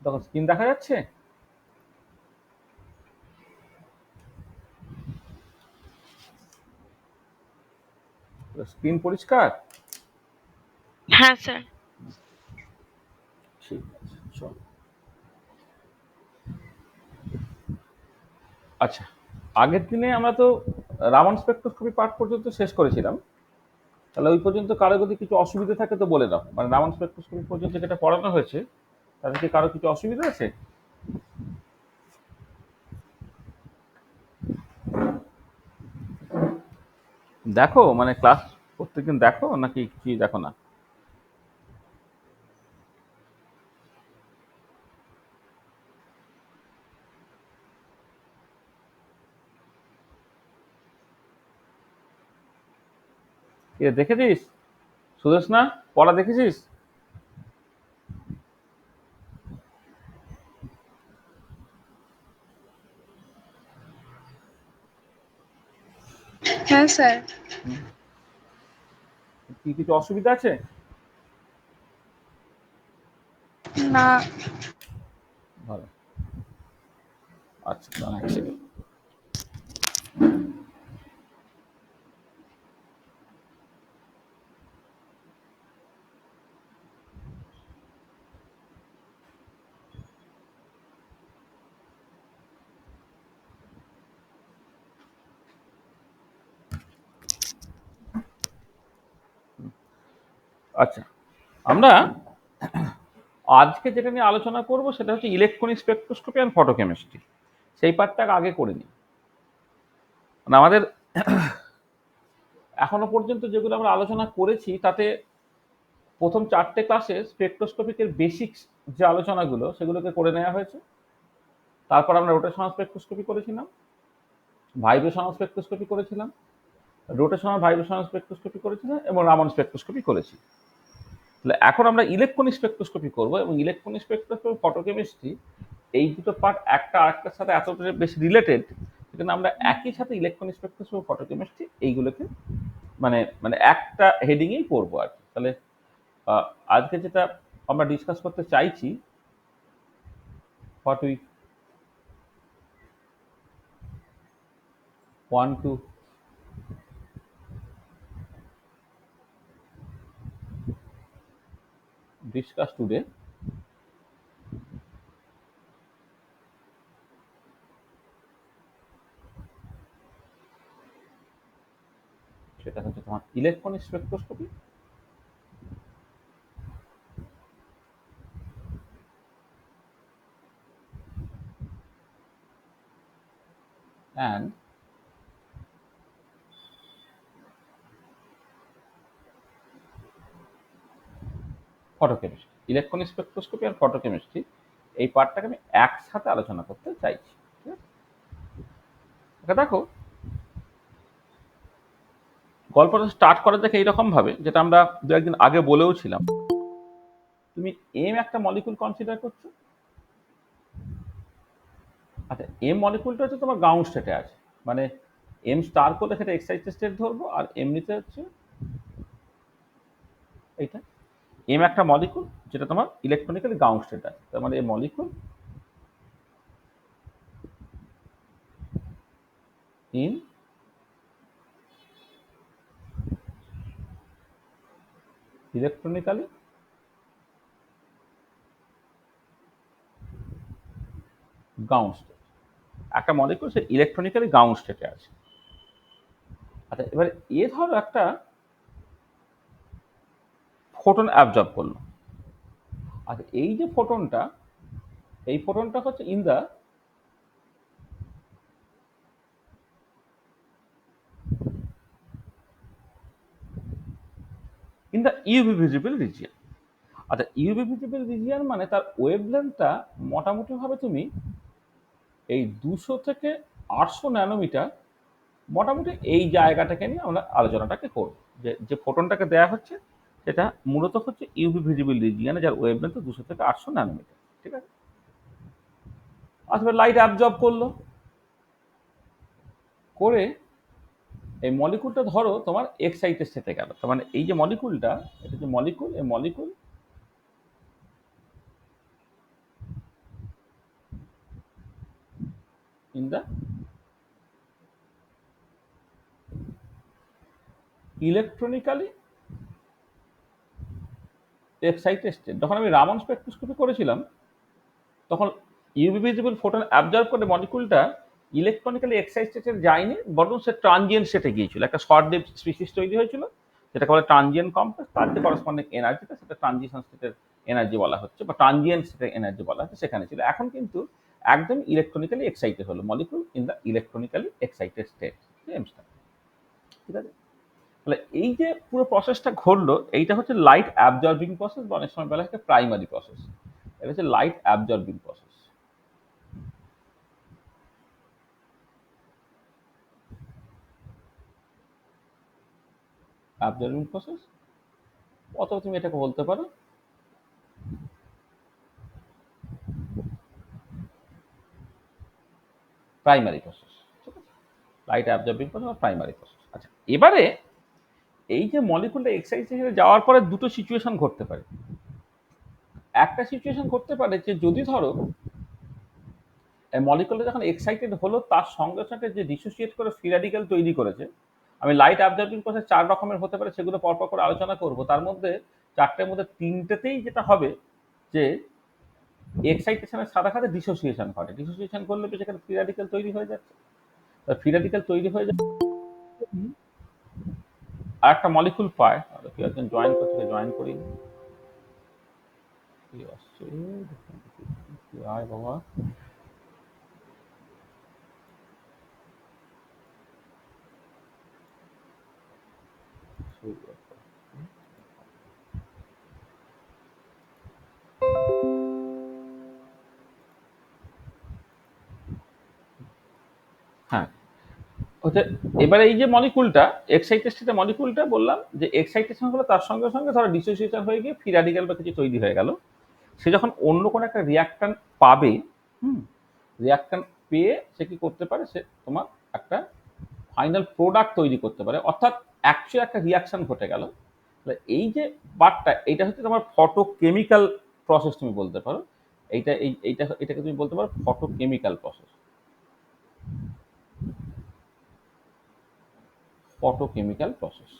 তখন স্ক্রিন দেখা যাচ্ছে? স্ক্রিন পরিষ্কার? হ্যাঁ স্যার। ঠিক আছে, চল। আচ্ছা, আগের দিনে আমরা তো রামান স্পেকট্রোস্কোপি পার্ট পর্যন্ত শেষ করেছিলাম। তাহলে ওই পর্যন্ত কারো যদি কিছু অসুবিধা থাকে তো বলে দাও। মানে রামান স্পেকট্রোস্কোপি পর্যন্ত যেটা পড়ানো হয়েছে তাতে কি কারো কিছু অসুবিধা আছে? দেখো, মানে ক্লাস প্রত্যেকদিন দেখো নাকি কি দেখো না? এ দেখেছিস সুদেশ না পড়া দেখেছিস? হ্যাঁ স্যার। কি কিছু অসুবিধা আছে? না। ভালো। আচ্ছা, দাঁড়া এক সেকেন্ড। আচ্ছা, আমরা আজকে যেটা নিয়ে আলোচনা করব সেটা হচ্ছে ইলেকট্রনিক স্পেকট্রোস্কোপি অ্যান্ড ফটোকেমিস্ট্রি। সেই পার্টটাকে আগে করে নিই। মানে আমাদের এখনো পর্যন্ত যেগুলো আমরা আলোচনা করেছি তাতে প্রথম 4টে ক্লাসে স্পেকট্রোস্কোপিকের বেসিক্স যে আলোচনাগুলো সেগুলোকে করে নেওয়া হয়েছে। তারপর আমরা রোটেশনাল স্পেকট্রোস্কোপি করেছিলাম, ভাইব্রেশনাল স্পেকট্রোস্কোপি করেছিলাম, রোটেশনাল ভাইব্রেশনাল স্পেকট্রোস্কোপি করেছিলাম এবং রামান স্পেকট্রোস্কোপি করেছি। তাহলে এখন আমরা ইলেকট্রনিক স্পেকট্রোস্কোপি করব এবং ইলেকট্রনিক স্পেকট্রোস্কোপি ফটোকেমিস্ট্রি এই দুটো পার্ট একটা আরেকটার সাথে এতটা বেশি রিলেটেড সেখানে আমরা একই সাথে ইলেকট্রনিক স্পেকট্রোস্কোপি ফটোকেমিস্ট্রি এইগুলোকে মানে মানে একটা হেডিংয়েই পড়বো আর কি। তাহলে আজকে যেটা আমরা ডিসকাস করতে চাইছি, what we want to discuss today, সেটা হচ্ছে তোমার electronic spectroscopy and photochemistry. Electronic spectroscopy আর ফটোকেমিস্ট্রি এই পার্টটাকে আমি একসাথে আলোচনা করতে চাইছি। ঠিক আছে? এটা দেখো, গল্পটা স্টার্ট করা যাক এইরকম ভাবে, যেটা আমরা দু একদিন আগে বলেও ছিলাম। তুমি এম একটা মলিকুল কনসিডার করছো। আচ্ছা, এম মলিকুলটা হচ্ছে তোমার গ্রাউন্ড স্টেটে আছে। মানে এম স্টার করলে সেটা এক্সাইটেড স্টেট ধরবো, আর এমনিতে হচ্ছে এইটা এম একটা মলিকুল যেটা তোমার ইলেকট্রনিক্যালি গ্রাউন্ড স্টেট আছে। তার মানে এই molecule in electronically ground state. একটা মলিকুল সে ইলেকট্রনিক্যালি গ্রাউন্ড স্টেটে আছে। আচ্ছা, এবারে এ ধরো একটা ফোটন অ্যাবজর্ব করলো। আচ্ছা, এই যে ফোটনটা, এই ফোটনটা হচ্ছে in the UV visible region. আচ্ছা, ইউভি ভিজিবল রিজিয়ন মানে তার ওয়েভলেন্থটা মোটামুটিভাবে তুমি এই 200 থেকে 800 ন্যানোমিটার, মোটামুটি এই জায়গাটাকে নিয়ে আমরা আলোচনাটাকে করব। যে যে ফোটনটাকে দেওয়া হচ্ছে সেটা মূলত হচ্ছে ইউভি ভিজিবল রিজিয়নে, যার ওয়েভলেন্থ 200 থেকে 800 ন্যানোমিটার। ঠিক আছে? আচ্ছা, লাইট অ্যাবজর্ব করলো, করে এই মলিকুলটা ধরো তোমার এক্সাইটেড স্টেটে গেল। তার মানে এই যে মলিকুলটা, এটা যে মলিকুল, এই molecule in the electronically excited state। যখন আমি রামন স্পেকট্রোস্কোপি করেছিলাম তখন ইউভি ভিজিবল ফোটন অ্যাবজর্ব করে মলিকুলটা ইলেকট্রনিক্যালি এক্সাইটেড যায়নি, বরং সে ট্রানজিয়েন্ট স্টেটে গিয়েছিল। একটা শর্ট ডেভ স্পিসিস তৈরি হয়েছিল, যেটাকে বলে ট্রানজিয়েন্ট কমপ্লেক্স। তার যে করসপন্ডিং এনার্জিটা সেটা ট্রানজিশন স্টেটের এনার্জি বলা হচ্ছে, বা ট্রানজিয়েন্ট স্টেটের এনার্জি বলা হচ্ছে, সেখানে ছিল। এখন কিন্তু একদম ইলেকট্রনিক্যালি এক্সাইটেড হলো molecule in the electronically excited state. ঠিক আছে, তাহলে এই যে পুরো প্রসেসটা ঘটলো, এইটা হচ্ছে লাইট অ্যাবজর্বিং প্রসেস, বা অনেক সময় বলা হয় প্রাইমারি প্রসেস। এটা হচ্ছে light absorbing process. Absorbing process অথবা তুমি এটাকে বলতে পারো প্রাইমারি প্রসেস। ঠিক আছে, লাইট অ্যাবজর্বিং প্রসেস বা প্রাইমারি প্রসেস। আচ্ছা, এবারে এই যে মলিকুলটা এক্সাইটেশনে যাওয়ার পরে দুটো সিচুয়েশন ঘটতে পারে। একটা সিচুয়েশন ঘটতে পারে যে যদি ধরো মলিকুলটা যখন এক্সাইটেড হলো তার সঙ্গে সঙ্গে যে ডিসোসিয়েট করে ফ্রি র্যাডিক্যাল তৈরি করেছে। আমি লাইট অ্যাবজর্বিং প্রসেস 4 রকমের হতে পারে, সেগুলো পরপর করে আলোচনা করব। তার মধ্যে 4টের মধ্যে 3টেতেই যেটা হবে যে এক্সাইটেশনের সাথে সাথে ডিসোসিয়েশন ঘটে। ডিসোসিয়েশন করলে সেখানে ফ্রি র্যাডিক্যাল তৈরি হয়ে যাচ্ছে। ফ্রি র্যাডিক্যাল তৈরি হয়ে যাচ্ছে আর একটা মলিকুল পায়। কেউ একজন জয়েন করছে, জয়েন করি। কি আসছে কি আয় বাবা। হ্যাঁ, হচ্ছে এবারে এই যে মলিকুলটা এক্সাইটেড স্টেটে মলিকুলটা বললাম যে এক্সাইটেশন হলো তার সঙ্গে সঙ্গে ধরো ডিসোসিয়েশন হয়ে গিয়ে ফ্রি র্যাডিক্যাল বা কিছু তৈরি হয়ে গেল। সে যখন অন্য কোনো একটা রিয়াক্ট্যান্ট পাবে, রিয়াক্ট্যান্ট পেয়ে সে কি করতে পারে, সে তোমার একটা ফাইনাল প্রোডাক্ট তৈরি করতে পারে, অর্থাৎ অ্যাকচুয়ালি একটা রিয়াকশন ঘটে গেল। এই যে পার্টটা, এটা হচ্ছে তোমার ফটোকেমিক্যাল প্রসেস তুমি বলতে পারো। এটাকে তুমি বলতে পারো ফটোকেমিক্যাল প্রসেস। Photochemical process.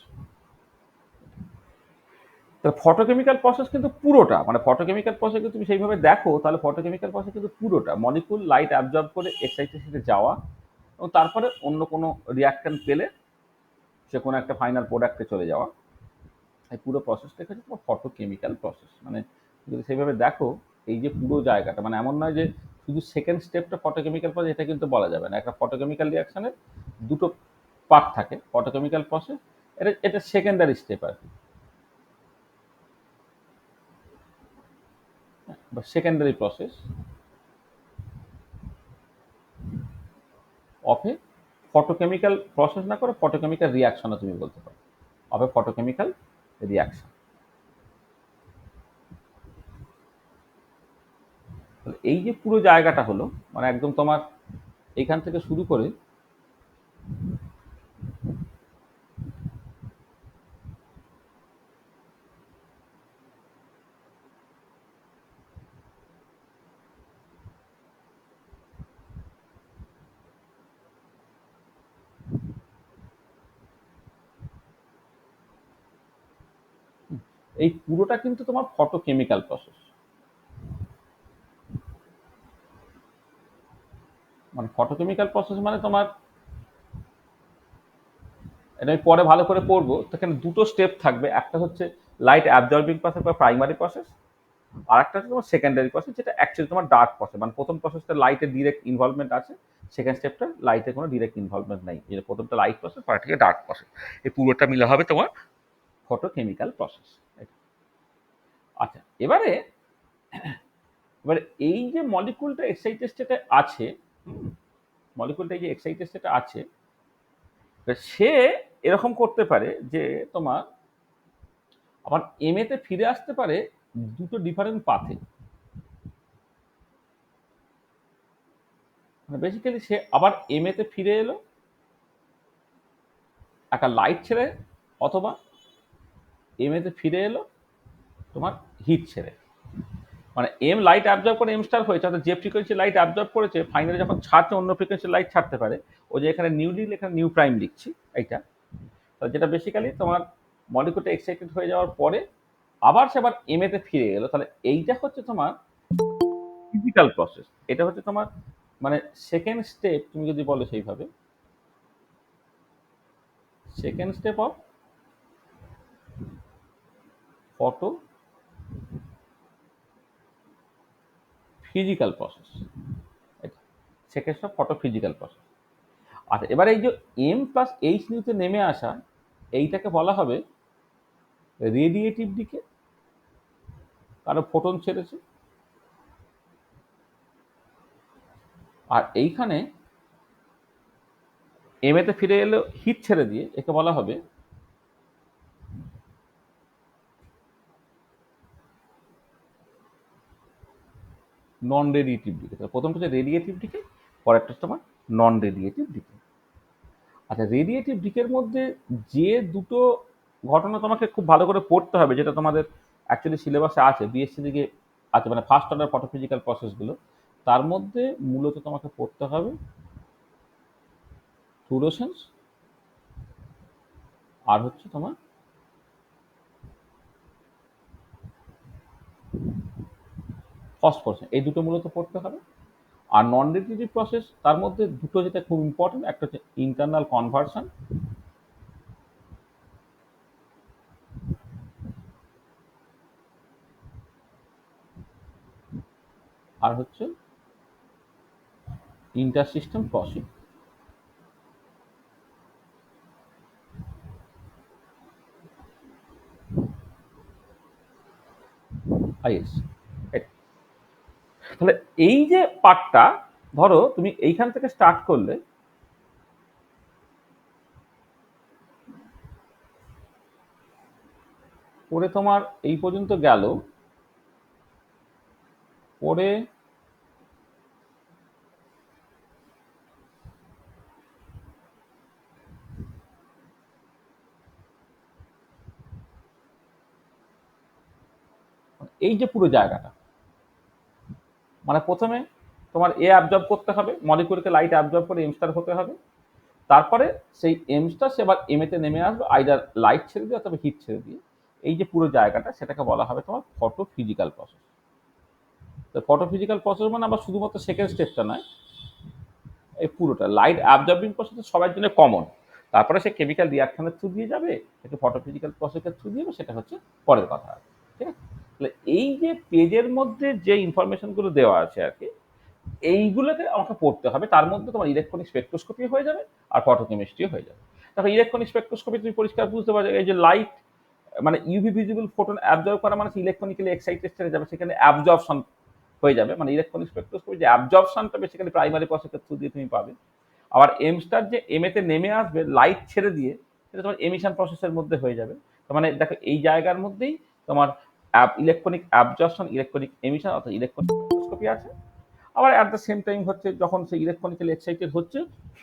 তাহলে ফটোকেমিক্যাল প্রসেস কিন্তু পুরোটা, মানে ফটোকেমিক্যাল প্রসেস তুমি সেইভাবে দেখো তাহলে ফটোকেমিক্যাল প্রসেস কিন্তু পুরোটা মলিকুল লাইট অ্যাবজর্ব করে এক্সাইটেশনে যাওয়া এবং তারপরে অন্য কোনো রিয়াকশন পেলে সে কোনো একটা ফাইনাল প্রোডাক্টে চলে যাওয়া। এই পুরো প্রসেসটা হচ্ছে তোমার ফটোকেমিক্যাল প্রসেস। মানে যদি সেইভাবে দেখো এই যে পুরো জায়গাটা, মানে এমন নয় যে শুধু সেকেন্ড স্টেপটা ফটোকেমিক্যাল প্রসেস, এটা কিন্তু বলা যাবে না। একটা ফটোকেমিক্যাল রিয়াকশনের দুটো পার্ট থাকে, ফটোকেমিক্যাল প্রসেস এটা সেকেন্ডারি স্টেপ আর কি, বা secondary process of A photochemical process না করে ফটোকেমিক্যাল রিয়াকশনও তুমি বলতে পারো, অফ এ ফটোকেমিক্যাল রিয়াকশন। এই যে পুরো জায়গাটা হলো, মানে একদম তোমার এইখান থেকে শুরু করে এই পুরোটা কিন্তু তোমার ফটোকেমিক্যাল প্রসেস। মানে ফটোকেমিক্যাল প্রসেস মানে তোমার, এটা আমি পরে ভালো করে পড়বো। সেখানে দুটো স্টেপ থাকবে, একটা হচ্ছে লাইট অ্যাবজর্বিং প্রসেস বা প্রাইমারি প্রসেস, আর একটা হচ্ছে তোমার সেকেন্ডারি প্রসেস, যেটা অ্যাকচুয়ালি তোমার ডার্ক প্রসেস। মানে প্রথম প্রসেসটা লাইটের ডিরেক্ট ইনভলভমেন্ট আছে, সেকেন্ড স্টেপটা লাইটের কোনো ডিরেক্ট ইনভলভমেন্ট নেই। যেটা প্রথমটা লাইট প্রসেস, পরে ডার্ক প্রসেস। এই পুরোটা মিলে হবে তোমার ফটোকেমিক্যাল প্রসেস। আচ্ছা, এবারে এবারে এই যে মলিকুলটা এক্সাইটেড স্টেটে আছে, মলিকুলটা এই যে এক্সাইটেড স্টেটে আছে, সে এরকম করতে পারে যে তোমার আবার এম এতে ফিরে আসতে পারে দুটো ডিফারেন্ট পাথে। মানে বেসিক্যালি সে আবার এম এতে ফিরে এলো একটা লাইট ছেড়ে, অথবা এম এতে ফিরে এলো তোমার হিট ছেড়ে। মানে এম লাইট অ্যাবজর্ব করে এম স্টার হয়েছে, অর্থাৎ যে ফ্রিকোয়েন্সি লাইট অ্যাবজর্ব করেছে ফাইনালি যখন ছাড়ছে অন্য ফ্রিকোয়েন্সি লাইট ছাড়তে পারে, ও যে এখানে নিউলি এখানে নিউ প্রাইম লিখছি এইটা, তো যেটা বেসিক্যালি তোমার মলিকুলটা এক্সাইটেড হয়ে যাওয়ার পরে আবার সে আবার এম এতে ফিরে গেল, তাহলে এইটা হচ্ছে তোমার ফিজিক্যাল প্রসেস। এটা হচ্ছে তোমার মানে সেকেন্ড স্টেপ, তুমি যদি বলো সেইভাবে, second step of photo physical process, second step photo physical process. আচ্ছা, এবার এই যে এম প্লাস এইচ নিউতে নেমে আসা, এইটাকে বলা হবে রেডিয়েটিভ দিকে, কারো ফোটন ছেড়েছে। আর এইখানে এম এতে ফিরে এলো হিট ছেড়ে দিয়ে, একে বলা হবে নন রেডিয়েটিভ দিকে। প্রথমটা হচ্ছে রেডিয়েটিভ দিকে, পরেরটা হচ্ছে তোমার নন রেডিয়েটিভ দিকে। আচ্ছা, রেডিয়েটিভ দিকের মধ্যে যে দুটো ঘটনা তোমাকে খুব ভালো করে পড়তে হবে, যেটা তোমাদের অ্যাকচুয়ালি সিলেবাসে আছে, বিএসসি দিকে আছে, মানে ফার্স্ট অর্ডার ফটোফিজিক্যাল প্রসেসগুলো, তার মধ্যে মূলত তোমাকে পড়তে হবে ফ্লুরোসেন্স আর হচ্ছে তোমার ফসফোরেসেন্স, এই দুটো মূলত পড়তে হবে। আর নন রেডিয়েটিভ প্রসেস তার মধ্যে দুটো যেটা খুব ইম্পর্টেন্ট, একটা হচ্ছে ইন্টারনাল কনভার্সন, আর হচ্ছে ইন্টার সিস্টেম ক্রসিং। আইএস। তাহলে এই যে পার্টটা, ধরো তুমি এইখান থেকে স্টার্ট করলে, পরে তোমার এই পর্যন্ত গেল, পরে এই যে পুরো জায়গাটা, মানে প্রথমে তোমার এ অ্যাবজর্ব করতে হবে, মলিকুলকে লাইট অ্যাবজর্ব করে এম স্টার হতে হবে, তারপরে সেই এম স্টার সে আবার এম এতে নেমে আসবে, আইদার লাইট ছেড়ে দিয়ে অথবা হিট ছেড়ে দিয়ে। এই যে পুরো জায়গাটা, সেটাকে বলা হবে তোমার ফটো ফিজিক্যাল প্রসেস। তো ফটো ফিজিক্যাল প্রসেস মানে আবার শুধুমাত্র সেকেন্ড স্টেপটা নয়, এই পুরোটা লাইট অ্যাবজর্বিং প্রসেস সবার জন্য কমন। তারপরে সে কেমিক্যাল রিয়াকশনের থ্রু দিয়ে যাবে, একটু ফটোফিজিক্যাল প্রসেসের থ্রু দিয়ে যাবে, সেটা হচ্ছে পরের কথা। ঠিক আছে, তাহলে এই যে পেজের মধ্যে যে ইনফরমেশনগুলো দেওয়া আছে আর কি, এইগুলোকে আমাকে পড়তে হবে। তার মধ্যে তোমার ইলেকট্রনিক স্পেকট্রোস্কোপি হয়ে যাবে আর ফটোকেমিস্ট্রি হয়ে যাবে। তারপর ইলেকট্রনিক স্পেকট্রোস্কোপি তুমি পরিষ্কার বুঝতে পারবে, এই যে লাইট মানে ইউভি ভিজিবল ফোটন অ্যাবজর্ব করা মানে ইলেকট্রনিক্যালি এক্সাইটেড ছেড়ে যাবে, সেখানে অ্যাবজর্পশন হয়ে যাবে। মানে ইলেকট্রনিক স্পেকট্রোস্কোপি যে অ্যাবজর্পশনটা বেসিক্যালি প্রাইমারি প্রসেসের থ্রু দিয়ে তুমি পাবে। আবার এম স্টার যে এম এতে নেমে আসবে লাইট ছেড়ে দিয়ে, সেটা তোমার এমিশন প্রসেসের মধ্যে হয়ে যাবে। তার মানে দেখো এই জায়গার মধ্যেই তোমার ইলেকট্রনিক অ্যাবজর্পশন, ইলেকট্রনিক এমিশন অর্থাৎ ইলেকট্রনিক স্পেকট্রোস্কোপি আছে। আবার অ্যাট দ্য সেম টাইম হচ্ছে যখন সে ইলেকট্রনিক্যালি এক্সাইটেড হচ্ছে,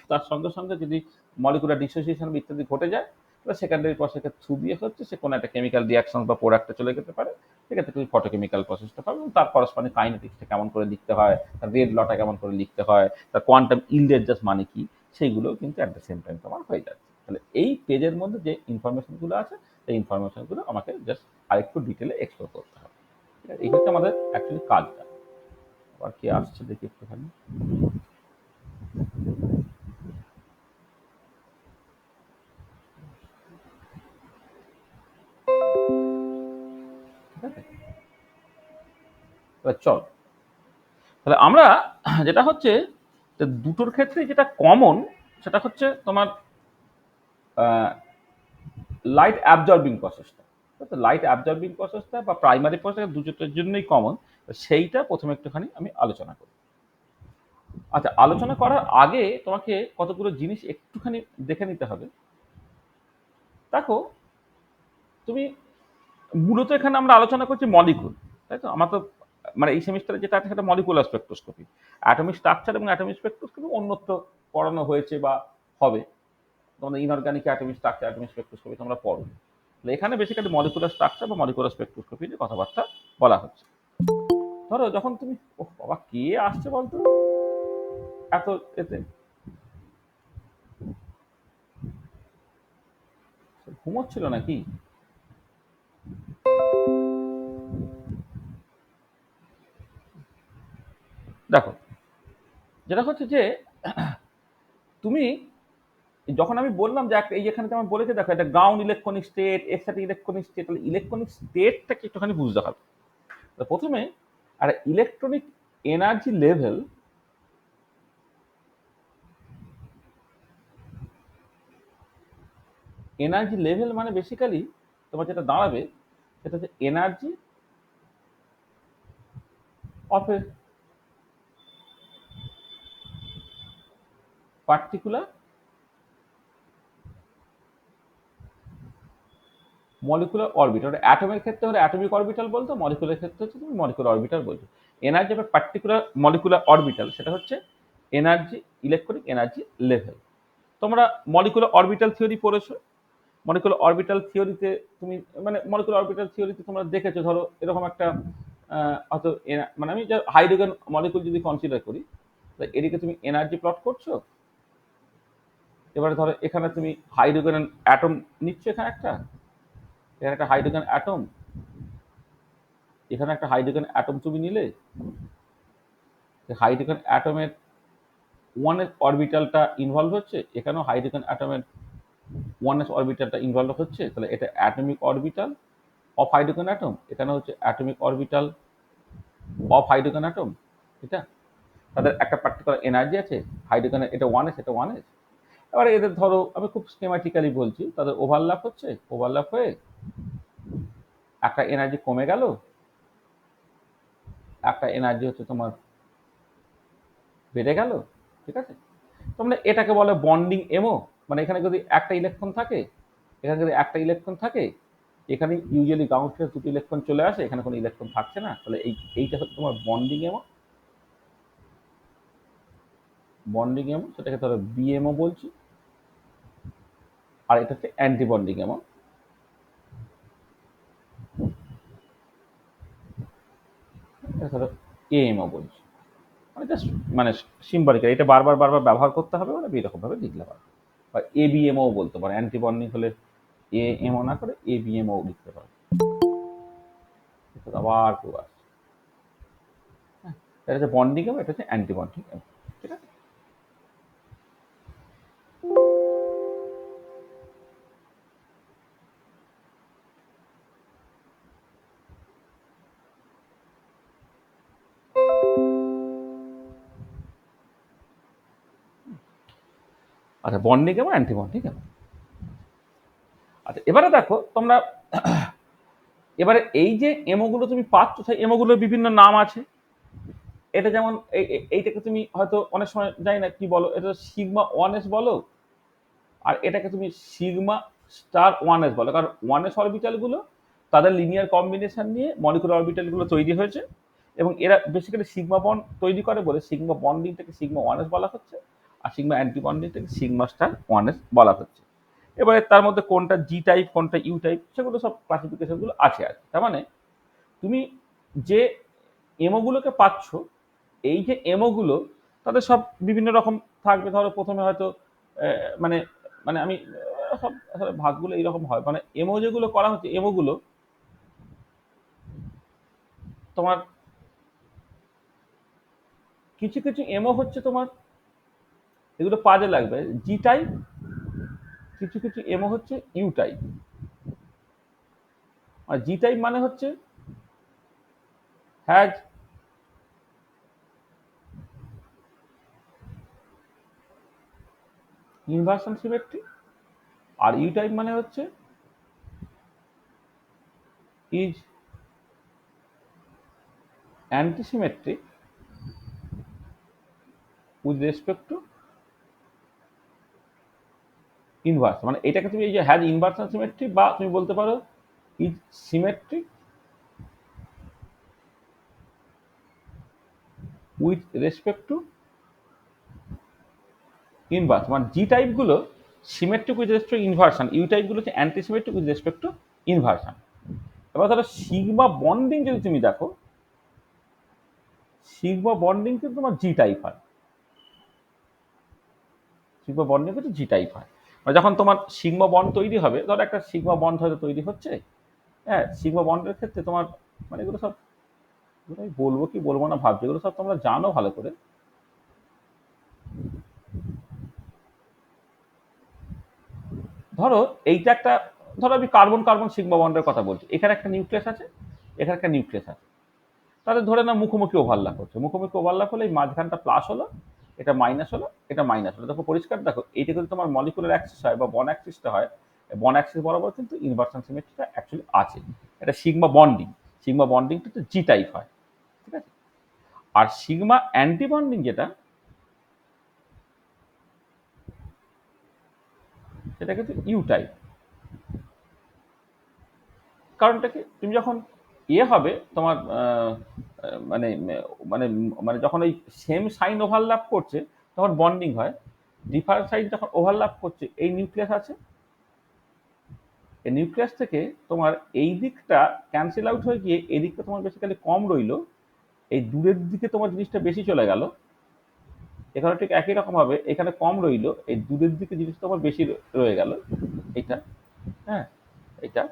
তার সঙ্গে সঙ্গে যদি মলিকুলার ডিসোসিয়েশন ইত্যাদি ঘটে যায়, তাহলে সেকেন্ডারি প্রসেসের থ্রু দিয়ে হচ্ছে সে কোনো একটা কেমিক্যাল রিয়াকশন বা প্রোডাক্টে চলে যেতে পারে। সেক্ষেত্রে তুমি ফটোকেমিক্যাল প্রসেসটা পাবে এবং তার করসপন্ডিং কাইনেটিক্সটা কেমন করে লিখতে হয়, তার রেড লটা কেমন করে লিখতে হয়, তার কোয়ান্টাম ইল্ডের জাস্ট মানে কি, সেইগুলোও কিন্তু অ্যাট দ্য সেম টাইম তোমার হয়ে যাচ্ছে। তাহলে এই পেজের মধ্যে যে ইনফরমেশনগুলো আছে, সেই ইনফরমেশনগুলো আমাকে জাস্ট আরেকটু ডিটেলে এক্সপ্লোর করতে হবে। ঠিক আছে, এই হচ্ছে আমাদের অ্যাকচুয়ালি কাজটা। আবার কি আসছে দেখি একটুখানি। ঠিক আছে, এবার চল, তাহলে আমরা যেটা হচ্ছে যে দুটোর ক্ষেত্রে যেটা কমন, সেটা হচ্ছে তোমার লাইট অ্যাবজর্বিং প্রসেসটা। লাইট অ্যাবজর্বিং প্রসেসটা বা প্রাইমারি প্রসেস দুটোর জন্যই কমন, সেইটা প্রথমে একটুখানি আমি আলোচনা করি। আচ্ছা, আলোচনা করার আগে তোমাকে কতগুলো জিনিস একটুখানি দেখে নিতে হবে। দেখো, তুমি মূলত এখানে আমরা আলোচনা করছি মলিকুল, তাই তো? আমার তো মানে এই সেমিস্টারে যেটা আছে সেটা মলিকুলার স্পেকট্রোস্কোপি। অ্যাটমিক স্ট্রাকচার এবং অ্যাটমিক স্পেকট্রোস্কোপি অন্যত্র পড়ানো হয়েছে বা হবে। তোমরা inorganic atomic structure, atomic spectroscopy তোমরা পড়ো। তাহলে এখানে বেসিক্যালি মলিকুলার স্ট্রাকচার বা মলিকুলার স্পেকট্রোস্কোপি নিয়ে কথাবার্তা বলা হচ্ছে। ধরো যখন তুমি, ও বাবা কে আসছে বলতো এত এতে, ঘুমোচ্ছিল নাকি? দেখো, যেটা হচ্ছে যে তুমি যখন আমি বললাম যে এই যেখানে যেমন বলেছে, দেখো এটা ground electronic state, excited electronic state, তাহলে ইলেকট্রনিক স্টেটটাকে একটুখানি বুঝতে হবে। প্রথমে আর electronic energy level, energy level মানে বেসিক্যালি তোমার যেটা দাঁড়াবে সেটা হচ্ছে energy of a particular molecular orbital. অ্যাটমের ক্ষেত্রে হলে অ্যাটমিক অরবিটাল বলতো, মলিকুলার ক্ষেত্রে হচ্ছে তুমি মলিকুলার অরবিটাল বলছো। Energy of a particular molecular orbital সেটা হচ্ছে এনার্জি, ইলেকট্রনিক এনার্জি লেভেল। তোমরা মলিকুলার অরবিটাল থিওরি পড়েছো। মলিকুলার অরবিটাল থিওরিতে তুমি, মানে মলিকুলার অরবিটাল থিওরিতে তোমরা দেখেছো, ধরো এরকম একটা হয়তো মানে আমি যা হাইড্রোজেন মলিকুল যদি কনসিডার করি, এদিকে তুমি এনার্জি প্লট করছো। এবারে ধরো এখানে তুমি হাইড্রোজেন অ্যাটম নিচ্ছ, এখানে একটা হাইড্রোজেন অ্যাটম, এখানে একটা হাইড্রোজেন অ্যাটম তুমি নিলে, হাইড্রোজেন অ্যাটমের ওয়ান অরবিটালটা ইনভলভ হচ্ছে, এখানেও হাইড্রোজেন অ্যাটমের ওয়ান অরবিটালটা ইনভলভ হচ্ছে, তাহলে এটা atomic orbital of hydrogen atom, এখানে হচ্ছে atomic orbital of hydrogen atom. এটা তাদের একটা পার্টিকুলার এনার্জি আছে, হাইড্রোজেনের এটা ওয়ান এস, এটা ওয়ান এস। এবারে এদের ধরো আমি খুব স্কেমাটিক্যালি বলছি, তাদের ওভারল্যাপ হচ্ছে, ওভারল্যাপ হয়ে একটা এনার্জি কমে গেল, একটা এনার্জি হচ্ছে তোমার বেড়ে গেল, ঠিক আছে। তোমরা এটাকে বলে বন্ডিং এমও, মানে এখানে যদি একটা ইলেকট্রন থাকে, এখানে যদি একটা ইলেকট্রন থাকে, এখানে ইউজুয়ালি গ্রাউন্ড স্টেটে দুটো ইলেকট্রন চলে আসে, এখানে কোনো ইলেকট্রন থাকছে না, তাহলে এইটা হচ্ছে তোমার বন্ডিং এমও। বন্ডিং এমও সেটাকে ধরো বিএমও বলছি, আর এটা হচ্ছে অ্যান্টি বন্ডিং এমও, এটা ধরো এএমও বলছি। মানে জাস্ট মানে সিম্বলিক্যালি এটা বারবার বারবার ব্যবহার করতে হবে, মানে এরকম ভাবে লিখলে পারবে। বা এবিএমও বলতে পারে, অ্যান্টি বন্ডিং হলে এএমও না করে এবিএমও লিখতে পারে। আবার কেউ আসছে, এটা হচ্ছে বন্ডিং এমও, এটা হচ্ছে অ্যান্টি বন্ডিং এমও, ঠিক আছে। আচ্ছা, বন্ডিং এমও অ্যান্টি বন্ডিং এমও। আচ্ছা, এবারে দেখো তোমরা, এবারে এই যে এমোগুলো তুমি পাচ্ছ, সেই এমোগুলোর বিভিন্ন নাম আছে। এটা যেমন এইটাকে তুমি হয়তো অনেক সময় জানি না কি বলো, এটা সিগমা ওয়ান এস বলো, আর এটাকে তুমি সিগমা স্টার ওয়ান এস বলো, কারণ ওয়ান এস অরবিটালগুলো তাদের লিনিয়ার কম্বিনেশন নিয়ে মলিকুলার অরবিটালগুলো তৈরি হয়েছে, এবং এরা বেসিক্যালি সিগমা বন্ড তৈরি করে বলে সিগমা বন্ডিংটাকে সিগমা ওয়ান এস বলা হচ্ছে, আর সিগমা অ্যান্টি বন্ডিংটাকে সিগমা স্টার ওয়ান এস বলা হচ্ছে। এবারে তার মধ্যে কোনটা জি টাইপ, কোনটা ইউ টাইপ, সেগুলো সব ক্লাসিফিকেশনগুলো আছে আর তার মানে তুমি যে এমোগুলোকে পাচ্ছ, এই যে এমোগুলো তাদের সব বিভিন্ন রকম থাকবে। ধরো প্রথমে হয়তো মানে মানে আমি সব আসলে ভাগগুলো এইরকম হয়, মানে এমো যেগুলো করা হচ্ছে, এমোগুলো তোমার কিছু কিছু এমো হচ্ছে তোমার, এগুলো পাজে লাগবে জি টাইপ, কিছু কিছু এমও হচ্ছে ইউ টাইপ। আর জি টাইপ মানে হচ্ছে হ্যাজ ইনভার্সন সিমেট্রি, আর ইউ টাইপ মানে হচ্ছে is antisymmetric with respect to inverse. মানে এটাকে তুমি এই যে হ্যাজ ইনভার্সন সিমেট্রি, বা তুমি বলতে পারো is symmetric with respect to inverse. মানে জি টাইপগুলো symmetric with respect to inversion, u টাইপগুলো হচ্ছে antisymmetric with respect to inversion. এবার ধরো সিগমা বন্ডিং যদি তুমি দেখো, সিগমা বন্ডিং কিন্তু তোমার জি টাইপ হয়, সিগমা বন্ডিং কিন্তু জি টাইপ হয়। মানে যখন তোমার সিগমা বন্ড তৈরি হবে, ধরো একটা সিগমা বন্ড হয়তো তৈরি হচ্ছে, হ্যাঁ, সিগমা বন্ডের ক্ষেত্রে তোমার মানে এগুলো সব, এগুলো আমি বলবো কি বলবো না ভাবছি, এগুলো সব তোমরা জানো ভালো করে। ধরো এইটা একটা, ধরো আমি কার্বন কার্বন সিগমা বন্ডের কথা বলছি, এখানে একটা নিউক্লিয়াস আছে, এখানে একটা নিউক্লিয়াস আছে, তাহলে ধরে না মুখোমুখি ওভারল্যাপ হচ্ছে, মুখোমুখি ওভারল্যাপ হলে এই মাঝখানটা প্লাস হলো, এটা মাইনাস হলো, এটা মাইনাস হলো। দেখো পরিষ্কার দেখো, এইটা যদি তোমার মলিকুলার অ্যাক্সিস হয় বা বন অ্যাক্সিসটা হয়, বন অ্যাক্সিস বরাবর কিন্তু ইনভার্সন সিমেট্রিটা অ্যাকচুয়ালি আছে। এটা সিগমা বন্ডিং, সিগমা বন্ডিংটা তো জি টাইপ হয়, ঠিক আছে। আর সিগমা অ্যান্টি বন্ডিং যেটা, সেটা কিন্তু ইউ টাইপ। কারণটা কি, তুমি যখন হবে তোমার মানে মানে মানে যখন ওই সেম সাইন ওভারল্যাপ করছে তখন বন্ডিং হয়, ডিফারেন্ট সাইন যখন ওভারল্যাপ করছে, এই নিউক্লিয়াস আছে, এই নিউক্লিয়াস থেকে তোমার এই দিকটা ক্যান্সেল আউট হয়ে গিয়ে এই দিকটা তোমার বেসিক্যালি কম রইলো, এই দূরের দিকে তোমার জিনিসটা বেশি চলে গেল। এখানে ঠিক একই রকম ভাবে এখানে কম রইলো, এই দূরের দিকে জিনিসটা তোমার বেশি রয়ে গেল, এটা, হ্যাঁ, এটা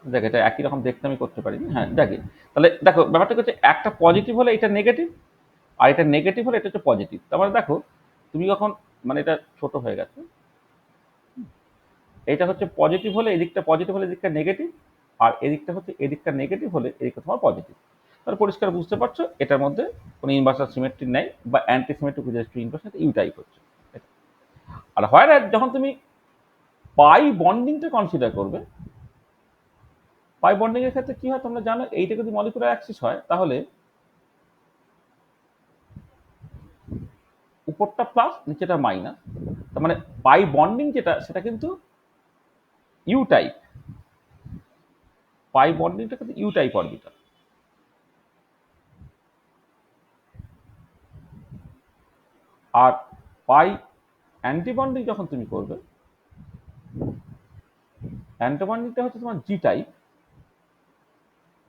দেখ, এটা একই রকম দেখতে আমি করতে পারি, হ্যাঁ দেখে। তাহলে দেখো ব্যাপারটা হচ্ছে, একটা পজিটিভ হলে এটা নেগেটিভ, আর এটা নেগেটিভ হলে এটা হচ্ছে পজিটিভ। তার মানে দেখো তুমি যখন, মানে এটা ছোট হয়ে গেছে, এটা হচ্ছে পজিটিভ হলে এদিকটা পজিটিভ হলে এদিকটা নেগেটিভ, আর এদিকটা হচ্ছে এদিকটা নেগেটিভ হলে এদিকটা তোমার পজিটিভ। তাহলে পরিষ্কার বুঝতে পারছো এটার মধ্যে কোনো ইনভার্সাল সিমেট্রি নেই, বা অ্যান্টি সিমেট্রিক ইনভার্সাল ইউ টাইপ হচ্ছে। আর হয় না যখন তুমি পাই বন্ডিংটা কনসিডার করবে, পাই বন্ডিং এর ক্ষেত্রে কি হয় তোমরা জানো, এইটা যদি মলিকুলার অ্যাক্সিস হয় তাহলে উপরটা প্লাস নিচেটা মাইনাস, তার মানে পাই বন্ডিং যেটা সেটা কিন্তু ইউ টাইপ, পাই বন্ডিংটা কিন্তু ইউ টাইপ অরবিটাল। আর পাই অ্যান্টি বন্ডিং যখন তুমি করবে, অ্যান্টি বন্ডিংটা হচ্ছে তোমার জি টাইপ।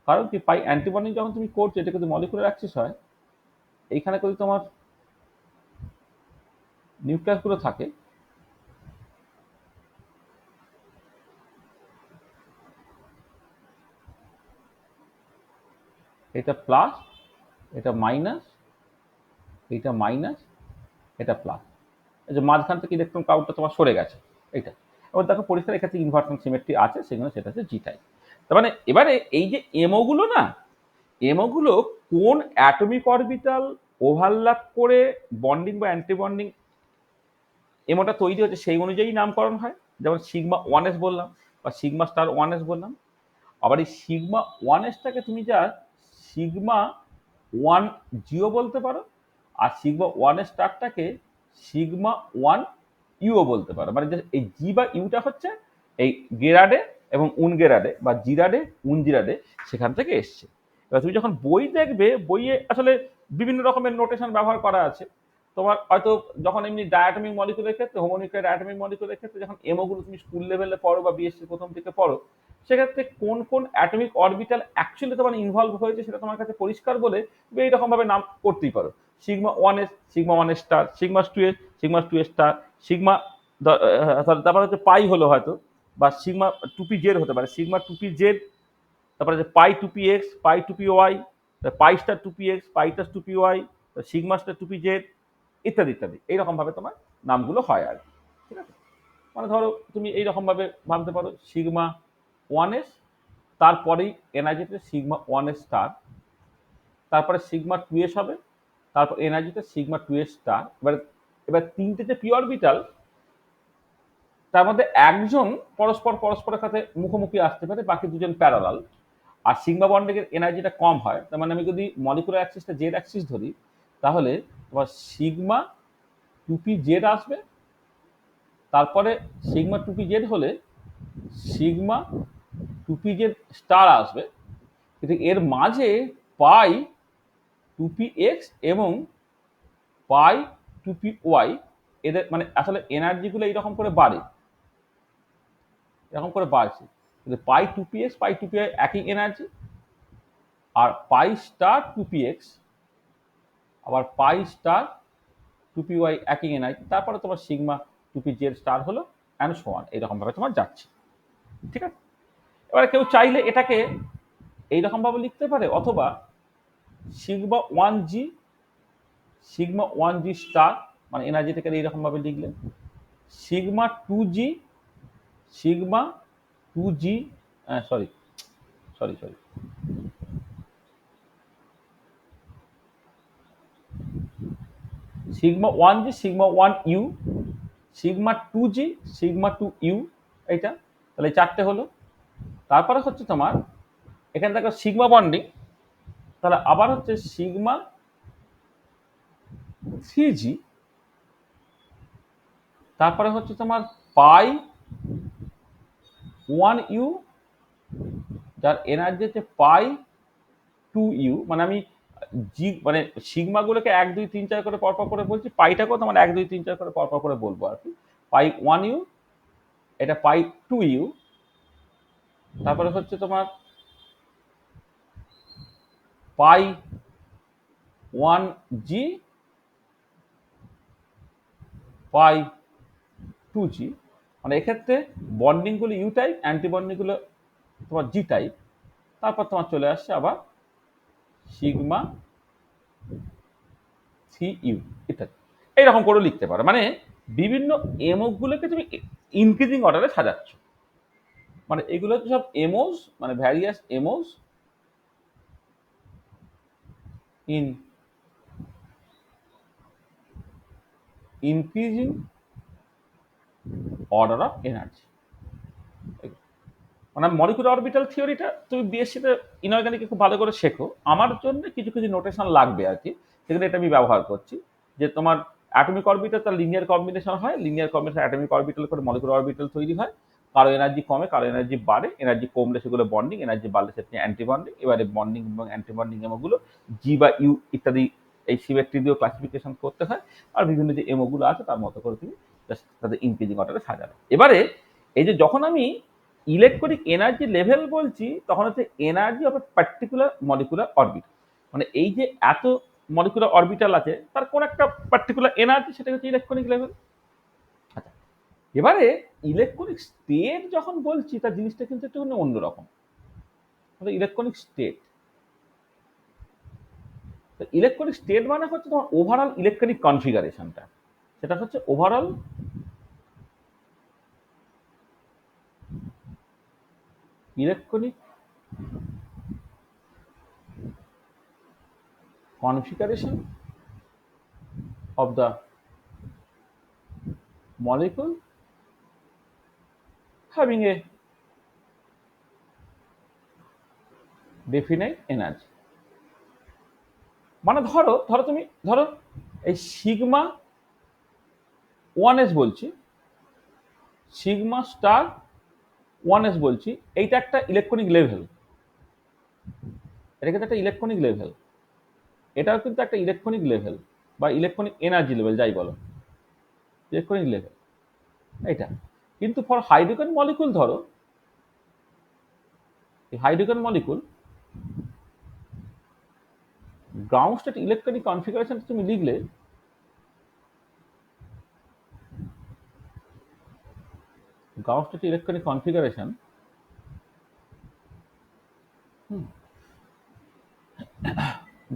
কারণ কি, পাই অ্যান্টি বন্ডিং যখন তুমি করছো এটা কিন্তু মলিকুলার অ্যাক্সিস হয়, এইখানে যদি তোমার নিউক্লিয়াস গুলো থাকে, এটা প্লাস, এটা মাইনাস, এটা মাইনাস, এটা প্লাস, এই যে মাঝখান থেকে ইলেকট্রন কাউন্টটা তোমার সরে গেছে, এইটা। এবার দেখো পরিষ্কার এক্ষেত্রে ইনভার্সন সিমেট্রি আছে, সেগুলো সেটা হচ্ছে জি টাইপ। তার মানে এবারে এই যে এমও গুলো না, এমও গুলো কোন অ্যাটমিক অরবিটাল ওভারল্যাপ করে বন্ডিং বা অ্যান্টি বন্ডিং এমওটা তৈরি হচ্ছে সেই অনুযায়ী নামকরণ হয়। যেমন সিগমা ওয়ান এস বললাম, বা সিগমা স্টার ওয়ান এস বললাম। আবার এই সিগমা ওয়ান এসটাকে তুমি যা সিগমা ওয়ান জিও বলতে পারো, আর সিগমা ওয়ান স্টারটাকে সিগমা ওয়ান ইউও বলতে পারো। মানে এই জি বা ইউটা হচ্ছে এই গেরাডে এবং উন গেরাডে বা জিরাডে উন জিরাডে সেখান থেকে এসছে। এবার তুমি যখন বই দেখবে, বইয়ে আসলে বিভিন্ন রকমের নোটেশন ব্যবহার করা আছে। তোমার হয়তো যখন এমনি ডায়াটমিক মলিকুলের ক্ষেত্রে, হোমোনিউক্লিয়ার ডায়াটমিক মলিকুলের ক্ষেত্রে যখন এমওগুলো তুমি স্কুল লেভেলে পড়ো বা বিএসসি প্রথম থেকে পড়ো, সেক্ষেত্রে কোন কোন অ্যাটমিক অরবিটাল অ্যাকচুয়ালি তোমার ইনভলভ হয়েছে সেটা তোমার কাছে পরিষ্কার বলে তুমি এইরকম ভাবে নাম করতেই পারো। Sigma one s, sigma one star, sigma two s, sigma two star, sigma, তারপরে হচ্ছে পাই হলো হয়তো, বা সিগমা টুপি জেড হতে পারে, সিগমা টুপি জেড, তারপরে যে পাই টুপি এক্স, পাই টুপি ওয়াই, পাই স্টার টুপি এক্স, পাই স্টার টুপি ওয়াই, সিগমা স্টার টুপি জেড, ইত্যাদি ইত্যাদি। এইরকম ভাবে তোমার নামগুলো হয় আর কি, ঠিক আছে। মানে ধরো তুমি এইরকম ভাবে ভাবতে পারো, সিগমা ওয়ান এস, তারপরেই এনার্জিতে সিগমা ওয়ান এস স্টার, তারপরে সিগমা টু এস হবে, তারপর এনার্জিতে সিগমা টু এস স্টার। এবার এবার তিনটে যে পি অরবিটাল, তার মধ্যে একজন পরস্পরের সাথে মুখোমুখি আসতে পারে, বাকি দুজন প্যারালাল। আর সিগমা বন্ডিংয়ের এনার্জিটা কম হয়, তার মানে আমি যদি মলিকুলার অ্যাক্সিসটা জেড অ্যাক্সিস ধরি, তাহলে তোমার সিগমা টুপি জেড আসবে, তারপরে সিগমা টুপি জেড হলে সিগমা টুপি জেড স্টার আসবে, কিন্তু এর মাঝে পাই টুপি এক্স এবং পাই টুপি ওয়াই, এদের মানে আসলে এনার্জিগুলো এইরকম করে বাড়ে, এরকম করে বাড়ছে, কিন্তু পাই টুপি এক্স পাই টুপি ওয়াই একই এনার্জি, আর পাই স্টার 2px, আবার পাই স্টার 2py একই এনআইটি, তারপরে তোমার সিগমা 2pz স্টার হলো অ্যান্ড সো অন, এইরকম ভাবে তোমার যাচ্ছে। ঠিক আছে, এবারে কেউ চাইলে এটাকে এইরকম ভাবে লিখতে পারে, অথবা sigma 1g, sigma 1g star মানে এনার্জিটাকে এইরকম ভাবে লিখলে sigma 2g, sigma 2g, sorry sorry sorry sigma 1g, sigma 1u, sigma 2g, sigma 2u, এইটা তাহলে চারটে হলো। তারপরে হচ্ছে তোমার এখানে দেখো সিগমা বন্ডিং, তাহলে আবার হচ্ছে সিগমা 3g, তারপরে হচ্ছে তোমার পাই 1u, যার এনার্জি হচ্ছে পাই 2u, মানে আমি জি মানে সিগমা গুলোকে 1 2 3 4 করে পরপর করে বলছি, পাইটাকেও তোমার 1 2 3 4 করে পরপর করে বলবো আর কি। পাই 1u, এটা পাই 2u, তারপরে হচ্ছে তোমার পাই 1g, পাই 2g, মানে এক্ষেত্রে বন্ডিং গুলো ইউ টাইপ, অ্যান্টি বন্ডিং গুলো তোমার জি টাইপ। তারপর তোমার চলে আসছে আবার সিগমা 3u ইত্যাদি, এইরকম করে লিখতে পারো। মানে বিভিন্ন এমও গুলোকে তুমি ইনক্রিজিং অর্ডারে সাজাচ্ছ, মানে এগুলো হচ্ছে সব এমওস, মানে various MOs in increasing order of energy. মানে মলিকুলার অরবিটাল থিওরিটা তুমি বিএসসিতে ইনঅর্গানিকে খুব ভালো করে শেখো, আমার জন্য কিছু কিছু নোটেশন লাগবে আর কি, সেগুলো এটা আমি ব্যবহার করছি। যে তোমার অ্যাটমিক অরবিটাল তার লিনিয়ার কম্বিনেশন হয়, লিনিয়ার কম্বিনেশন অ্যাটমিক অরবিটাল করে মলিকুলার অরবিটাল তৈরি হয়, কারো এনার্জি কমে কারো এনার্জি বাড়ে, এনার্জি কমলে সেগুলো বন্ডিং, এনার্জি বাড়লে সেটা অ্যান্টি বন্ডিং। এবারে বন্ডিং এবং অ্যান্টি বন্ডিং এমোগুলো জি বা ইউ ইত্যাদি এই সিমেট্রি দিয়েও ক্লাসিফিকেশন করতে হয়, আর বিভিন্ন যে এমোগুলো আছে তার মতো করে তুমি তাদের ইনক্রিজিং অর্ডারে সাজাবে। এবারে এই যে যখন আমি ইলেকট্রনিক এনার্জি লেভেল বলছি, তখন হচ্ছে energy of a particular molecular orbit, মানে এই যে এত মলিকুলার অরবিটাল আছে তার কোন একটা পার্টিকুলার এনার্জি, সেটা হচ্ছে ইলেকট্রনিক লেভেল। আচ্ছা, এবারে ইলেকট্রনিক স্টেট যখন বলছি তার জিনিসটা কিন্তু একটু অন্যরকম। ইলেকট্রনিক স্টেট, ইলেকট্রনিক স্টেট মানে হচ্ছে তোমার ওভারঅল ইলেকট্রনিক কনফিগারেশনটা, সেটা হচ্ছে overall electronic configuration of the molecule having a definite energy। মানে ধরো ধরো তুমি ধরো এই সিগমা 1s বলছি, সিগমা স্টার 1s বলছি, এইটা একটা ইলেকট্রনিক লেভেল, এটা কিন্তু একটা ইলেকট্রনিক লেভেল, এটাও কিন্তু একটা ইলেকট্রনিক লেভেল বা ইলেকট্রনিক এনার্জি লেভেল যাই বলো, ইলেকট্রনিক লেভেল এটা। কিন্তু ফর হাইড্রোজেন মলিকুল, ধরো এই hydrogen molecule ground state electronic configuration তুমি লিখলে, ground state electronic configuration,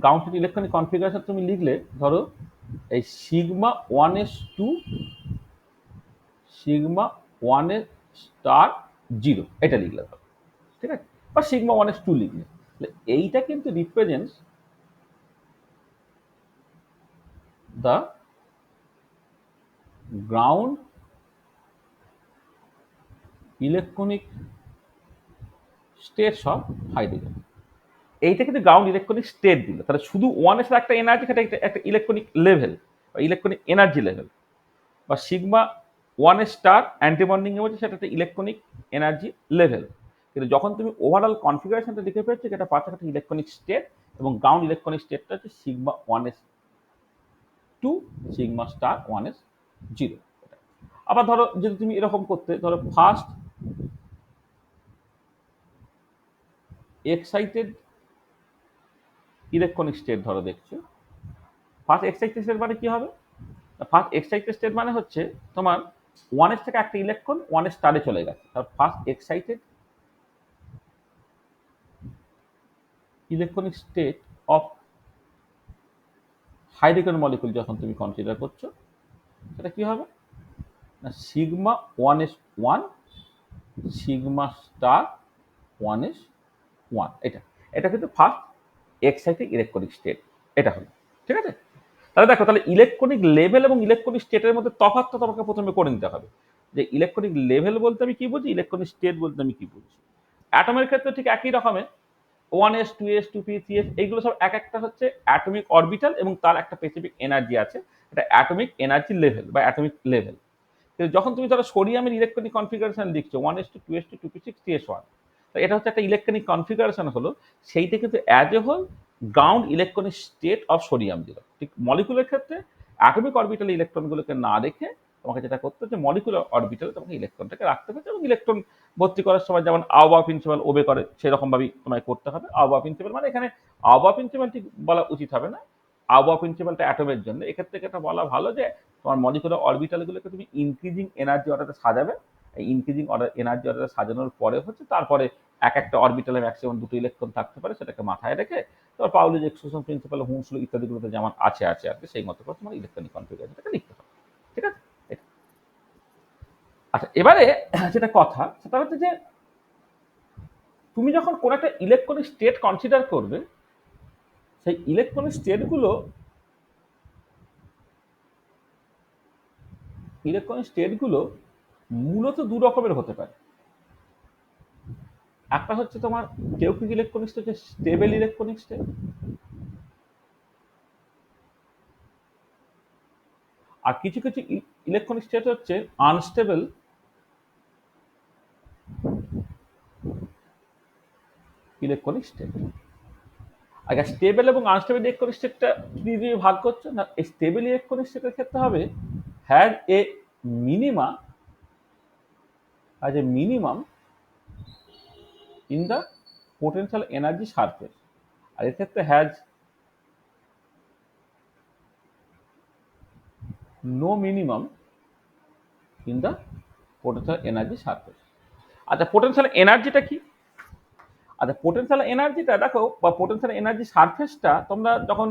ground state electronic configuration তুমি লিখলে ধরো এই sigma 1s2, sigma 1s star 0, এটা লিখলে ধরো, ঠিক আছে, বা সিগমা 1s2 লিখলে, এইটা কিন্তু represents the ground electronic states of hydrogen. এইটা কিন্তু গ্রাউন্ড ইলেকট্রনিক স্টেট দিল, তাহলে শুধু 1s একটা এনার্জি, সেটা একটা ইলেকট্রনিক লেভেল বা ইলেকট্রনিক এনার্জি লেভেল, বা সিগমা 1s স্টার অ্যান্টিবন্ডিং এ বলছে সেটা একটা ইলেকট্রনিক এনার্জি লেভেল। কিন্তু যখন তুমি ওভারঅল কনফিগারেশনটা লিখে ফেলছো, যেটা পাচ্ছ একটা ইলেকট্রনিক স্টেট, এবং গ্রাউন্ড ইলেকট্রনিক স্টেটটা হচ্ছে sigma 1s2, sigma star 1s0। আবার ধরো যদি তুমি এরকম করতে, ধরো ফার্স্ট এক্সাইটেড ইলেকট্রনিক স্টেট ধরো দেখছো, ফার্স্ট এক্সাইটেড স্টেট মানে কি হবে? ফার্স্ট এক্সাইটেড স্টেট মানে হচ্ছে তোমার ওয়ানের থেকে একটা ইলেকট্রন ওয়ানের স্টারে চলে গেছে, তার first excited electronic state of hydrogen molecule যখন তুমি কনসিডার করছো, সেটা কি হবে না sigma one S one sigma star one S one. এটা এটা কিন্তু ফার্স্ট এক্সাইটেড ইলেকট্রনিক স্টেট, এটা হলো। ঠিক আছে, তাহলে দেখো, তাহলে ইলেকট্রনিক লেভেল এবং ইলেকট্রনিক স্টেটের মধ্যে তফাৎটা তোমাকে প্রথমে করে নিতে হবে, যে ইলেকট্রনিক লেভেল বলতে আমি কি বুঝি, ইলেকট্রনিক স্টেট বলতে আমি কি বুঝি। অ্যাটমের ক্ষেত্রে ঠিক একই রকমের 1s 2s 2p 3s এইগুলো সব এক একটা হচ্ছে অ্যাটমিক অরবিটাল এবং তার একটা স্পেসিফিক এনার্জি আছে, এটা অ্যাটমিক এনার্জি লেভেল বা অ্যাটমিক লেভেল। কিন্তু যখন তুমি ধরো সোডিয়ামের ইলেকট্রনিক কনফিগারেশন লিখছো 1s 2 2s 2 2p 6 3s 1, তো এটা হচ্ছে একটা ইলেকট্রনিক কনফিগারেশন হলো, সেইটা কিন্তু as a whole ground electronic state of sodium দিল। ঠিক মলিকুলের ক্ষেত্রে অ্যাটমিক অরবিটালে ইলেকট্রনগুলোকে না রেখে তোমাকে যেটা করতে হচ্ছে মলিকুলার অরবিটালে তোমাকে ইলেকট্রনটাকে রাখতে হচ্ছে, এবং ইলেকট্রন ভর্তি করার সময় যেমন আউবা প্রিন্সিপাল ওবে করে সেরকম ভাবেই তোমায় করতে হবে। আউবা প্রিন্সিপাল মানে এখানে আউবা প্রিন্সিপাল ঠিক বলা উচিত হবে না, আউবা প্রিন্সিপালটা অ্যাটমের জন্য, এক্ষেত্রে এটা বলা ভালো যে তোমার মলিকুলার অরবিটালগুলোকে তুমি ইনক্রিজিং এনার্জি অর্ডারে সাজাবে। এই ইনক্রিজিং এনার্জি অর্ডারে সাজানোর পরে হচ্ছে তারপরে এক একটা অরবিটালে ম্যাক্সিমাম দুটো ইলেকট্রন থাকতে পারে, সেটাকে মাথায় রেখে তোমার পাউলির এক্সক্লুশন প্রিন্সিপাল হুমস ল ইত্যাদিগুলোতে যেমন আছে আর কি সেই মতো করে তোমার ইলেকট্রনিক কনফিগারেশনটাকে লিখতে হবে। ঠিক আছে, আচ্ছা এবারে যেটা কথা সেটা হচ্ছে যে তুমি যখন কোন একটা ইলেকট্রনিক স্টেট কনসিডার করবে, সেই ইলেকট্রনিক স্টেটগুলো মূলত দু রকমের হতে পারে। একটা হচ্ছে তোমার কেউ electronic state stable electronic state, আর কিছু কিছু ইলেকট্রনিক স্টেট হচ্ছে আনস্টেবল ইলেকট্রনিক স্টেট। আচ্ছা, স্টেবল এবং আনস্টেবল ইলেকট্রনিক স্টেটটা যদি ভাগ করছো না, এই স্টেবল ইলেকট্রনিক স্টেটের ক্ষেত্রে হবে has a minima in the potential energy surface, আর এর ক্ষেত্রে has no minimum in the potential energy surface. আচ্ছা, পোটেনশিয়াল এনার্জিটা কি? আচ্ছা, পোটেনশিয়াল এনার্জিটা দেখো, বা পোটেনশিয়াল এনার্জি সারফেসটা তোমরা যখন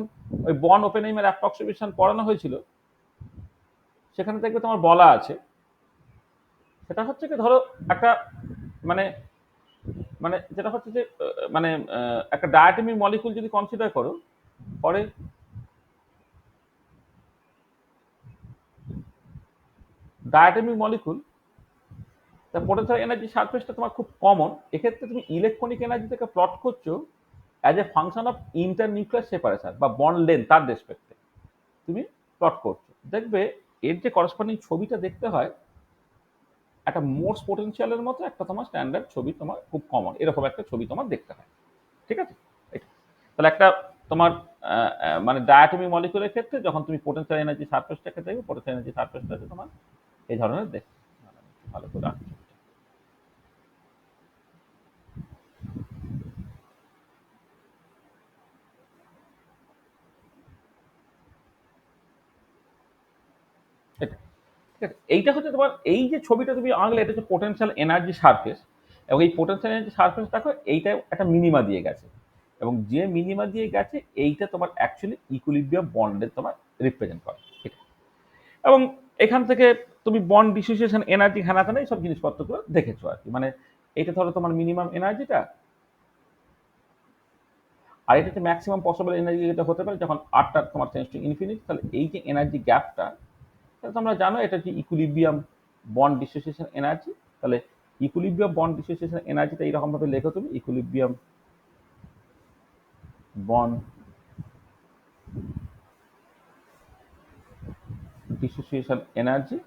ওই বর্ন ওপেনহাইমার অ্যাপ্রক্সিমেশন পড়ানো হয়েছিল সেখানে দেখবে তোমার বলা আছে, সেটা হচ্ছে কি ধরো একটা মানে মানে যেটা হচ্ছে যে মানে একটা ডায়াটমিক মলিকুল যদি কনসিডার করো, পরে ডায়াটমিক মলিকুল তার পোটেনশিয়াল এনার্জি সারফেসটা তোমার খুব কমন, এক্ষেত্রে তুমি ইলেকট্রনিক এনার্জি থেকে প্লট করছো as a function of inter nuclear separation বা বন্ড লেন্থ, তার রেসপেক্টে তুমি প্লট করছো, দেখবে এর যে করসপন্ডিং ছবিটা দেখতে হয় একটা মোর্স পোটেনশিয়ালের মতো একটা তোমার স্ট্যান্ডার্ড ছবি তোমার খুব কমন এরকম একটা ছবি তোমার দেখতে হয়। ঠিক আছে, এটা তাহলে একটা তোমার মানে ডায়াটমিক মলিকুলের ক্ষেত্রে যখন তুমি পোটেনশিয়াল এনার্জি সারফেসটাকে দেখবে, পোটেনশিয়াল এনার্জি সারফেসটা তোমার এই ধরনের দেখতে ভালো করে রাখছো। এটা ঠিক আছে, এইটা হচ্ছে তোমার এই যে ছবিটা তুমি আঁকলে এটা হচ্ছে পোটেনশিয়াল এনার্জি সারফেস, এবং এই পোটেনশিয়াল এনার্জি সারফেস দেখো এইটা একটা মিনিমা দিয়ে গেছে, এবং যে মিনিমা দিয়ে গেছে এইটা তোমার অ্যাকচুয়ালি ইকুইলিব্রিয়াম বন্ডের তোমার রিপ্রেজেন্ট করে। এটা এবং এখান থেকে তুমি বন্ড ডিসোসিয়েশন এনার্জি হ্যানাতেনা এই সব জিনিসপত্রগুলো দেখেছো আর কি, মানে এটা ধরো তোমার মিনিমাম এনার্জিটা, আর এটা হচ্ছে ম্যাক্সিমাম পসিবল এনার্জি যেটা হতে পারে যখন আটটা তোমার টেন্ডস টু ইনফিনিটি, তাহলে এই যে এনার্জি গ্যাপটা, তাহলে তোমরা জানো এটা হচ্ছে ইকুইলিব্রিয়াম বন্ড ডিসোসিয়েশন এনার্জি। তাহলে ইকুইলিব্রিয়াম বন্ড ডিসোসিয়েশন এনার্জিটা এইরকম ভাবে লেখো তুমি, ইকুইলিব্রিয়াম বন্ড ডিসোসিয়েশন এনার্জি,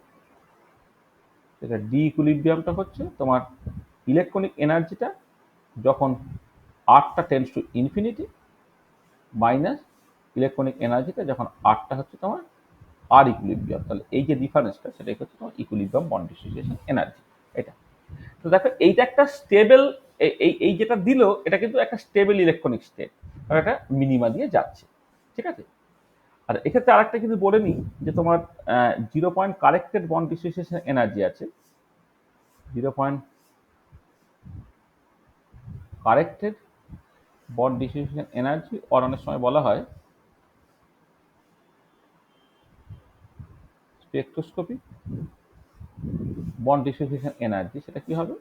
এটা ডি ইকুইলিব্রিয়ামটা হচ্ছে তোমার ইলেকট্রনিক এনার্জিটা যখন আটটা tends to infinity minus electronic এনার্জিটা যখন আটটা হচ্ছে তোমার আর ইকুইলিব্রিয়াম, তাহলে এই যে ডিফারেন্সটা সেটাই হচ্ছে তোমার ইকুইলিব্রিয়াম বন্ড ডিসোসিয়েশন এনার্জি। এটা তো দেখো এইটা একটা স্টেবল, এই যেটা দিল এটা কিন্তু একটা স্টেবল ইলেকট্রনিক স্টেট, আর একটা মিনিমা দিয়ে যাচ্ছে, ঠিক আছে। আর এক্ষেত্রে আরেকটা কিন্তু বলে নিই যে তোমার 0 point corrected bond dissociation energy আছে, 0 point corrected bond dissociation energy, আর অনেক সময় বলা হয় স্পেকট্রোস্কোপিক বন্ড ডিসোসিয়েশন এনার্জি। সেটা কি হবে,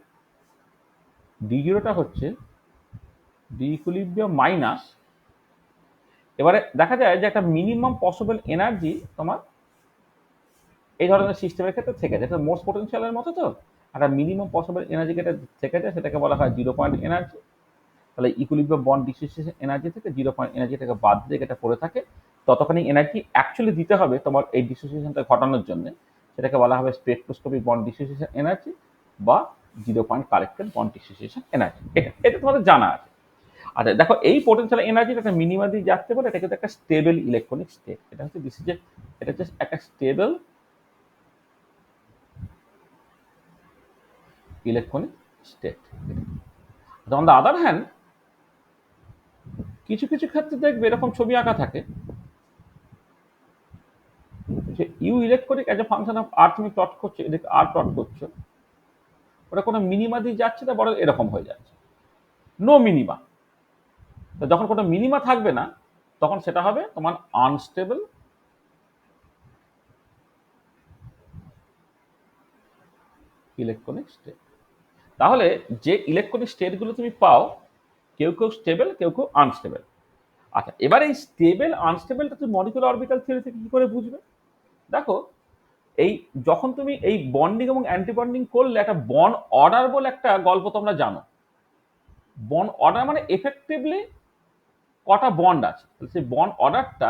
ডি0টা হচ্ছে ডি ইকুইলিব্রিয়াম মাইনাস, এবারে দেখা যায় যে একটা মিনিমাম পসিবল এনার্জি তোমার এই ধরনের সিস্টেমের ক্ষেত্রে থেকে যায়, এটা মোস্ট পোটেনশিয়ালের মতো, তো একটা মিনিমাম পসিবল এনার্জি যেটা থেকে যায় সেটাকে বলা হয় 0 পয়েন্ট এনার্জি। তাহলে ইকুইলিব্রিয়াম বন্ড ডিসোসিয়েশন এনার্জি থেকে 0 পয়েন্ট এনার্জিটাকে বাদ দিয়ে এটা পড়ে থাকে, ততখানি এনার্জি অ্যাকচুয়ালি দিতে হবে তোমার এই ডিসোসিয়েশনটা ঘটানোর জন্য, সেটাকে বলা হবে স্পেকট্রোস্কোপিক বন্ড ডিসোসিয়েশন এনার্জি বা 0 point corrected bond dissociation energy. এটা তোমাদের জানা আছে। আচ্ছা দেখো, এই পোটেনশিয়াল এনার্জিটা একটা মিনিমা দিয়ে যাচ্ছে বলে এটা কিন্তু একটা স্টেবল ইলেকট্রনিক স্টেট। এটা হচ্ছে এটা হচ্ছে একটা stable electronic state. On the other hand, কিছু কিছু ক্ষেত্রে দেখবে এরকম ছবি আঁকা থাকে যে U electronic as a function of R তুমি প্লট করছো, এদিকে আর প্লট করছো, ওটা কোনো মিনিমা দিয়ে যাচ্ছে না, বড় এরকম হয়ে যাচ্ছে, নো মিনিমা। তো যখন কোনো মিনিমা থাকবে না তখন সেটা হবে তোমার আনস্টেবল ইলেকট্রনিক স্টেট। তাহলে যে ইলেকট্রনিক স্টেটগুলো তুমি পাও, কেউ কেউ স্টেবল, কেউ কেউ আনস্টেবল। আচ্ছা, এবার এই স্টেবল আনস্টেবলটা তুমি মলিকুলার অরবিটাল থিওরি থেকে কি করে বুঝবে? দেখো, এই যখন তুমি এই বন্ডিং এবং অ্যান্টি বন্ডিং করলে একটা বন্ড অর্ডার বলে একটা গল্প তোমরা জানো। বন্ড অর্ডার মানে এফেক্টিভলি কটা বন্ড আছে, সেই বন্ড অর্ডারটা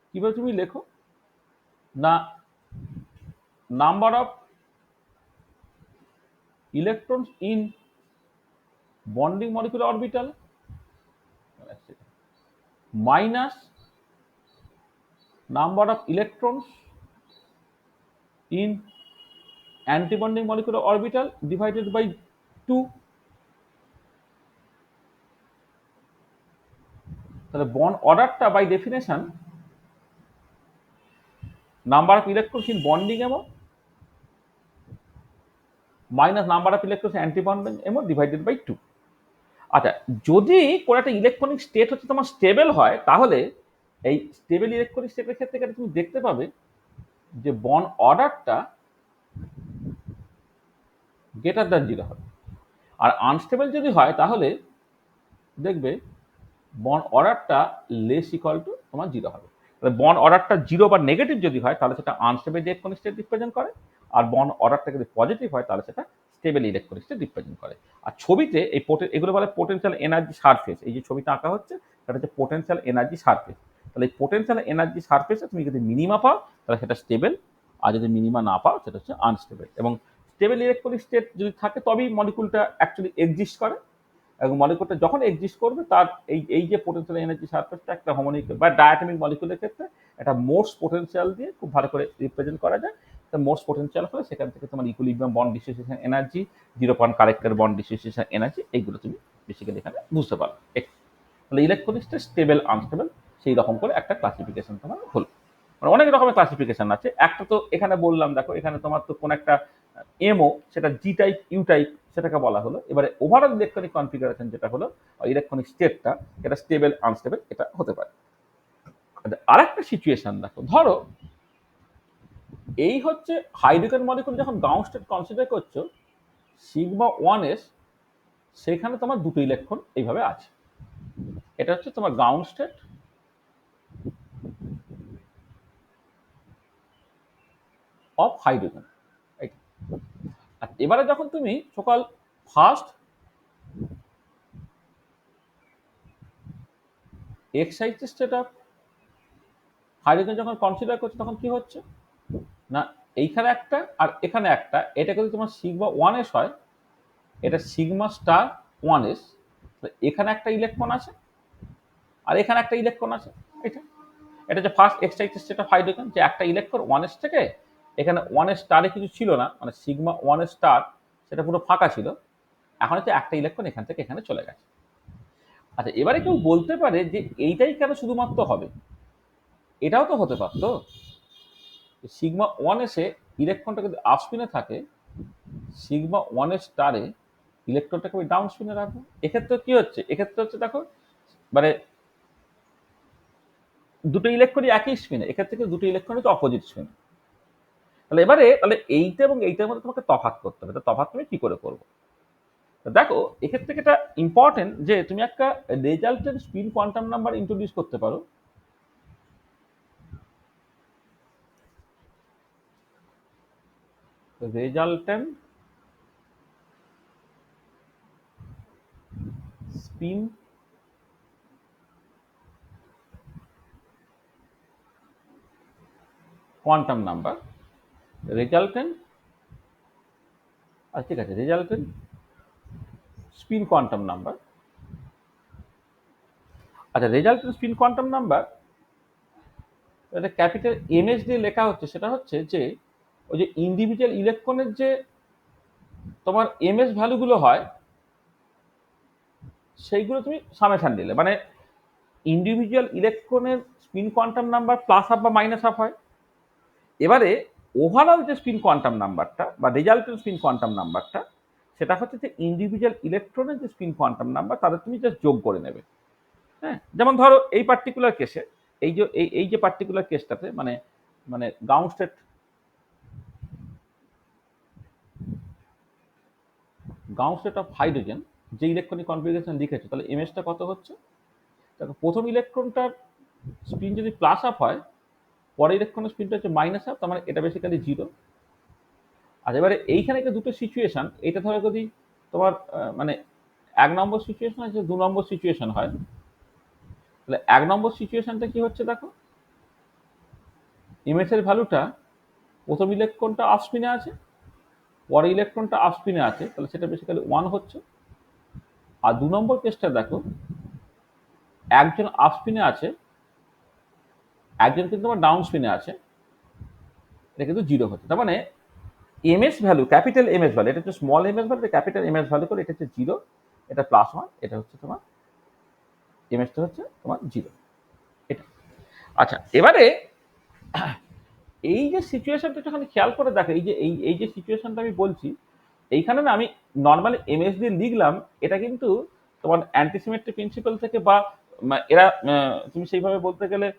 কিভাবে তুমি লেখো না, number of electrons in bonding molecular orbital minus number of electrons in antibonding molecular orbital divided by 2। তাহলে বন্ড অর্ডারটা by definition number of electrons in bonding MO minus number of electrons antibonding MO divided by 2। আচ্ছা, যদি কোনো একটা electronic state হচ্ছে তোমার stable হয়, তাহলে এই স্টেবল ইলেকট্রনিক স্টেটের ক্ষেত্রে তুমি দেখতে পাবে যে বন্ড অর্ডারটা গ্রেটার দ্যান 0 হবে। আর আনস্টেবল যদি হয় তাহলে দেখবে বন্ড অর্ডারটা লেস ইকুয়াল টু তোমার 0 হবে। তাহলে বন্ড অর্ডারটা 0 বা নেগেটিভ যদি হয় তাহলে সেটা আনস্টেবল ইলেকট্রনিক স্টেট রিপ্রেজেন্ট করে, আর বন্ড অর্ডারটা যদি পজিটিভ হয় তাহলে সেটা স্টেবল ইলেকট্রনিক স্টেট রিপ্রেজেন্ট করে। আর ছবিতে এই এগুলো বলে পোটেনশিয়াল এনার্জি সারফেস। এই যে ছবিটা আঁকা হচ্ছে সেটা হচ্ছে পোটেনশিয়াল এনার্জি সারফেস। তাহলে এই পোটেনশিয়াল এনার্জি সারফেসে তুমি যদি মিনিমা পাও তাহলে সেটা স্টেবল, আর যদি মিনিমা না পাও সেটা হচ্ছে আনস্টেবল। এবং স্টেবল ইলেকট্রনিক স্টেট যদি থাকে তবেই মলিকুলটা অ্যাকচুয়ালি এক্সিস্ট করে, এবং মলিকুলটা যখন এক্সিস্ট করবে তার এই যে পোটেনশিয়াল এনার্জি সারফেসটা একটা হোমোনিক বা ডায়াটমিক মলিকুলের ক্ষেত্রে একটা মোস্ট পোটেনশিয়াল দিয়ে খুব ভালো করে রিপ্রেজেন্ট করা যায়। মোস্ট পোটেনশিয়াল হলে সেখান থেকে তোমার equilibrium bond dissociation energy, 0 point corrected bond dissociation energy, এইগুলো তুমি বেসিক্যালি এখানে বুঝতে পারো। তাহলে ইলেকট্রনিক্সটা স্টেবল আনস্টেবল সেই রকম করে একটা ক্লাসিফিকেশন তোমার হলো। মানে অনেক রকমের ক্লাসিফিকেশন আছে। একটা তো এখানে বললাম, দেখো এখানে তোমার তো কোন একটা এমও, সেটা জি টাইপ ইউ টাইপ সেটাকে বলা হলো। এবারে ওভারঅল ইলেকট্রনিক কনফিগারেশন যেটা হলো ইলেকট্রনিক স্টেটটা, এটা স্টেবল আনস্টেবল এটা হতে পারে। আরেকটা সিচুয়েশন দেখো, ধরো এই হচ্ছে হাইড্রোজেন মলিকুল যখন গ্রাউন্ড স্টেট কনসিডার করছো সিগমা 1s, সেখানে তোমার দুটো ইলেকট্রন এইভাবে আছে। এটা হচ্ছে তোমার গ্রাউন্ড স্টেট অফ হাইড্রোজেন। আর এবারে যখন তুমি সকাল first excited state of hydrogen যখন কনসিডার করছো তখন কি হচ্ছে না, এইখানে একটা আর এখানে একটা, এটা যদি তোমার সিগমা 1s হয়, এটা সিগমা স্টার 1s, এখানে একটা ইলেকট্রন আছে আর এখানে একটা ইলেকট্রন আছে। এটা যে first excited state of hydrogen, যে একটা ইলেকট্রন 1s থেকে এখানে 1s স্টারে কিছু ছিল না, মানে সিগমা 1s স্টার সেটা পুরো ফাঁকা ছিল, এখন হচ্ছে একটা ইলেকট্রন এখান থেকে এখানে চলে গেছে। আচ্ছা, এবারে কেউ বলতে পারে যে এইটাই কেন শুধুমাত্র হবে, এটাও তো হতে পারতো সিগমা ওয়ান এসে ইলেকট্রনটা যদি আপ স্পিনে থাকে, সিগমা ওয়ানের স্টারে ইলেকট্রনটাকে আমি ডাউন স্পিনে রাখবো। এক্ষেত্রে কি হচ্ছে, এক্ষেত্রে হচ্ছে দেখো মানে দুটো ইলেকট্রনই একই স্পিনে, এক্ষেত্রে কিন্তু দুটো ইলেকট্রন হচ্ছে অপোজিট স্পিনে। তাহলে এবারে তাহলে এইটা এবং এইটার মধ্যে তোমাকে তফাৎ করতে হবে। তফাৎ তুমি কি করে করবো? দেখো এক্ষেত্রে এটা ইম্পর্টেন্ট যে তুমি একটা রেজাল্টের স্পিন কোয়ান্টাম নাম্বার ইন্ট্রোডিউস করতে পারো। Resultant spin quantum number, resultant, আচ্ছা ঠিক আছে, রেজাল্টেন্ট স্পিন কোয়ান্টাম নাম্বার। আচ্ছা, রেজাল্টেন্ট স্পিন কোয়ান্টাম নাম্বার এটা ক্যাপিটাল এমএস দিয়ে লেখা হচ্ছে, সেটা হচ্ছে যে ওই যে ইন্ডিভিজুয়াল ইলেকট্রনের যে তোমার এমএস ভ্যালুগুলো হয় সেইগুলো তুমি সামেশন দিলে, মানে ইন্ডিভিজুয়াল ইলেকট্রনের spin quantum number plus half বা মাইনাস হাফ হয়। এবারে ওভারঅল যে স্পিন কোয়ান্টাম নাম্বারটা বা রেজাল্টেন্ট স্পিন কোয়ান্টাম নাম্বারটা, সেটা হচ্ছে যে ইন্ডিভিজুয়াল ইলেকট্রনের যে স্পিন কোয়ান্টাম নাম্বার তাদের তুমি জাস্ট যোগ করে নেবে। হ্যাঁ, যেমন ধরো এই পার্টিকুলার কেসে, এই যে পার্টিকুলার কেসটাতে মানে মানে গ্রাউন্ড স্টেট অফ হাইড্রোজেন যে ইলেকট্রনিক কনফিগারেশন লিখেছে, তাহলে এমএসটা কত হচ্ছে? দেখো প্রথম ইলেকট্রনটার স্পিন যদি প্লাস আপ হয়, পরের ইলেকট্রনের স্পিনটা হচ্ছে মাইনাস আপ, তার মানে এটা বেসিক্যালি জিরো। আর এবারে এইখানে যে দুটো সিচুয়েশন, এটা ধরো যদি তোমার মানে ১ নম্বর সিচুয়েশন আছে, ২ নম্বর সিচুয়েশন হয়, তাহলে ১ নম্বর সিচুয়েশনটা কি হচ্ছে দেখো, এমএস এর ভ্যালুটা প্রথম ইলেকট্রনটা আপ স্পিনে আছে, পরের ইলেকট্রনটা আপ স্পিনে আছে, তাহলে সেটা বেসিক্যালি 1 হচ্ছে। আর ২ নম্বর কেসটা দেখো, একজন আপ স্পিনে আছে, একজন কিন্তু আমার ডাউন স্পিনে আছে, এটা কিন্তু 0 হচ্ছে। তার মানে MS value, capital MS value, এটা হচ্ছে স্মল এমএস ভ্যালু, এটা ক্যাপিটাল এমএস ভ্যালু করে, এটা হচ্ছে 0, এটা +1, এটা হচ্ছে তোমার এমএসটা হচ্ছে তোমার 0, এটা। আচ্ছা, এবারে এই যে সিচুয়েশনটা যখন খেয়াল করে দেখো, এই যে সিচুয়েশনটা আমি বলছি, এইখানে না আমি নর্মালি এমএস দিয়ে লিখলাম, এটা কিন্তু তোমার অ্যান্টিসিমেট্রি প্রিন্সিপাল থেকে বা এরা তুমি সেইভাবে বলতে গেলে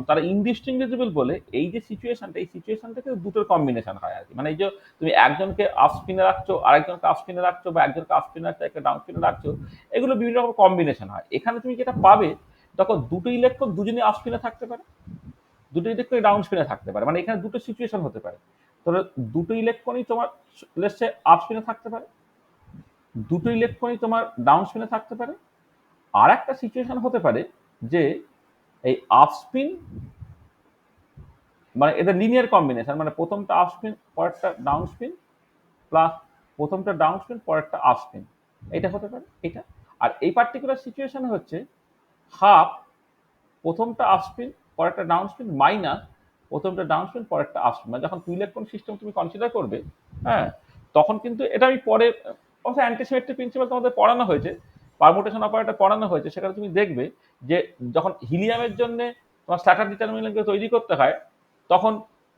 তারা ইনডিস্টিংগুইজেবল বলে, এই যে সিচুয়েশনটা, এই সিচুয়েশনটা কিন্তু দুটোর কম্বিনেশন হয় আর কি। মানে এই যে তুমি একজনকে আপ স্পিনে রাখছো, আরেকজনকে আপ স্পিনে রাখছো, বা একজনকে আপ স্পিনে রাখছো, একটা ডাউন স্পিনে রাখছো, এগুলো বিভিন্ন রকম কম্বিনেশন হয়। এখানে তুমি যেটা পাবে, তখন দুটো ইলেকট্রন দুজনই আপ স্পিনে থাকতে পারে, দুটো ইলেকট্রন ডাউন স্পিনে থাকতে পারে, মানে এখানে দুটো সিচুয়েশন হতে পারে। তাহলে দুটো ইলেকট্রনই তোমার লেটস সে আপ স্পিনে থাকতে পারে, দুটো ইলেকট্রনই তোমার ডাউন স্পিনে থাকতে পারে। আর একটা সিচুয়েশন হতে পারে যে এই আপ স্পিন মানে এদের লিনিয়ার কম্বিনেশন, মানে প্রথমটা আপ স্পিন পরেরটা ডাউন স্পিন, প্লাস প্রথমটা ডাউন স্পিন পরেরটা আপ স্পিন, এটা হতে পারে এটা। আর এই পার্টিকুলার সিচুয়েশনে হচ্ছে হাফ প্রথমটা আপ স্পিন পরেরটা ডাউন স্পিন, মাইনাস প্রথমটা ডাউন স্পিন পরেরটা আপ স্পিন। মানে যখন টু ইলেকট্রন সিস্টেম তুমি কনসিডার করবে, হ্যাঁ, তখন কিন্তু এটা আমি পরে অবশ্যই অ্যান্টিসিমেট্রি প্রিন্সিপাল তোমাদের পড়ানো হয়েছে, পারমুটেশন অপারেটর পড়ানো হয়েছে, সেখানে তুমি দেখবে যে যখন হিলিয়ামের জন্য তোমার স্ট্যাটার ডিটারমিনেন্টকে তৈরি করতে হয়, তখন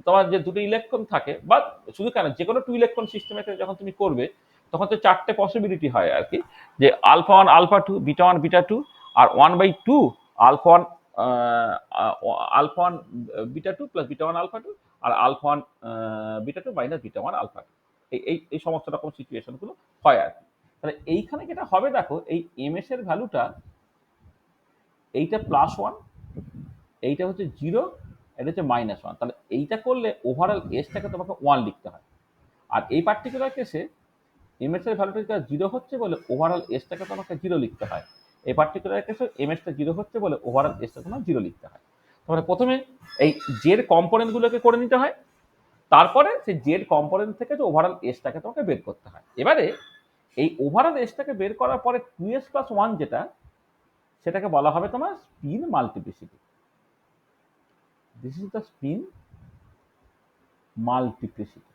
তোমার যে দুটো ইলেকট্রন থাকে, বা শুধু কেন যে কোনো টু ইলেকট্রন সিস্টেমে যখন তুমি করবে, তখন তো 4টে পসিবিলিটি হয় আর কি, যে alpha one alpha two, beta one beta two, আর 1/2 alpha one alpha one beta two plus beta one alpha two, আর alpha one beta two minus beta one alpha two. এই সমস্ত রকম সিচুয়েশন গুলো হয় আর কি। তাহলে এইখানে যেটা হবে দেখো, এই এমএস এর ভ্যালুটা এইটা +1, এইটা হচ্ছে 0, এটা হচ্ছে -1। তাহলে এইটা করলে ওভারঅল এসটাকে তোমাকে 1 লিখতে হয়। আর এই পার্টিকুলার কেসে এমএস এর ভ্যালুটা 0 হচ্ছে বলে ওভারঅল এসটাকে তোমাকে 0 লিখতে হয়। এই পার্টিকুলার কেসে এমএসটা 0 হচ্ছে বলে ওভারঅল এসটা তোমার 0 লিখতে হয়। তাহলে প্রথমে এই জেড কম্পোনেন্ট গুলোকে করে নিতে হয়, তারপরে সেই জেড কম্পোনেন্ট থেকে যে ওভারঅল এসটাকে তোমাকে বের করতে হয়। এবারে এই ওভারঅল এসটাকে বের করার পরে 2s+1 যেটা, সেটাকে বলা হবে তোমার spin multiplicity. This is the spin multiplicity,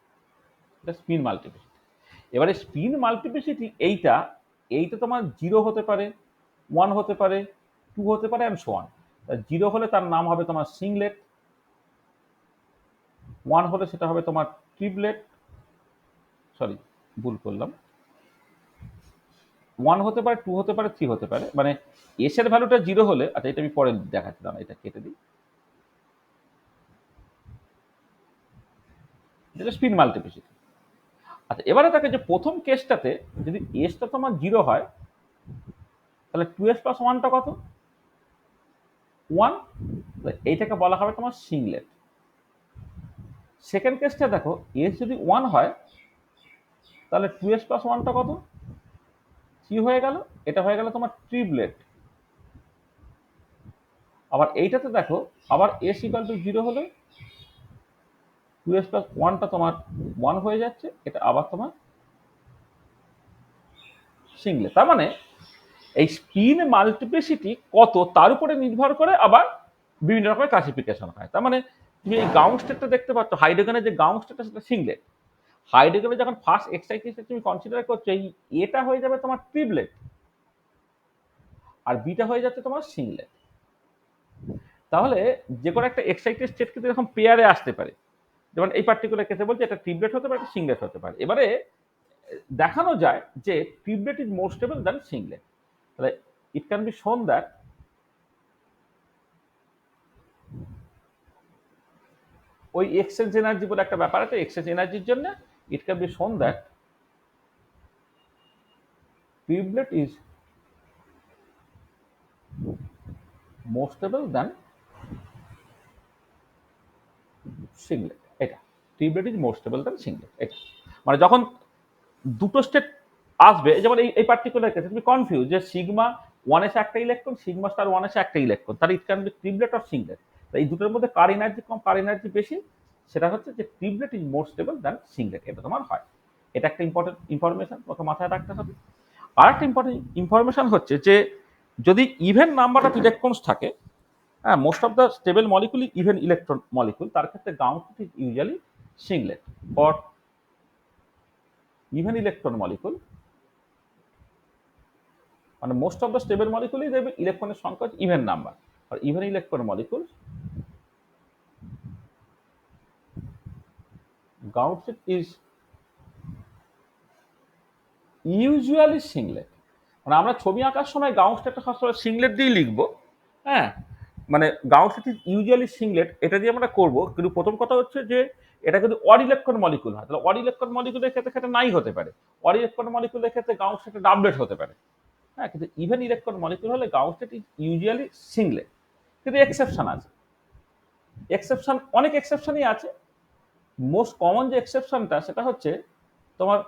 এটা স্পিন মাল্টিপ্লিসিটি। এবারে স্পিন মাল্টিপ্লিসিটি এইটা তোমার 0 হতে পারে, 1 হতে পারে, 2 হতে পারে অ্যান্ড সো অন। 0 হলে তার নাম হবে তোমার সিংলেট, 1 হলে সেটা হবে তোমার ট্রিপলেট, সরি ভুল করলাম, 1 হতে পারে, 2 হতে পারে, 3 হতে পারে, মানে এস এর ভ্যালুটা 0 হলে, আচ্ছা এটা আমি পরে দেখাচ্ছি, না এটা কেটে দিই, এটা স্পিন মাল্টিপ্লিসিটি। আচ্ছা এবারে দেখে যে প্রথম কেসটাতে যদি এসটা তোমার 0 হয় তাহলে 2s প্লাস 1টা কত? 1, এইটাকে বলা হবে তোমার সিংলেট। সেকেন্ড কেসটা দেখো, এস যদি 1 হয় তাহলে 2s প্লাস 1টা কত? 3 হয়ে গেল, এটা হয়ে গেল তোমার ট্রিপলেট। আবার এইটাতে দেখো, আবার এস ইকুয়াল টু 0 হলে 2s প্লাস 1টা তোমার 1 হয়ে যাচ্ছে, এটা আবার তোমার সিংলেট। তার মানে এই স্পিন মাল্টিপ্লিসিটি কত তার উপরে নির্ভর করে আবার বিভিন্ন রকমের ক্লাসিফিকেশন হয়। তার মানে তুমি এই গাউস স্টেটটা দেখতে পাচ্ছ, হাইড্রোজেনের যে গাউস স্টেটটা সেটা সিংলেট। হাইড্রোজেনে যখন ফার্স্ট এক্সাইটেশন তুমি কনসিডার করছো, এই এটা হয়ে যাবে তোমার ট্রিপলেট আর বিটা হয়ে যাচ্ছে তোমার সিংলেট। তাহলে যে কোনো একটা এক্সাইটেড স্টেট কিন্তু এরকম পেয়ারে আসতে পারে, যেমন এই পার্টিকুলার কেসে বলছে এটা ট্রিপলেট হতে পারে, একটা সিংলেট হতে পারে। এবারে দেখানো যায় যে triplet is more stable than singlet. তাহলে it can be shown that ওই এক্সচেঞ্জ এনার্জি বলে একটা ব্যাপার আছে, এক্সচেঞ্জ এনার্জির জন্য it can be shown that triplet is more stable than singlet। এটা triplet is more stable than singlet। এটা মানে যখন দুটো স্টেট আসবে, যেমন এই পার্টিকুলার কেসে তুমি কনফিউজ যে সিগমা 1 এসে একটা ইলেকট্রন, সিগমা স্টার 1 এসে একটা ইলেকট্রন, তাহলে it can be triplet or singlet. এই দুটোর মধ্যে কার এনার্জি কম কার এনার্জি বেশি, সেটা হচ্ছে যে triplet is more stable than singlet. এটা তোমার হয়, এটা একটা ইম্পর্টেন্ট ইনফরমেশন তোমাকে মাথায় রাখতে হবে। আর একটা ইম্পর্টেন্ট ইনফরমেশন হচ্ছে যে যদি ইভেন নাম্বার অফ ইলেকট্রনস থাকে, হ্যাঁ মোস্ট অফ দ্য স্টেবল মলিকুলই ইভেন ইলেকট্রন মলিকুল, তার ক্ষেত্রে গাউস state is usually singlet. For even electron molecule, মানে মোস্ট অফ দ্য স্টেবল মলিকুলই দেখবে ইলেকট্রনের সংখ্যা হচ্ছে ইভেন নাম্বার, আর ইভেন ইলেকট্রন মলিকুল গাউস স্টেট ইজ ইউজুয়ালি সিংলেট। মানে আমরা ছবি আঁকার সময় গাউস স্টেটটা সবসময় সিংলেট দিয়ে লিখবো, হ্যাঁ, মানে গাউস স্টেট ইজ ইউজুয়ালি সিংলেট এটা দিয়ে আমরা করবো। কিন্তু প্রথম কথা হচ্ছে যে এটা কিন্তু অড ইলেকট্রন মলিকুল হয়, তাহলে অড ইলেকট্রন মলিকুলের ক্ষেত্রে নাই হতে পারে, অড ইলেকট্রন মলিকুলের ক্ষেত্রে গাউস স্টেট ডাবলেট হতে পারে, হ্যাঁ, কিন্তু ইভেন ইলেকট্রন মলিকুল হলে গাউস স্টেট ইজ ইউজুয়ালি সিংলেট। কিন্তু এক্সেপশন আছে, এক্সেপশন অনেক এক্সেপশনই আছে। মোস্ট কমন যে এক্সেপশনটা সেটা হচ্ছে তোমার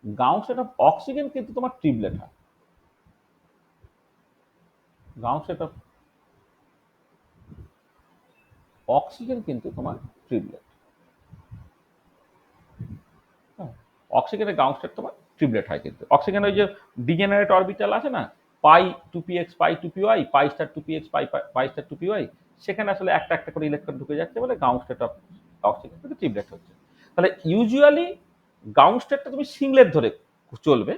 গাউস স্টেট অফ অক্সিজেন কিন্তু তোমার ট্রিপলেট হয়, গাউস স্টেট অফ অক্সিজেন কিন্তু তোমার ট্রিপলেট, অক্সিজেনের গাউস স্টেট তোমার ট্রিপলেট হয়। কিন্তু অক্সিজেনের ওই যে ডিজেনারেট অরবিটাল আছে না, পাই 2px পাই 2py পাই স্টার 2px পাই স্টার 2py, সেখানে আসলে একটা একটা করে ইলেকট্রন ঢুকে যাচ্ছে বলে গাউস স্টেট অফ অক্সিজেন কিন্তু ট্রিপলেট হচ্ছে। তাহলে ইউজুয়ালি গাউস স্টেটটা তুমি সিংলেট ধরে চলবে,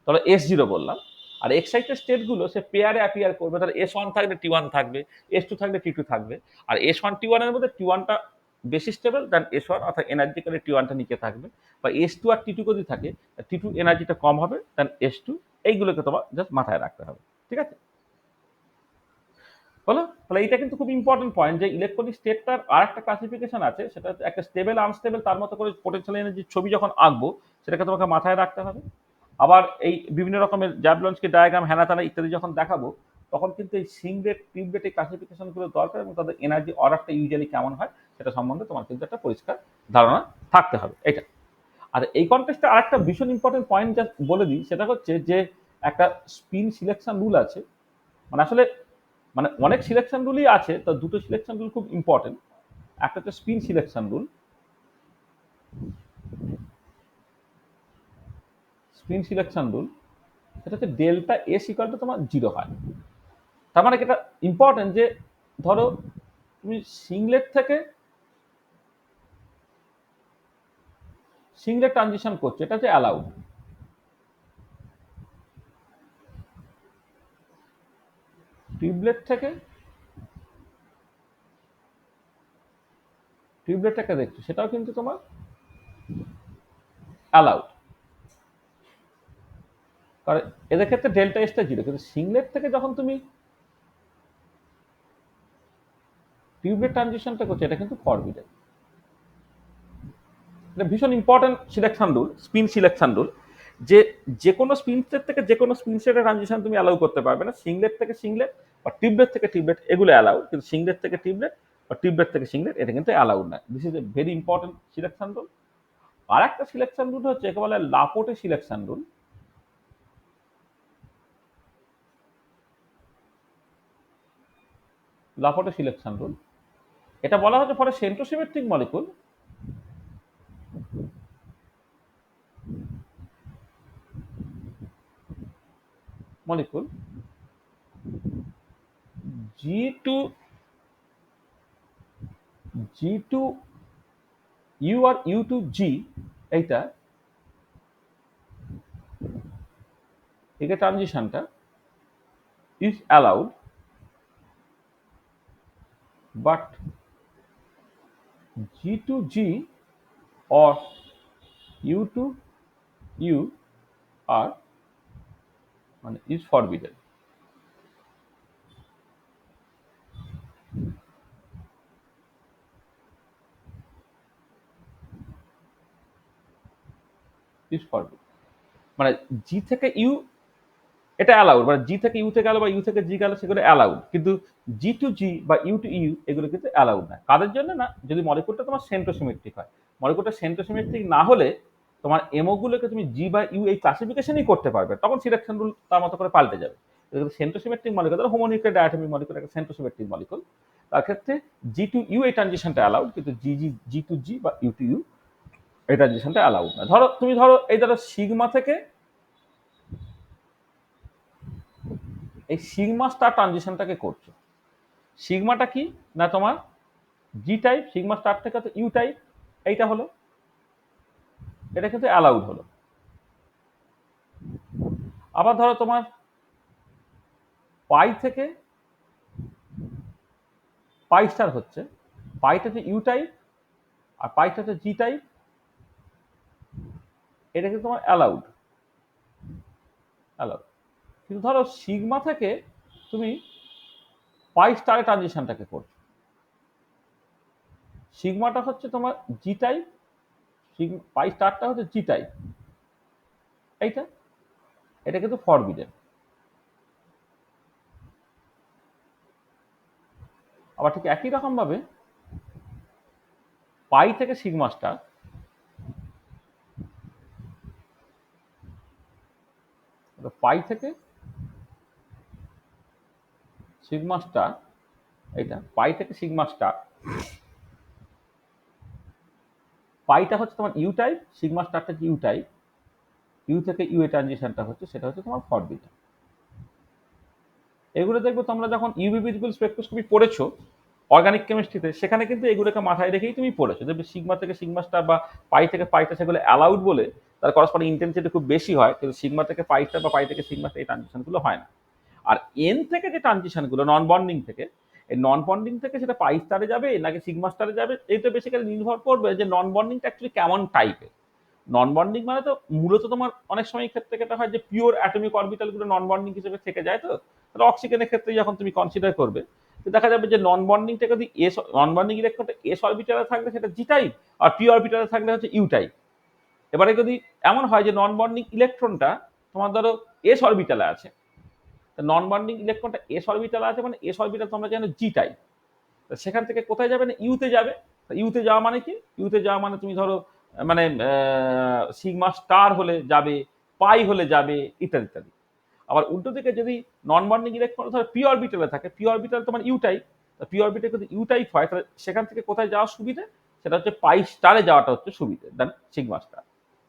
তাহলে S0 বললাম। আর এক্সাইটেড স্টেটগুলো সে পেয়ারে অ্যাপিয়ার করবে, তাহলে S1 থাকবে T1 থাকবে, S2 থাকবে T2 থাকবে। আর S1 T1 এর মধ্যে T1টা বেশি স্টেবল দেন S1, অর্থাৎ এনার্জিক্যালি T1টা নিচে থাকবে। বা S2 আর T2 যদি থাকে, T2 এনার্জিটা কম হবে দেন S2। এইগুলোকে তোমার জাস্ট মাথায় রাখতে হবে, ঠিক আছে? বলো, তাহলে এইটা কিন্তু খুব ইম্পর্টেন্ট পয়েন্ট যে ইলেকট্রনিক স্টেটটার আর একটা ক্লাসিফিকেশন আছে, সেটা হচ্ছে একটা স্টেবল আনস্টেবল, তার মতো করে পোটেনশিয়াল এনার্জির ছবি যখন আঁকবো সেটাকে তোমাকে মাথায় রাখতে হবে। আবার এই বিভিন্ন রকমের জ্যাবলনস্কি ডায়াগ্রাম হ্যানা ত্যানা ইত্যাদি যখন দেখাবো, তখন কিন্তু এই সিংলেট ট্রিপলেট এই ক্লাসিফিকেশনগুলো দরকার, এবং তাদের এনার্জি অর্ডারটা ইউজুয়ালি কেমন হয় সেটা সম্বন্ধে তোমার কিন্তু একটা পরিষ্কার ধারণা থাকতে হবে এটা। আর এই কনটেক্সটে আরেকটা ভীষণ ইম্পর্টেন্ট পয়েন্ট যা বলে দিই, সেটা হচ্ছে যে একটা স্পিন সিলেকশন রুল আছে। মানে আসলে মানে অনেক সিলেকশন রুলই আছে, তো দুটো সিলেকশন রুল খুব ইম্পর্টেন্ট। একটা হচ্ছে spin selection rule, spin selection rule সেটা হচ্ছে ডেল্টা এস ইকুয়াল টু তোমার 0 হয়। তার মানে এটা ইম্পর্টেন্ট যে ধরো তুমি সিংলেট থেকে সিংলেট ট্রানজিশন করছো, এটা হচ্ছে অ্যালাউড। টিউবলেটটাকে দেখছো, সেটাও কিন্তু তোমার অ্যালাউড, কারণ এদের ক্ষেত্রে ডেল্টা এসটা 0, কিন্তু সিংলেট থেকে যখন তুমি টিউবলেট ট্রানজিশনটা করছো, এটা কিন্তু ফরবিডেন। এটা ভীষণ important selection rule, spin selection rule, যে যে কোনো স্পিন সেট থেকে যে কোনো স্পিন সেটের ট্রানজিশন তুমি অ্যালাউ করতে পারবে না। সিংলেট থেকে সিংলেট বা টিউবলেট থেকে টিউবলেট এগুলো অ্যালাউ, কিন্তু সিংলেট থেকে টিউবলেট বা টিউবলেট থেকে সিংলেট এটা কিন্তু অ্যালাউ না। This is a very important selection rule. আর একটা সিলেকশন রুল হচ্ছে একে বলে Laporte selection rule. Laporte selection rule, এটা বলা হচ্ছে for সেন্ট্রোসিমেট্রিক molecule G2U R U2G, এইটা এই ট্রানজিশনটা is allowed, but G2G or U2U are মানে is forbidden. is forbidden মানে জি থেকে ইউ এটা অ্যালাউড, মানে জি থেকে ইউ থেকে গেল বা ইউ থেকে জি গেল সেগুলো অ্যালাউড, কিন্তু জি টু জি বা ইউ টু ইউ এগুলো কিন্তু অ্যালাউড না। কাদের জন্য না? যদি মলিকুলটা তোমার সেন্ট্রোসিমেট্রিক হয়। মলিকুলটা সেন্ট্রোসিমেট্রিক না হলে তোমার এমওগুলোকে তুমি জি বা ইউ এই ক্লাসিফিকেশনই করতে পারবে, তখন সিলেকশন রুল তার মতো করে পাল্টে যাবে। সেন্ট্রোসিমেট্রিক মলিকুল, ধরো হোমোনিউক্লিক ডায়াটমিক মলিকুল একটা সেন্ট্রোসিমেট্রিক মলিকুল, তার ক্ষেত্রে জি টু ইউ এই ট্রানজিশনটা অ্যালাউড, কিন্তু জি টু জি বা ইউ টু ইউ এই ট্রানজিশনটা অ্যালাউড না। ধরো এই ধরো সিগমা থেকে এই সিগমা স্টার ট্রানজিশনটাকে করছো। সিগমাটা কি না তোমার জি টাইপ, সিগমা স্টার থেকে তো ইউ টাইপ, এইটা হলো, এটা কিন্তু অ্যালাউড হলো। আবার ধরো তোমার পাই থেকে পাই স্টার হচ্ছে, পাইটা হচ্ছে ইউ টাইপ আর পাইটা হচ্ছে জি টাইপ, এটা কিন্তু তোমার অ্যালাউড। কিন্তু ধরো সিগমা থেকে তুমি পাই স্টারে ট্রানজিশনটাকে করছো, সিগমাটা হচ্ছে তোমার জি টাইপ, পাই স্টারটা হচ্ছে জি টাইপ, এইটা এটা কিন্তু ফরবিডেন। আবার ঠিক একই রকম ভাবে পাই থেকে সিগমা স্টার, পাই থেকে সিগমা স্টার, এইটা পাই থেকে সিগমা স্টার, পাইটা হচ্ছে তোমার ইউ টাইপ, সিগমা স্টারটা ইউ টাইপ, ইউ থেকে ইউ এ ট্রানজিশনটা হচ্ছে সেটা হচ্ছে তোমার ফরবিডেন। এগুলো দেখবো তোমরা যখন ইউভি ভিজিবল স্পেকট্রোস্কোপি পড়েছো অর্গানিক কেমিস্ট্রিতে, সেখানে কিন্তু এগুলোকে মাথায় রেখেই তুমি পড়েছো, যে সিগমা থেকে সিগমা স্টার বা পাই থেকে পাইটা সেগুলো অ্যালাউড বলে তার করসপন্ডিং ইন্টেন্সিটি খুব বেশি হয়, কিন্তু সিগমা থেকে পাই স্টার বা পাই থেকে সিগমা স্টার এই ট্রানজিশনগুলো হয় না। আর এন থেকে যে ট্রানজিশনগুলো নন বন্ডিং থেকে, এই নন বন্ডিং থেকে সেটা পাই স্টারে যাবে নাকি সিগমা স্টারে যাবে, এইটা বেসিক্যালি নির্ভর করবে যে নন বন্ডিংটা অ্যাকচুয়ালি কেমন টাইপের। নন বন্ডিং মানে তো মূলত তোমার অনেক সময় ক্ষেত্রে এটা হয় যে পিওর অ্যাটমিক অরবিটালগুলো নন বন্ডিং হিসেবে থেকে যায়, তো তাহলে অক্সিজেনের ক্ষেত্রে যখন তুমি কনসিডার করবে, তো দেখা যাবে যে নন বন্ডিংটা যদি এস নন বন্ডিং ইলেকট্রনটা এস অরবিটালে থাকলে সেটা জি টাইপ, আর পি অরবিটালে থাকলে হচ্ছে ইউ টাইপ। এবারে যদি এমন হয় যে নন বন্ডিং ইলেকট্রনটা তোমার ধরো এস অরবিটালে আছে, নন বন্ডিং ইলেকট্রনটা এস অরবিটালে আছে মানে এস অরবিটাল তোমরা জানো জি টাইপ, সেখান থেকে কোথায় যাবে না ইউতে যাবে। ইউতে যাওয়া মানে কি? ইউতে যাওয়া মানে তুমি ধরো মানে সিগমা স্টার হলে যাবে, পাই হলে যাবে, ইত্যাদি ইত্যাদি। আবার উল্টো দিকে যদি নন বন্ডিং ইলেকট্রন ধরো পি অরবিটালে থাকে, পি অরবিটাল তোমার ইউ টাইপ, পি অরবিটাল যদি ইউ টাইপ হয় তাহলে সেখান থেকে কোথায় যাওয়া সুবিধা, সেটা হচ্ছে পাই স্টারে যাওয়াটা হচ্ছে সুবিধা দেন সিগমা স্টার।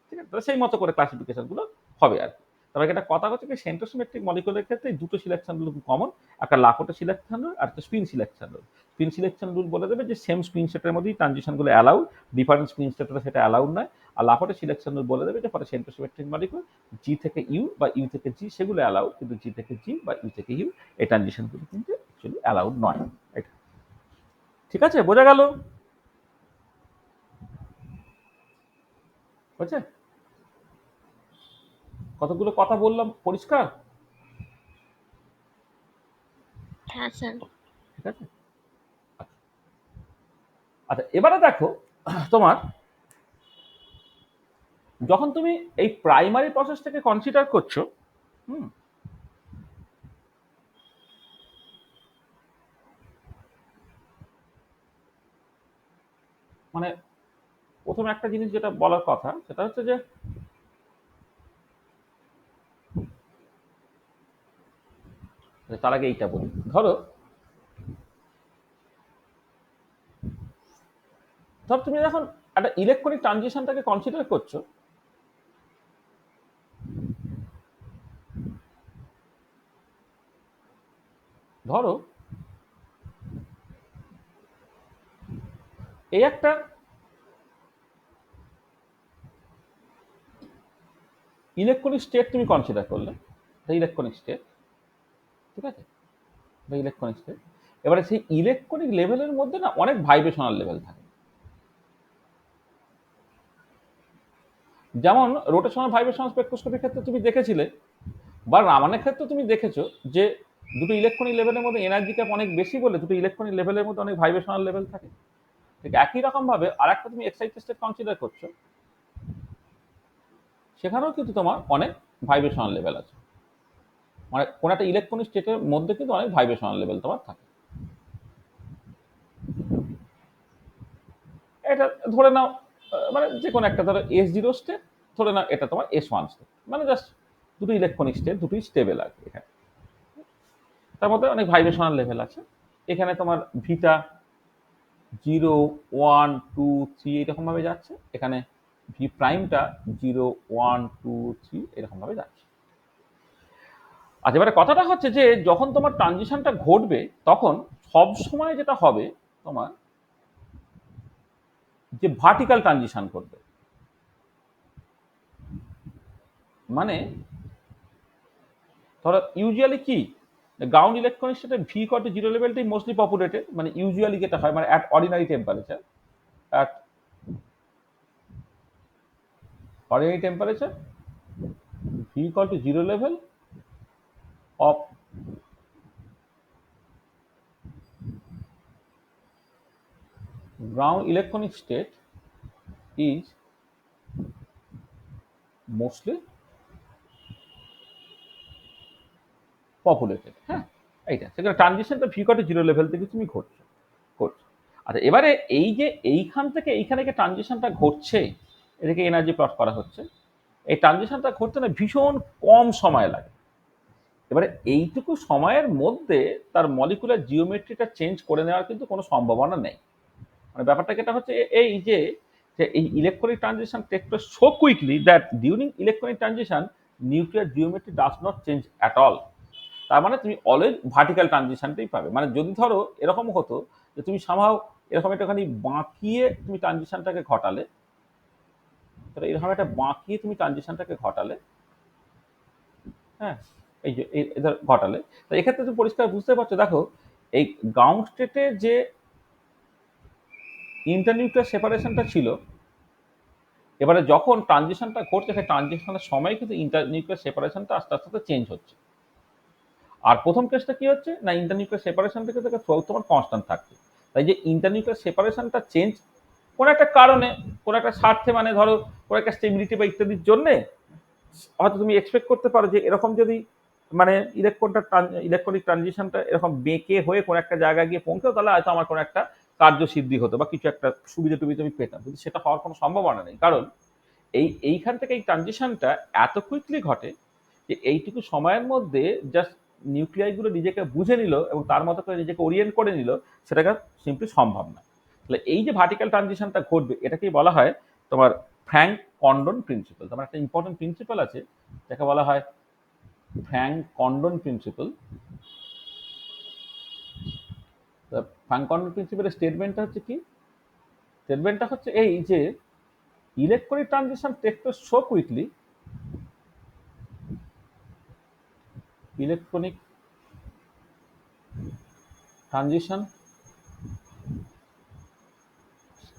ঠিক আছে, তাহলে সেই মতো করে ক্লাসিফিকেশন গুলো হবে আর কি। তবে একটা কথা হচ্ছে কি সেন্ট্রোসিমেট্রিক মলিকুলের ক্ষেত্রে দুটো সিলেকশন গুলো খুব কমন, একটা লাপোর্টে সিলেকশন রুল আর একটা spin selection rule. Spin selection rule বলে দেবে যে সেম স্পিন সেটের মধ্যেই ট্রানজিশন গুলো অ্যালাউড, ডিফারেন্ট স্পিন সেটের সেটা অ্যালাউড নয়। আর লাপোর্টে সিলেকশন রুল বলে দেবে যে ফর সেন্ট্রোসিমেট্রিক মলিকুল জি থেকে ইউ বা ইউ থেকে জি সেগুলো অ্যালাউড, কিন্তু জি থেকে জি বা ইউ থেকে ইউ এই ট্রানজিশন গুলো কিন্তু অ্যাকচুয়ালি অ্যালাউড নয়। এটা ঠিক আছে, বোঝা গেল? বুঝছে? কতগুলো কথা বললাম, পরিষ্কার? হ্যাঁ স্যার। ঠিক আছে, আচ্ছা এবারে দেখো তোমার যখন তুমি এই প্রাইমারি প্রসেসটাকে কনসিডার করছো, হুম, মানে প্রথম একটা জিনিস যেটা বলার কথা সেটা হচ্ছে যে তার আগে এইটা বলি। ধরো তুমি যখন একটা ইলেকট্রনিক ট্রানজিশনটাকে কনসিডার করছো, ধরো এই একটা ইলেকট্রনিক স্টেট তুমি কনসিডার করলে, ইলেকট্রনিক স্টেট, ঠিক আছে, ইলেকট্রনিক স্টেট। এবারে সেই ইলেকট্রনিক লেভেলের মধ্যে না অনেক ভাইব্রেশনাল লেভেল থাকে। যেমন রোটেশনাল ভাইব্রেশনাল স্পেকট্রোস্কোপির ক্ষেত্রে তুমি দেখেছিলে, বা রামানের ক্ষেত্রে তুমি দেখেছো যে দুটো ইলেকট্রনিক লেভেলের মধ্যে এনার্জি ক্যাপ অনেক বেশি বলে দুটো ইলেকট্রনিক লেভেলের মধ্যে অনেক ভাইব্রেশনাল লেভেল থাকে। ঠিক একই রকম ভাবে আরেকটা তুমি এক্সাইটেড স্টেট কনসিডার করছো, সেখানেও কিন্তু তোমার অনেক ভাইব্রেশনাল লেভেল আছে। মানে কোন একটা ইলেকট্রনিক স্টেটের মধ্যে কিন্তু অনেক ভাইব্রেশনাল লেভেল তোমার থাকে। এটা ধরে নাও মানে যে কোনো একটা, ধরো S0 স্টেট, ধরে নাও এটা তোমার S1 স্টেট, মানে জাস্ট দুটো ইলেকট্রনিক স্টেট, দুটোই স্টেবল আছে এখানে। তার মধ্যে অনেক ভাইব্রেশনাল লেভেল আছে। এখানে তোমার ভিটা 0, 1, 2, 3 এরকম ভাবে যাচ্ছে, এখানে ভি প্রাইমটা 0, 1, 2, 3 এরকম ভাবে যাচ্ছে। আচ্ছা এবারে কথাটা হচ্ছে যে যখন তোমার ট্রানজিশনটা ঘটবে তখন সব সময় যেটা হবে তোমার যে ভার্টিক্যাল ট্রানজিশন করবে, মানে ধরো ইউজুয়ালি কি গ্রাউন্ড ইলেকট্রনিক স্টেটে ভি কট জিরো লেভেলটাই মোস্টলি পপুলেটেড, মানে ইউজুয়ালি যেটা হয় মানে at ordinary temperature, at ordinary temperature v equal to zero level of ground electronic state is mostly populated। হ্যাঁ, এইটা সেখানে ট্রানজিশনটা ভি কটে জিরো লেভেল থেকে তুমি করছো। আচ্ছা এবারে এই যে এইখান থেকে এইখানে যে ট্রানজিশনটা ঘটছে, এটাকে এনার্জি প্লট করা হচ্ছে, এই ট্রানজিশনটা ঘটতে না ভীষণ কম সময় লাগে। এবারে এইটুকু সময়ের মধ্যে তার মলিকুলার জিওমেট্রিটা চেঞ্জ করে নেওয়ার কিন্তু কোনো সম্ভাবনা নেই। মানে ব্যাপারটা যেটা হচ্ছে এই যে এই electronic transition take place so quickly that during electronic transition nuclear geometry does not change at all. তার মানে তুমি অলওয়েজ ভার্টিক্যাল ট্রানজিশনটাই পাবে। মানে যদি ধরো এরকম হতো যে তুমি সামহাও এরকম একটুখানি বাঁকিয়ে তুমি ট্রানজিশনটাকে ঘটালে, তাহলে এরকম একটা বাঁকিয়ে তুমি ট্রানজিশনটাকে ঘটালে, হ্যাঁ, এই যে এদের ঘটালে, তো এক্ষেত্রে তুমি পরিষ্কার বুঝতে পারছো। দেখো এই গ্রাউন্ড স্টেটে যে ইন্টারনিউক্লিয়ার সেপারেশনটা ছিল, এবারে যখন ট্রানজিশনটা ঘটছে সেই ট্রানজিশনের সময় কিন্তু ইন্টারনিউক্লিয়ার সেপারেশনটা আস্তে আস্তে চেঞ্জ হচ্ছে। আর প্রথম কেসটা কি হচ্ছে না, ইন্টারনিউক্লিয়ার সেপারেশনটা কিন্তু তোমার কনস্ট্যান্ট থাকছে। তাই যে ইন্টারনিউক্লিয়ার সেপারেশনটা চেঞ্জ কোনো একটা কারণে, কোনো একটা স্বার্থে, মানে ধরো কোনো একটা স্টেবিলিটি বা ইত্যাদির জন্যে হয়তো তুমি এক্সপেক্ট করতে পারো যে এরকম যদি মানে ইলেকট্রনিক ট্রানজিশনটা এরকম বেঁকে হয়ে কোনো একটা জায়গায় গিয়ে পৌঁছাতো, তাহলে হয়তো আমার কোনো একটা কার্যসিদ্ধি হতো বা কিছু একটা সুবিধা টুবিধা আমি পেতাম, কিন্তু সেটা হওয়ার কোনো সম্ভাবনা নেই। কারণ এইখান থেকে এই ট্রানজিশনটা এত কুইকলি ঘটে যে এইটুকু সময়ের মধ্যে জাস্ট নিউক্লিয়াইগুলো নিজেকে বুঝে নিল এবং তার মতো করে নিজেকে ওরিয়েন্ট করে নিল, সেটাকে সিম্পলি সম্ভব না। তাহলে এই যে ভার্টিক্যাল ট্রানজিশনটা ঘটবে এটাকেই বলা হয় তোমার ফ্র্যাঙ্ক কন্ডন প্রিন্সিপাল। তোমার একটা ইম্পর্টেন্ট প্রিন্সিপাল আছে যাকে বলা হয় Franck Condon principle. Franck Condon প্রিন্সিপালের স্টেটমেন্টটা হচ্ছে কি, স্টেটমেন্টটা হচ্ছে এই যে electronic transition take place so quickly, electronic transition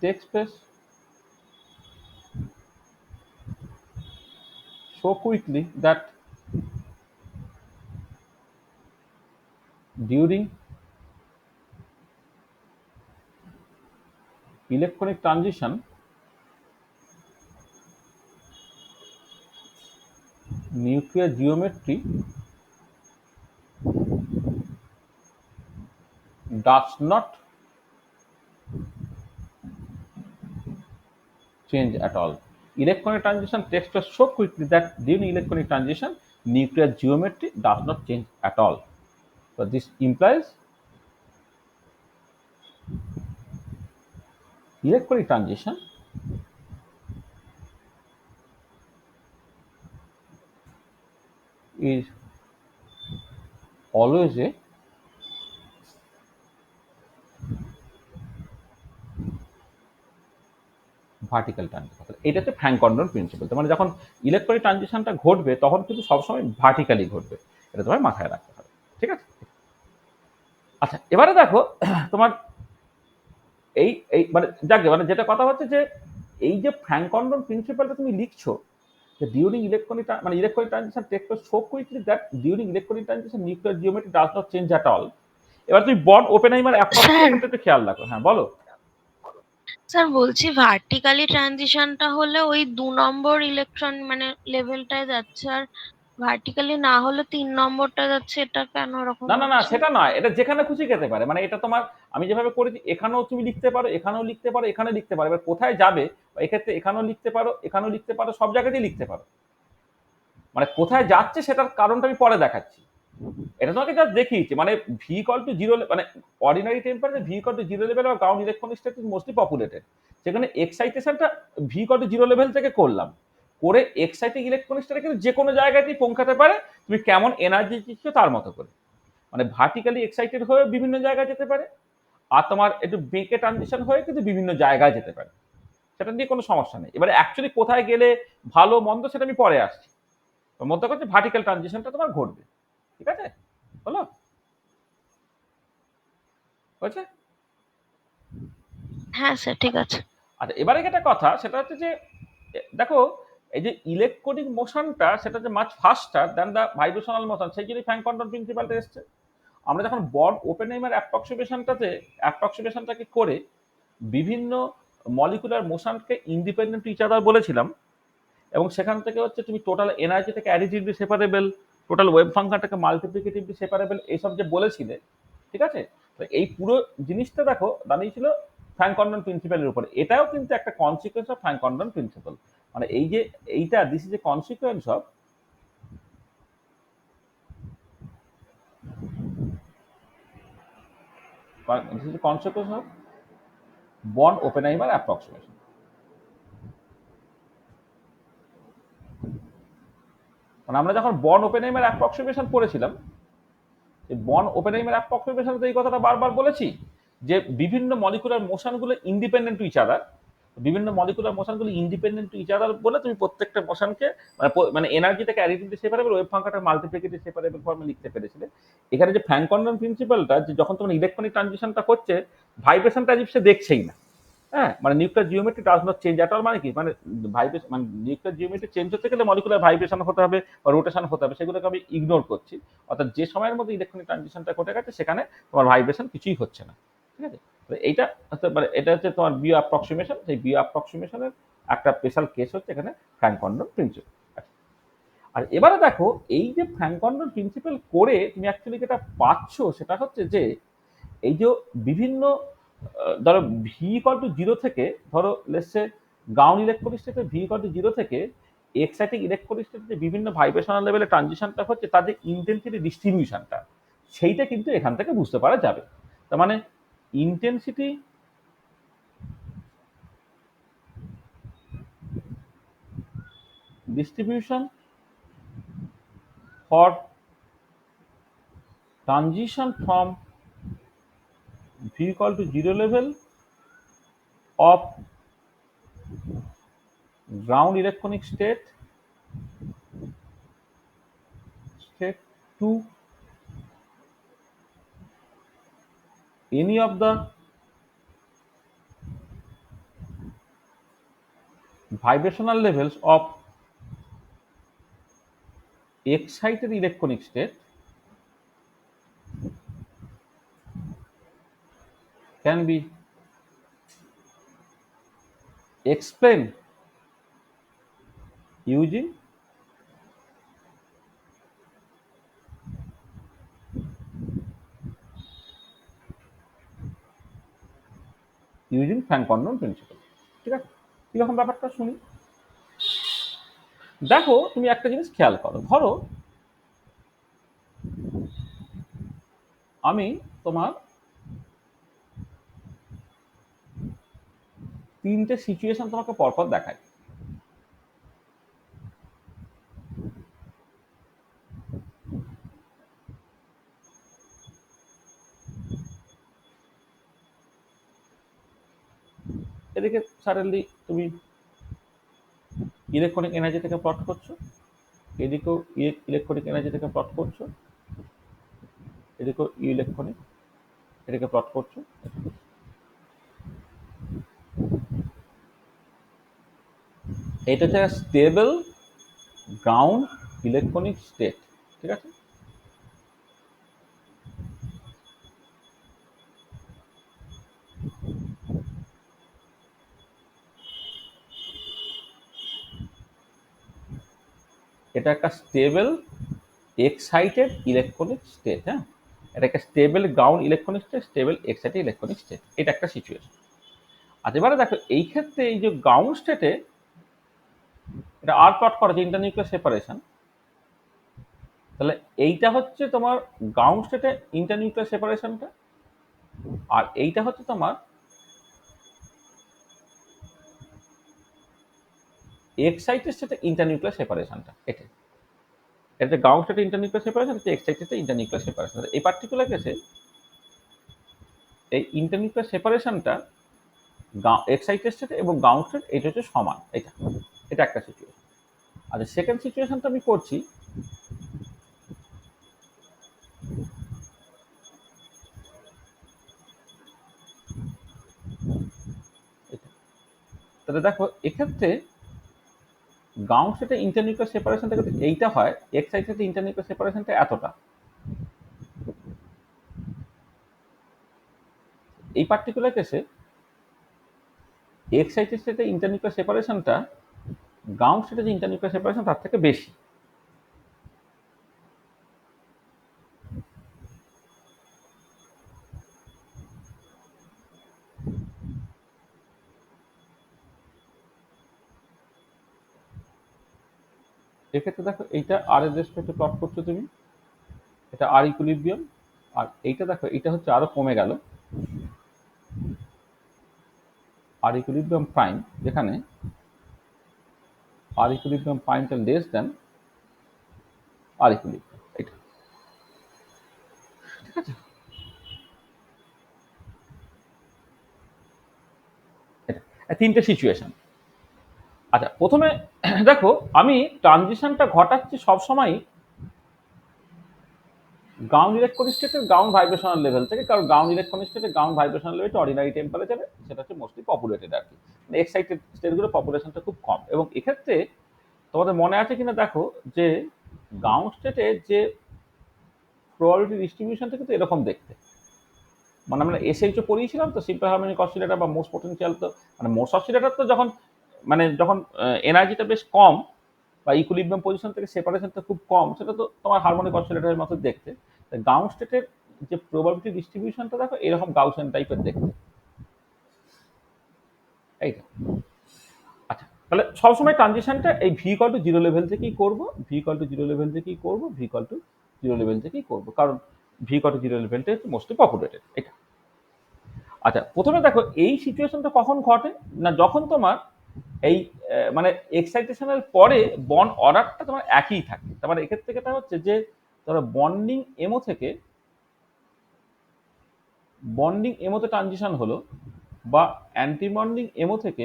takes place so quickly that during electronic transition nuclear geometry does not change at all. Electronic transition takes place so quickly that during electronic transition, nuclear geometry does not change at all. So this implies electronic transition is always a vertical transition. এটা হচ্ছে Frank Condon principal. তার মানে যখন electronic ট্রানজিশনটা ঘটবে তখন কিন্তু সবসময় vertically ঘটবে, এটা তোমায় মাথায় রাখতে হবে। ঠিক আছে? আচ্ছা, এবারে দেখো তোমার এই এই মানে যাকে মানে যেটা কথা হচ্ছে যে এই যে ফ্র্যাঙ্ক কন্ডন প্রিন্সিপালটা তুমি লিখছো যে ডিউরিং ইলেকট্রনিক মানে electronic transition take place so quickly that during electronic transition nuclear geometry does not change at all. এবার তুমি বর্ন ওপেনহাইমার অ্যাপ্রক্সিমেশনটা একটু খেয়াল রাখো। হ্যাঁ বলো। স্যার বলছি ভার্টিক্যালি ট্রানজিশনটা হলে ওই 2 নম্বর ইলেকট্রন মানে লেভেলটায় যাচ্ছে, আর ভার্টিক্যালি না হলে 3 নম্বরটা যাচ্ছে, এটা কেন এরকম না না না হচ্ছে? সেটা নয়, এটা যেখানে খুশি যেতে পারে। মানে এটা তোমার আমি যেভাবে করেছি এখানেও তুমি লিখতে পারো, এখানেও লিখতে পারো, এখানে লিখতে পারো। এবার কোথায় যাবে এক্ষেত্রে এখানেও লিখতে পারো, এখানেও লিখতে পারো, সব জায়গাতেই লিখতে পারো। মানে কোথায় যাচ্ছে সেটার কারণটা আমি পরে দেখাচ্ছি। এটা তোমাকে জাস্ট দেখিয়েছি। মানে ভি ইকুয়াল টু জিরো মানে ordinary temperature v equal to zero level বা ground electronic state is mostly populated. সেখানে এক্সাইটেশনটা v equal to zero level থেকে করলাম, করে এক্সাইটিং ইলেকট্রনিক স্টেটে কিন্তু যে কোনো জায়গাতেই পৌঁছাতে পারে, তুমি কেমন এনার্জি দিচ্ছ তার মতো করে। মানে ভার্টিক্যালি এক্সাইটেড হয়ে বিভিন্ন জায়গায় যেতে পারে, আর তোমার একটু বেঁকে ট্রানজিশন হয়ে কিন্তু বিভিন্ন জায়গায় যেতে পারে। সেটা নিয়ে কোনো সমস্যা নেই। এবারে অ্যাকচুয়ালি কোথায় গেলে ভালো মন্দ সেটা আমি পরে আসছি। তো মধ্যে কথা ভার্টিক্যাল ট্রানজিশনটা তোমার ঘটবে। ঠিক আছে? হলো? হয়েছে? হ্যাঁ স্যার, ঠিক আছে। আচ্ছা, এবারে একটা কথা সেটা হচ্ছে যে দেখো এই যে ইলেকট্রনিক মোশনটা সেটা যে much ফাস্টার than the vibrational motion, সেই জন্যই ফ্র্যাঙ্ক কন্টন প্রিন্সিপালটা এসছে। আমরা যখন বর্ন ওপেনহাইমার অ্যাপ্রক্সিমেশনটাকে করে বিভিন্ন মলিকুলার মোশনকে ইন্ডিপেন্ডেন্ট ইচ আদার বলেছিলাম, এবং সেখান থেকে হচ্ছে তুমি টোটাল এনার্জি থেকে additively separable, total wave ফাংশনটাকে মাল্টিপ্লিকেটিভলি separable, এইসব যে বলেছিলে, ঠিক আছে? তো এই পুরো জিনিসটা দেখো দাঁড়িয়েছিল ফ্র্যাঙ্ক কন্ডন প্রিন্সিপালের উপরে। এটাও কিন্তু একটা consequence of Franck Condon principle. মানে এই যে এইটা this is a consequence of Born Oppenheimer approximation. মানে আমরা যখন বর্ন ওপেনহাইমার অ্যাপ্রক্সিমেশন পড়েছিলাম, বর্ন ওপেনহাইমার অ্যাপ্রক্সিমেশনে তো এই কথাটা বারবার বলেছি যে বিভিন্ন মলিকুলার মোশনগুলো ইন্ডিপেন্ডেন্ট টু ইচ আদার। বিভিন্ন মলিকুলার মোশনগুলো ইন্ডিপেন্ডেন্ট টু ইচ আদার বলে তুমি প্রত্যেকটা মোশনকে মানে এনার্জি থেকে অ্যাডিটিভলি সেপারেবল, ওয়েভ ফাংশনটা মাল্টিপ্লিকেটিভ সেপারেবল ফর্মে লিখতে পেরেছিলে। এখানে যে ফ্র্যাঙ্ক কন্ডন প্রিন্সিপালটা, যে যখন তোমার ইলেকট্রনিক ট্রানজিশনটা হচ্ছে ভাইব্রেশনটা আজীব সে দেখছেই না। হ্যাঁ, মানে nuclear geometry does not change at all. মানে কি, মানে ভাইব্রেশন মানে নিউক্লিয়ার জিওমেট্রি চেঞ্জ হতে গেলে মলিকুলার ভাইব্রেশন হতে হবে বা রোটেশন হতে হবে, সেগুলোকে আমি ইগনোর করছি। অর্থাৎ যে সময়ের মধ্যে ইলেকট্রনিক ট্রানজিশনটা ঘটে গেছে সেখানে তোমার ভাইব্রেশন কিছুই হচ্ছে না। ঠিক আছে? তো এইটা হচ্ছে মানে এটা হচ্ছে তোমার বিও অ্যাপ্রক্সিমেশন। সেই বিও অ্যাপ্রক্সিমেশনের একটা স্পেশাল কেস হচ্ছে এখানে ফ্র্যাঙ্ক কন্ডন প্রিন্সিপাল। আর এবারে দেখো এই যে ফ্র্যাঙ্ক কন্ডন প্রিন্সিপাল করে তুমি অ্যাকচুয়ালি যেটা পাচ্ছ সেটা হচ্ছে যে এই যে বিভিন্ন ধরো ভি ইকুয়াল টু জিরো থেকে, ধরো লেটসে গ্রাউন্ড ইলেকট্রনিক স্টেটে ভি ইকুয়াল টু জিরো থেকে এক্সাইটিং ইলেকট্রনিক স্টেটে বিভিন্ন ভাইব্রেশনাল লেভেলে ট্রানজিশনটা হচ্ছে, তাদের ইন্টেন্সিটি ডিস্ট্রিবিউশনটা সেইটা কিন্তু এখান থেকে বুঝতে পারা যাবে। তার মানে intensity distribution for transition from V equal to zero level of ground electronic state to any of the vibrational levels of excited electronic state can be explained using fan condone principal. ঠিক আছে, কিরকম ব্যাপারটা শুনি। দেখো তুমি একটা জিনিস খেয়াল করো, ধরো আমি তোমার তিনটে সিচুয়েশন তোমাকে পরপর দেখাই। এদিকে সাডেনলি তুমি ইলেকট্রনিক এনার্জি থেকে প্লট করছো, এদিকেও ইলেকট্রনিক এনার্জি থেকে প্লট করছো, এদিকেও ইলেকট্রনিক এটাকে প্লট করছো। এটা হচ্ছে স্টেবল গ্রাউন্ড ইলেকট্রনিক স্টেট। ঠিক আছে, এটা একটা স্টেবল এক্সাইটেড ইলেকট্রনিক স্টেট। হ্যাঁ, এটা একটা stable ground electronic state, stable excited electronic state, এটা একটা সিচুয়েশন। আর এবারে দেখো এই ক্ষেত্রে এই যে গ্রাউন্ড স্টেটে এটা আর প্লট করা যে ইন্টারনিউক্লিয়ার সেপারেশন, তাহলে এইটা হচ্ছে তোমার গ্রাউন্ড স্টেটে ইন্টারনিউক্লিয়ার সেপারেশনটা, আর এইটা হচ্ছে তোমার এক্সাইটেড স্টেটে ইন্টারনিউক্লিয়ার সেপারেশনটা। এটা গ্রাউন্ড স্টেটে ইন্টারনিউক্লিয়ার সেপারেশন, এটা এক্সাইটেড স্টেটে ইন্টারনিউক্লিয়ার সেপারেশন। এই পার্টিকুলার কেসে এই ইন্টারনিউক্লিয়ার সেপারেশনটা এক্সাইটেড স্টেট এবং গ্রাউন্ড স্টেট এটা হচ্ছে সমান। এটা একটা সিচুয়েশন। আচ্ছা, সেকেন্ড সিচুয়েশনটা আমি করছি, তাহলে দেখো এক্ষেত্রে গ্রাউন্ড স্টেটে ইন্টারনিউক্লিয়ার সেপারেশনটা কিন্তু এইটা হয়, এক্সাইটেড ইন্টারনিউক্লিয়ার সেপারেশনটা এতটা। এই পার্টিকুলার কেসে এক্সাইটেড স্টেটে ইন্টারনিউক্লিয়ার সেপারেশনটা গ্রাউন্ড স্টেটে যে ইন্টারনিউক্লিয়ার সেপারেশন তার থেকে বেশি। এক্ষেত্রে দেখো এইটা আর এর রেসপেক্টে প্লট করছো তুমি, এটা আর ইকুইলিব্রিয়াম, আর এইটা দেখো এটা হচ্ছে আরো কমে গেল, আর ইকুইলিব্রিয়াম প্রাইম, যেখানে আর ইকুইলিব্রিয়াম প্রাইমটা লেস দেন আর ইকুইলিব্রিয়াম। এটা ঠিক আছে, এটা তিনটে সিচুয়েশন। আচ্ছা, প্রথমে দেখো আমি ট্রানজিশনটা ঘটাচ্ছি সবসময় গ্রাউন্ড ইলেকট্রনিক স্টেটের গ্রাউন্ড ভাইব্রেশনাল লেভেল থেকে, কারণ গ্রাউন্ড ইলেকট্রনিক স্টেটের গ্রাউন্ড ভাইব্রেশনাল লেভেলটা অর্ডিনারি টেম্পারেচারে, সেটা হচ্ছে মোস্টলি পপুলেটেড আর কি। এক্সাইটেড স্টেটগুলো পপুলেশনটা খুব কম। এবং এক্ষেত্রে তোমাদের মনে আছে কিনা দেখো যে গ্রাউন্ড স্টেটে যে প্রবাবিলিটি ডিস্ট্রিবিউশনটা কিন্তু এরকম দেখতে, মানে আমরা এসএইচও পড়িয়েছিলাম তো, সিম্পল হারমোনিক অসিলেটর বা মোস্ট পটেনশিয়াল, তো মানে মোস্ট অসিলেটর তো যখন এনার্জিটা বেশ কম বা ইকুইলিব্রিয়াম পজিশন থেকে সেপারেশনটা খুব কম, সেটা তো তোমার হারমোনিক অসিলেটরের মতো দেখতে। গ্রাউন্ড স্টেটের যে প্রবাবিলিটি ডিস্ট্রিবিউশনটা দেখো এরকম গাউসিয়ান টাইপের দেখতে, এইটা। আচ্ছা, তাহলে সবসময় ট্রানজিশনটা এই V equal to zero level থেকেই করবো, V equal to zero level থেকেই করবো, V equal to zero level থেকেই করবো, কারণ ভি ইকুয়াল টু জিরো লেভেলটা হচ্ছে মোস্টলি পপুলেটেড, এটা। আচ্ছা, প্রথমে দেখো এই সিচুয়েশনটা কখন ঘটে না, যখন তোমার এই মানে এক্সাইটেশনের পরে বন্ড অর্ডারটা তোমার একই থাকে। তার মানে এক্ষেত্রে এটা হচ্ছে যে ধরো বন্ডিং এমোতে ট্রানজিশন হলো, বা অ্যান্টি বন্ডিং এমো থেকে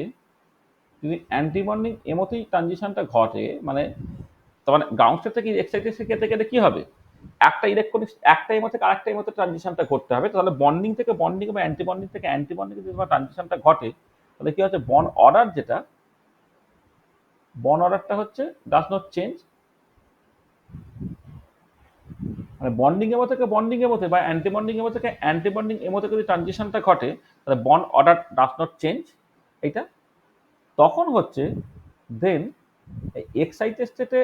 যদি অ্যান্টি বন্ডিং এমোতেই ট্রানজিশনটা ঘটে, মানে তার মানে গ্রাউন্ড স্টেট থেকে এক্সাইটেশন কেটে কেটে কি হবে, একটা ইলেকট্রনিক একটা এমো থেকে আরেকটা এমোতে ট্রানজিশনটা ঘটতে হবে, তাহলে বন্ডিং থেকে বন্ডিং বা অ্যান্টি বন্ডিং থেকে অ্যান্টি বন্ডিং যদি তোমার ট্রানজিশনটা ঘটে, তাহলে কি হচ্ছে বন্ড অর্ডার যেটা, বন্ড অর্ডারটা হচ্ছে ডাজ নট চেঞ্জ, মানে বন্ডিং এমো থেকে বন্ডিং এমোতে বা অ্যান্টি বন্ডিং এমো থেকে অ্যান্টি বন্ডিং এমোতে যদি ট্রানজিশনটা ঘটে, তাহলে bond order does not change এইটা, তখন হচ্ছে দেন এক্সাইটেড স্টেটে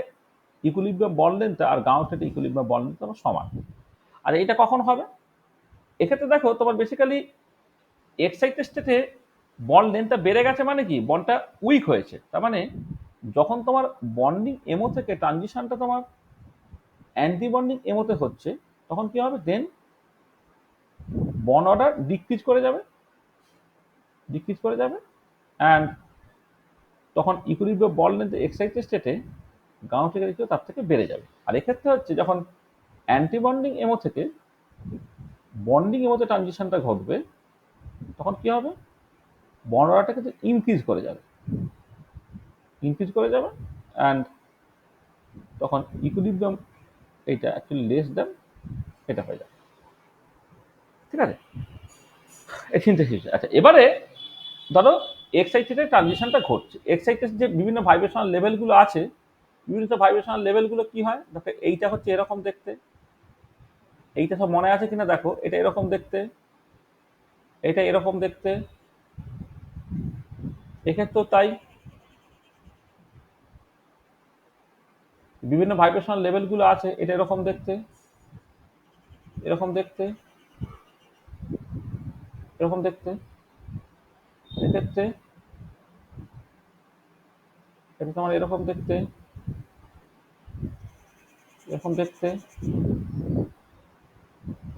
ইকুইলিব্রিয়াম বন্ড লেন্থ আর গ্রাউন্ড স্টেটে ইকুইলিব্রিয়াম বন্ড লেন্থ তোমার সমান। আর এটা কখন হবে? এক্ষেত্রে দেখো তোমার বেসিক্যালি এক্সাইটেড স্টেটে বন্ড লেন্থটা বেড়ে গেছে, মানে কি বন্ডটা উইক হয়েছে, তার মানে যখন তোমার বন্ডিং এমো থেকে ট্রানজিশনটা তোমার অ্যান্টি বন্ডিং এমোতে হচ্ছে, তখন কি হবে দেন বন্ড অর্ডার ডিক্রিজ করে যাবে অ্যান্ড তখন ইকুইলিব্রিয়াম বন্ড লেন্থ এক্সাইটেড স্টেটে গ্রাউন্ড থেকে দেখো তার থেকে বেড়ে যাবে। আর এক্ষেত্রে হচ্ছে যখন অ্যান্টি বন্ডিং এমো থেকে বন্ডিং এমোতে ট্রানজিশনটা ঘটবে, তখন কি হবে বন্ড অর্ডারটা কিন্তু ইনক্রিজ করে যাবে অ্যান্ড তখন ইকুইলিব্রিয়াম এটা অ্যাকচুয়ালি লেস দেন এটা হয়ে যাবে। ঠিক আছে, এই তিনটে সিস্টেম। আচ্ছা, এবারে ধরো এক্সাইটেডের ট্রানজিশনটা ঘটছে, এক্সাইটেড যে বিভিন্ন ভাইব্রেশনাল লেভেলগুলো আছে, বিভিন্ন ভাইব্রেশনাল লেভেলগুলো কি হয় দেখো, এইটা হচ্ছে এরকম দেখতে, এইটা সব মনে আছে কিনা দেখো, এটা এরকম দেখতে, এটা এরকম দেখতে, এক্ষেত্রেও তাই। বিভিন্ন ভাইব্রেশনাল লেভেলগুলো আছে, এটা এরকম দেখতে, এরকম দেখতে, এরকম দেখতে, এক্ষেত্রে এটা তোমার এরকম দেখতে, এরকম দেখতে,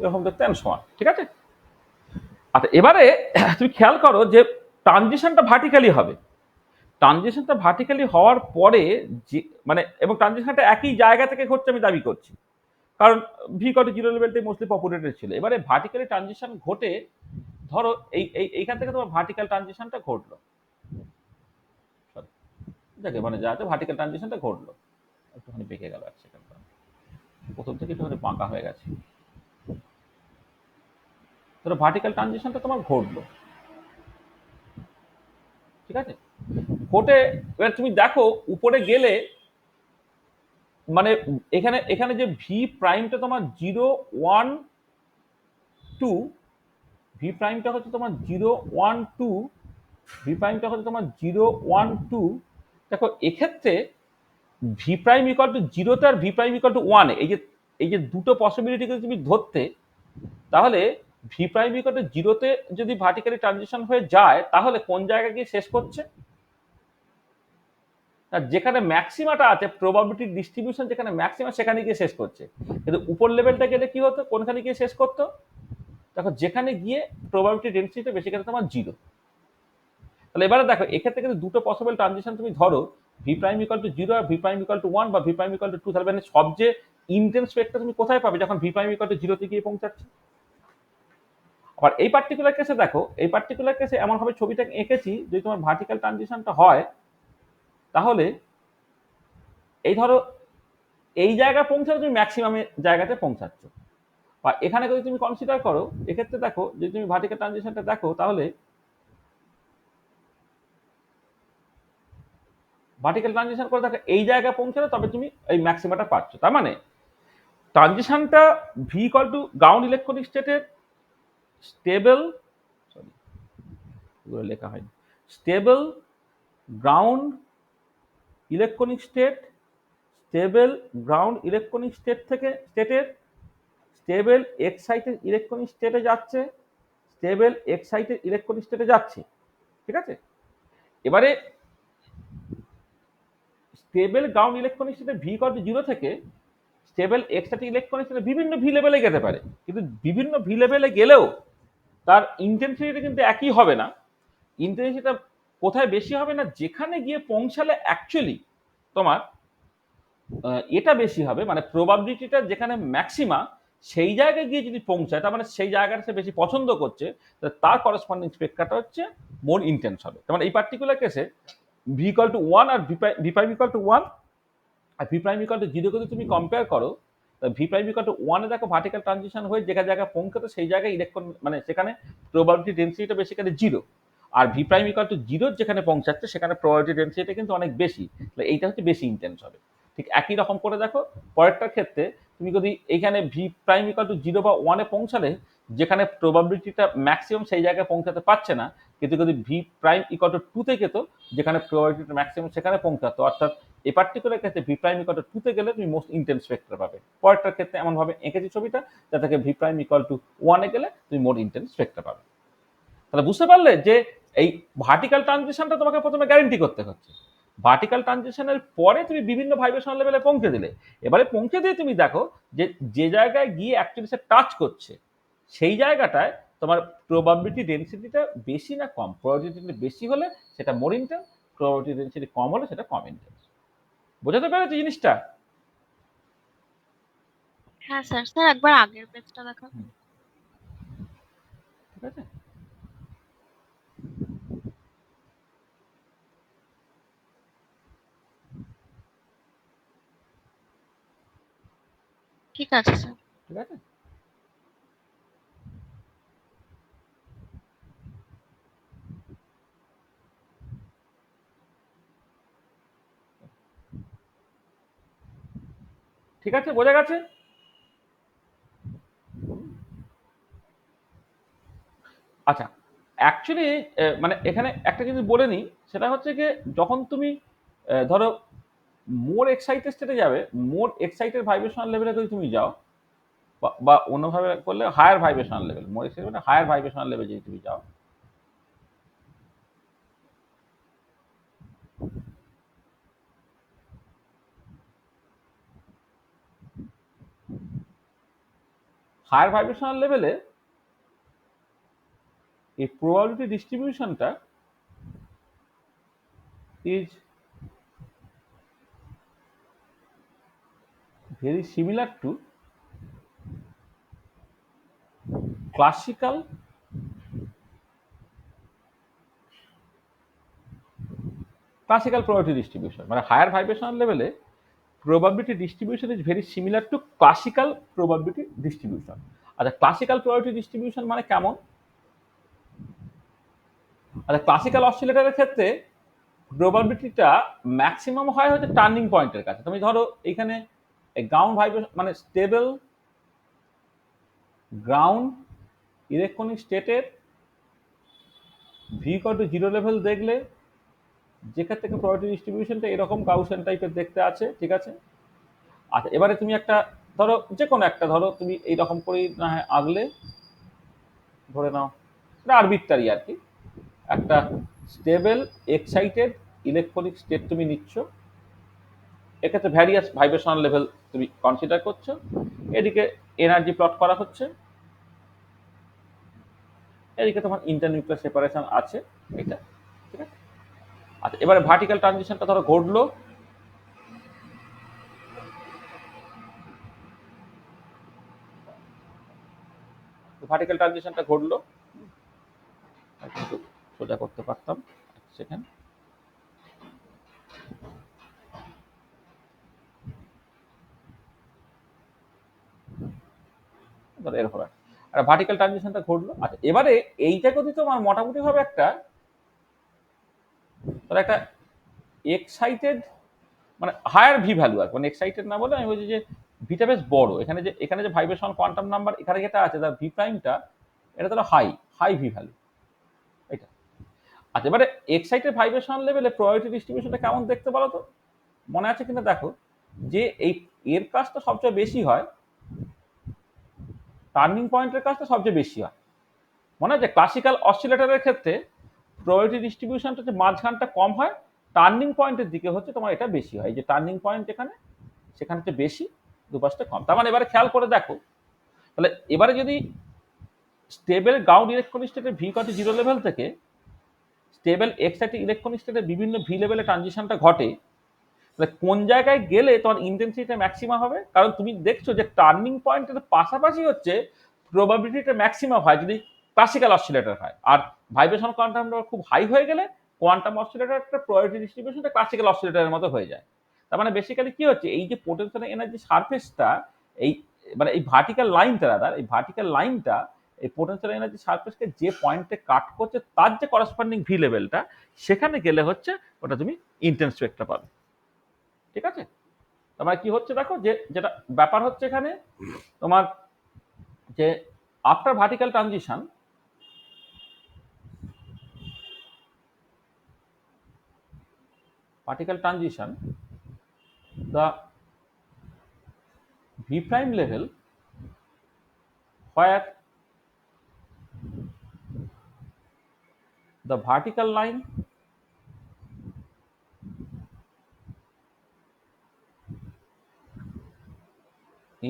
এরকম দেখতে এন্ড সমান। ঠিক আছে, আচ্ছা এবারে তুমি খেয়াল করো যে ট্রানজিশনটা ভার্টিক্যালি হবে, ট্রানজিশনটা ভার্টিক্যালি হওয়ার পরে যে মানে এবং ট্রানজিশনটা একই জায়গা থেকে ঘটছে আমি দাবি করছি, কারণ ভি কট জিরো লেভেলটাই মোস্টলি পপুলেটেড ছিল। এবারে ভার্টিক্যালি ট্রানজিশন ঘটে, ধরো এইখান থেকে তোমার ভার্টিক্যাল ট্রানজিশনটা ঘটলো, দেখে মানে যাতে ভার্টিক্যাল ট্রানজিশনটা ঘটলো, একটুখানি বেঁকে গেল এক সেকেন্ড, প্রথম থেকে একটুখানি বাঁকা হয়ে গেছে। ধরো ভার্টিক্যাল ট্রানজিশনটা তোমার ঘটলো, ঠিক আছে, ঘটে এবার তুমি দেখো উপরে গেলে মানে এখানে এখানে যে ভি প্রাইমটা তোমার 0 1 2, ভি প্রাইমটা হচ্ছে তোমার 0 1 2, ভি প্রাইমটা হচ্ছে তোমার 0 1 2। দেখো এক্ষেত্রে ভি প্রাইম ইকুয়াল টু 0তে আর ভি প্রাইম ইকুয়াল টু 1, এই যে দুটো পসিবিলিটিকে তুমি ধরতে, তাহলে ভি প্রাইম ইকুয়াল টু 0তে যদি ভার্টিক্যালি ট্রানজিশন হয়ে যায়, তাহলে কোন জায়গায় গিয়ে শেষ করছে, যেখানে ম্যাক্সিমাটা আছে, প্রবাবিলিটি ডিস্ট্রিবিউশন যেখানে ম্যাক্সিমা সেখানে গিয়ে শেষ করছে। কিন্তু উপর লেভেলটা গেলে কি হতো, কোনখানে গিয়ে শেষ করতো, দেখো যেখানে গিয়ে প্রবাবিলিটি ডেন্সিটিটা বেশি গেলে তোমার 0। তাহলে এবারে দেখো এক্ষেত্রে কিন্তু দুটো পসিবল ট্রানজিশন তুমি ধরো, ভি প্রাইম ইকুয়াল টু 0 আর ভি প্রাইম ইকুয়াল টু 1 বা ভি প্রাইম ইকুয়াল টু 2, তাহলে মানে সবচেয়ে ইন্টেন্স স্পেকটা তুমি কোথায় পাবে, যখন ভি প্রাইম ইকুয়াল টু 0তে গিয়ে পৌঁছাচ্ছে। আবার এই পার্টিকুলার কেসে দেখো, এই পার্টিকুলার কেসে এমন ভাবে ছবিটা এঁকেছি, যদি তোমার ভার্টিক্যাল ট্রানজিশনটা হয়, তাহলে এই ধরো এই জায়গায় পৌঁছালে তুমি ম্যাক্সিমামের জায়গাতে পৌঁছাচ্ছ, বা এখানে যদি তুমি কনসিডার করো, এক্ষেত্রে দেখো যদি তুমি ভার্টিক্যাল ট্রানজিশনটা দেখো, তাহলে ভার্টিক্যাল ট্রানজিশন করে দেখো এই জায়গায় পৌঁছালে তবে তুমি এই ম্যাক্সিমাটা পাচ্ছ। তার মানে ট্রানজিশনটা v equal to ground electronic স্টেটের স্টেবল, সরি এগুলো লেখা হয়নি, stable ground electronic state, stable ground electronic state থেকে স্টেটের স্টেবল এক্সাইটেড ইলেকট্রনিক স্টেটে যাচ্ছে, স্টেবল এক্সাইটেড ইলেকট্রনিক স্টেটে যাচ্ছে। ঠিক আছে, এবারে স্টেবল গ্রাউন্ড ইলেকট্রনিক স্টেটে ভি ইকুয়াল টু 0 থেকে স্টেবল এক্সাইটেড ইলেকট্রনিক স্টেটে বিভিন্ন ভি লেভেলে যেতে পারে, কিন্তু বিভিন্ন ভি লেভেলে গেলেও তার ইন্টেন্সিটি কিন্তু একই হবে না। ইন্টেন্সিটিটা কোথায় বেশি হবে না, যেখানে গিয়ে পৌঁছালে অ্যাকচুয়ালি তোমার এটা বেশি হবে, মানে প্রবাবিলিটিটা যেখানে ম্যাক্সিমা সেই জায়গায় গিয়ে যদি পৌঁছায়, তার মানে সেই জায়গাটা সে বেশি পছন্দ করছে, তার করসপন্ডিং স্পেকট্রাটা হচ্ছে মোর ইন্টেন্স হবে। তার মানে এই পার্টিকুলার কেসে ভি ইকুয়াল টু 1 আর ভি প্রাইম ইকুয়াল টু 1 আর ভি প্রাইম ইকুয়াল টু 0 যদি তুমি কম্পেয়ার করো, তা ভি প্রাইম ইকুয়াল টু 1 এ দেখো ভার্টিক্যাল ট্রানজিশন হয়ে যেখানে জায়গায় পৌঁছাতো সেই জায়গায় ইলেকট্রন মানে সেখানে প্রবাবিলিটি ডেনসিটিটা বেসিক্যালি 0, আর ভি প্রাইম ইকুয়াল টু 0 যেখানে পৌঁছাচ্ছে সেখানে প্রবাবিলিটি ডেনসিটিটা কিন্তু অনেক বেশি, তাহলে এইটা হচ্ছে বেশি ইন্টেন্স হবে। ঠিক একই রকম করে দেখো পরেরটার ক্ষেত্রে তুমি যদি এইখানে ভি প্রাইম ইকুয়াল টু 0 বা 1 এ পৌঁছালে যেখানে প্রবাবিলিটিটা ম্যাক্সিমাম সেই জায়গায় পৌঁছাতে পারছে না, কিন্তু যদি ভি প্রাইম ইকুয়াল টু 2 তে যেত যেখানে প্রবাবিলিটিটা ম্যাক্সিমাম সেখানে পৌঁছাতো, অর্থাৎ এই পার্টিকুলার ক্ষেত্রে ভি প্রাইম ইকুয়াল টু 2 তে গেলে তুমি মোস্ট ইন্টেন্স ভেক্টর পাবে। পরেরটার ক্ষেত্রে এমন ভাবে এঁকেছি ছবিটা যাতে ভি প্রাইম ইকুয়াল টু 1 এ গেলে তুমি মোর ইন্টেন্স ভেক্টর পাবে। তাহলে বুঝতে পারলে যে এই ভার্টিক্যাল ট্রানজিশনটা তোমাকে প্রথমে গ্যারান্টি করতে হচ্ছে, ভার্টিক্যাল ট্রানজিশনের পরে তুমি বিভিন্ন ভাইব্রেশন লেভেলে পৌঁছে দিলে, এবারে পৌঁছে দিয়ে তুমি দেখো যে যে জায়গায় গিয়ে অ্যাকচুয়ালি সে টাচ করছে সেই জায়গাটায় তোমার প্রবাবিলিটি ডেনসিটিটা বেশি না কম, প্রবাবিলিটি বেশি হলে সেটা মোর ইন্টেন্স, প্রবাবিলিটি ডেনসিটি কম হলে সেটা কম ইন্টেন্স। বোঝাতে পেরেছি জিনিসটা? হ্যাঁ স্যার, স্যার একবার আগের পেজটা দেখান। ঠিক আছে, ঠিক আছে স্যার। ঠিক আছে। ঠিক আছে, বোঝা গেছে? আচ্ছা, অ্যাকচুয়ালি মানে এখানে একটা জিনিস বলে নিই, সেটা হচ্ছে যে যখন তুমি ধরো মোর এক্সাইটেড স্টেটে যাবে, মোর এক্সাইটেড ভাইব্রেশনাল লেভেলে যদি তুমি যাও, বা অন্যভাবে করলে higher vibrational level, more excited মানে হায়ার ভাইব্রেশনাল লেভেলে যদি তুমি যাও, হায়ার ভাইব্রেশনাল লেভেলে এই প্রবাবিলিটি ডিস্ট্রিবিউশনটা is very similar to classical probability distribution, মানে হায়ার ভাইব্রেশনাল লেভেলে probability distribution is very similar to classical probability distribution। আচ্ছা, ক্লাসিক্যাল probability distribution মানে কেমন? আচ্ছা, ক্লাসিক্যাল অসিলেটরের ক্ষেত্রে প্রবাবিলিটিটা ম্যাক্সিমাম হয় হচ্ছে টার্নিং পয়েন্টের কাছে। তুমি ধরো এখানে গ্রাউন্ড ভাইব্রেশন মানে স্টেবল গ্রাউন্ড ইলেকট্রনিক স্টেটের ভি ইকুয়াল টু 0 লেভেল দেখলে যেখান থেকে প্রবাবিলিটি ডিস্ট্রিবিউশনটা এরকম গাউসিয়ান টাইপের দেখতে আছে, ঠিক আছে? আচ্ছা, এবারে তুমি একটা ধরো যে কোনো একটা ধরো তুমি এইরকম করেই না হয় আগলে ধরে নাও, এটা আরবিট্রারি আর কি, একটা স্টেবল এক্সাইটেড ইলেকট্রনিক স্টেট তুমি নিচ্ছ, এক্ষেত্রে ভ্যারিয়াস ভাইব্রেশনাল লেভেল তুমি কনসিডার করছো, এদিকে এনার্জি প্লট করা হচ্ছে, এদিকে তোমার ইন্টারনিউক্লিয়ার সেপারেশন আছে, এটা ঠিক আছে। আচ্ছা, এবারে ভার্টিক্যাল ট্রানজিশনটা ধরো ঘটলো, ভার্টিক্যাল ট্রানজিশনটা ঘটলো, একটু সোজা করতে পারতাম সেখানে, এরকম একটা ভার্টিক্যাল ট্রানজিশনটা ঘটলো। আচ্ছা, এবারে এইটা যদি তোমার মোটামুটি ভাবে একটা একটা এক্সাইটেড মানে হায়ার ভি ভ্যালু, আর মানে এক্সাইটেড না বলে আমি বলছি যে ভিটা বেশ বড়, এখানে যে ভাইব্রেশন কোয়ান্টাম নাম্বার এখানে যেটা আছে তার ভি প্রাইমটা এটা তাহলে হাই ভি ভ্যালু এটা। আচ্ছা, এবারে এক্সাইটেড ভাইব্রেশন লেভেলে প্রবাবিলিটি ডিস্ট্রিবিউশনটা কেমন দেখতে বলো তো? মনে আছে কিনা দেখো, যে এই এর কাজটা সবচেয়ে বেশি হয়, টার্নিং পয়েন্টের কাজটা সবচেয়ে বেশি হয়। মনে আছে ক্লাসিক্যাল অসিলেটরের ক্ষেত্রে প্রবাবিলিটি ডিস্ট্রিবিউশনটা যে মাঝখানটা কম হয়, টার্নিং পয়েন্টের দিকে হচ্ছে তোমার এটা বেশি হয়, এই যে টার্নিং পয়েন্ট এখানে সেখানে হচ্ছে বেশি, দুপাশটা কম। তার মানে এবারে খেয়াল করে দেখো, তাহলে এবারে যদি স্টেবল গ্রাউন্ড ইলেকট্রনিক স্টেটের ভি ইকুয়াল টু 0 লেভেল থেকে স্টেবল এক্সাইটেড ইলেকট্রনিক স্টেটের বিভিন্ন ভি লেভেলে ট্রানজিশনটা ঘটে, তাহলে কোন জায়গায় গেলে তোমার ইন্টেন্সিটিটা ম্যাক্সিমাম হবে? কারণ তুমি দেখছো যে টার্নিং পয়েন্টের পাশাপাশি হচ্ছে প্রবাবিলিটিটা ম্যাক্সিমাম হয় যদি ক্লাসিক্যাল অসিলেটর হয়, আর ভাইব্রেশন কোয়ান্টাম খুব হাই হয়ে গেলে কোয়ান্টাম অসিলেটরটা প্রবাবিলিটি ডিস্ট্রিবিউশনটা ক্লাসিক্যাল অসিলেটরের মতো হয়ে যায়। তার মানে বেসিক্যালি কি হচ্ছে, এই যে পোটেনশিয়াল এনার্জি সারফেসটা এই মানে এই ভার্টিক্যাল লাইনটা এই ভার্টিক্যাল লাইনটা এই পোটেনশিয়াল এনার্জি সারফেসকে যে পয়েন্টে কাট করছে তার যে করসপন্ডিং ভি লেভেলটা, সেখানে গেলে হচ্ছে ওটা তুমি ইন্টেন্স স্পেক্ট্রা পাবে। ঠিক আছে? তোমার কি হচ্ছে দেখো, যে যেটা ব্যাপার হচ্ছে এখানে তোমার, যে after vertical transition the v prime level where the vertical line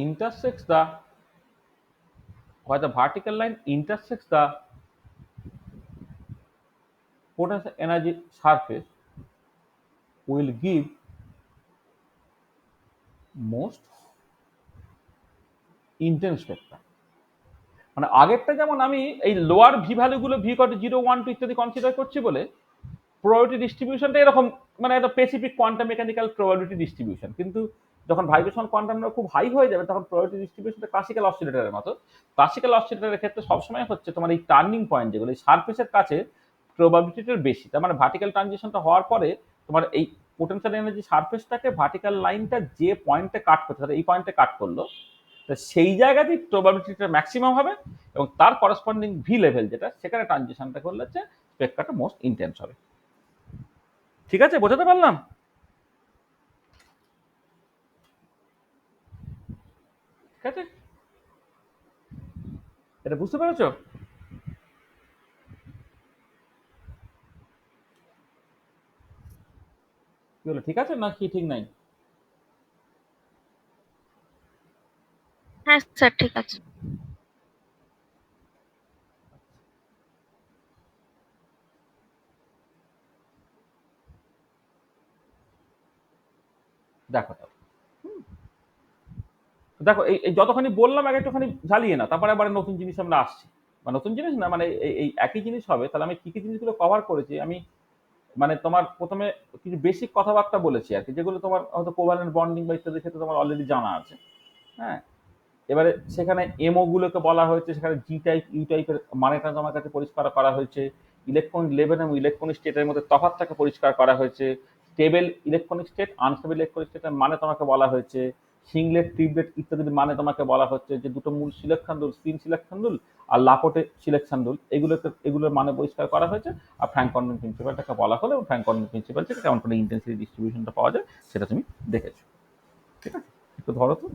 intersects the potential energy surface will give most intense spectra। মানে আগেরটা যেমন আমি এই লোয়ার ভি ভ্যালুগুলো ভি কট 0 1 2 ইত্যাদি কনসিডার করছি বলে প্রবাবিলিটি ডিস্ট্রিবিউশনটা এরকম, মানে একটা specific quantum mechanical probability distribution. কিন্তু যখন ভাইব্রেশন কোয়ান্টামটা খুব হাই হয়ে যাবে তখন প্রবাবিলিটি ডিস্ট্রিবিউশনটা ক্লাসিক্যাল অসিলেটরের মতো। ক্লাসিক্যাল অসিলেটরের ক্ষেত্রে সবসময় হচ্ছে তোমার এই টার্নিং পয়েন্ট যেগুলো এই সারফেসের কাছে প্রবাবিলিটিটা বেশি। তার মানে ভার্টিক্যাল ট্রানজিশনটা হওয়ার পরে তোমার এই পোটেনশিয়াল এনার্জি সারফেসটাকে ভার্টিক্যাল লাইনটা যে পয়েন্টে কাট করছে, তাহলে এই পয়েন্টে কাট করলো, তো সেই জায়গাতেই প্রবাবিলিটিটা ম্যাক্সিমাম হবে এবং তার করসপন্ডিং ভি লেভেল যেটা, সেখানে ট্রানজিশনটা করলে হচ্ছে স্পেক্ট্রাটা মোস্ট ইন্টেন্স হবে। ঠিক আছে, বোঝাতে পারলাম? ঠিক আছে, এটা বুঝতে পেরেছো? কি হলো, ঠিক আছে না কি ঠিক নাই? হ্যাঁ স্যার, ঠিক আছে। দেখো তো, দেখো এই যতখানি বললাম আগে একটুখানি ঝালিয়ে না, তারপরে আবার নতুন জিনিস আমরা আসছি, বা নতুন জিনিস না মানে এই একই জিনিস হবে। তাহলে আমি কি কি জিনিসগুলো কভার করেছি, আমি মানে তোমার প্রথমে কিছু বেসিক কথাবার্তা বলেছি আর কি, যেগুলো তোমার হয়তো কোভ্যালেন্ট বন্ডিং বা ইত্যাদি ক্ষেত্রে তোমার অলরেডি জানা আছে। হ্যাঁ, এবারে সেখানে এমও গুলোকে বলা হয়েছে, সেখানে জি টাইপ ইউ টাইপের মানেটা তোমার কাছে পরিষ্কার করা হয়েছে, ইলেকট্রনিক লেভেল এবং ইলেকট্রনিক স্টেটের মধ্যে তফাৎটাকে পরিষ্কার করা হয়েছে, stable electronic state unstable electronic স্টেটের মানে তোমাকে বলা হয়েছে, সিংলেট ট্রিপলেট ইত্যাদির মানে তোমাকে বলা হচ্ছে, যে দুটো মূল selection rule, spin selection rule আর লাপোটে সিলেকশন রুল, এগুলোর মানে পরিষ্কার করা হয়েছে। আর ফ্র্যাঙ্ক কন্ডন প্রিন্সিপালটাকে বলা হলো, এবং ফ্র্যাঙ্ক কন্ডন প্রিন্সিপাল থেকে কেমন করে ইন্টেন্সিটি ডিস্ট্রিবিউশনটা পাওয়া যায় সেটা তুমি দেখেছো। ঠিক আছে, একটু ধরো তো।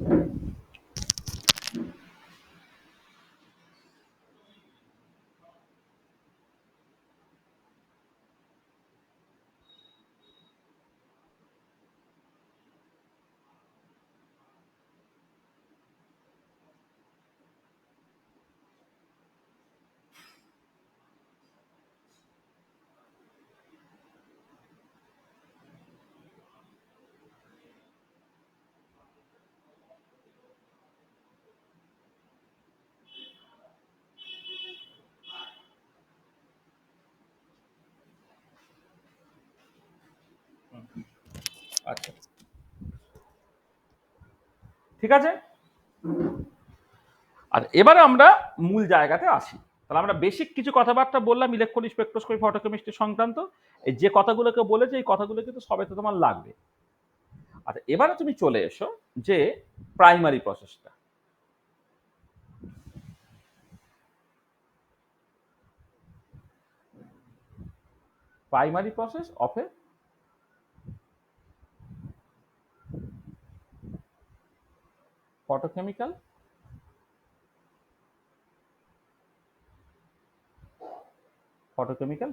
আচ্ছা, ঠিক আছে। আর এবারে আমরা মূল জায়গাতে আসি। তাহলে আমরা বেসিক কিছু কথাবার্তা বললাম ইলেকট্রনিক স্পেকট্রোস্কোপি ফটোকেমিস্ট্রি সংক্রান্ত। এই যে কথাগুলোকে বলেছে, এই কথাগুলো কিন্তু সবে তো তোমার লাগবে। আচ্ছা, এবারে তুমি চলে এসো যে প্রাইমারি প্রসেসটা। Primary process of a photochemical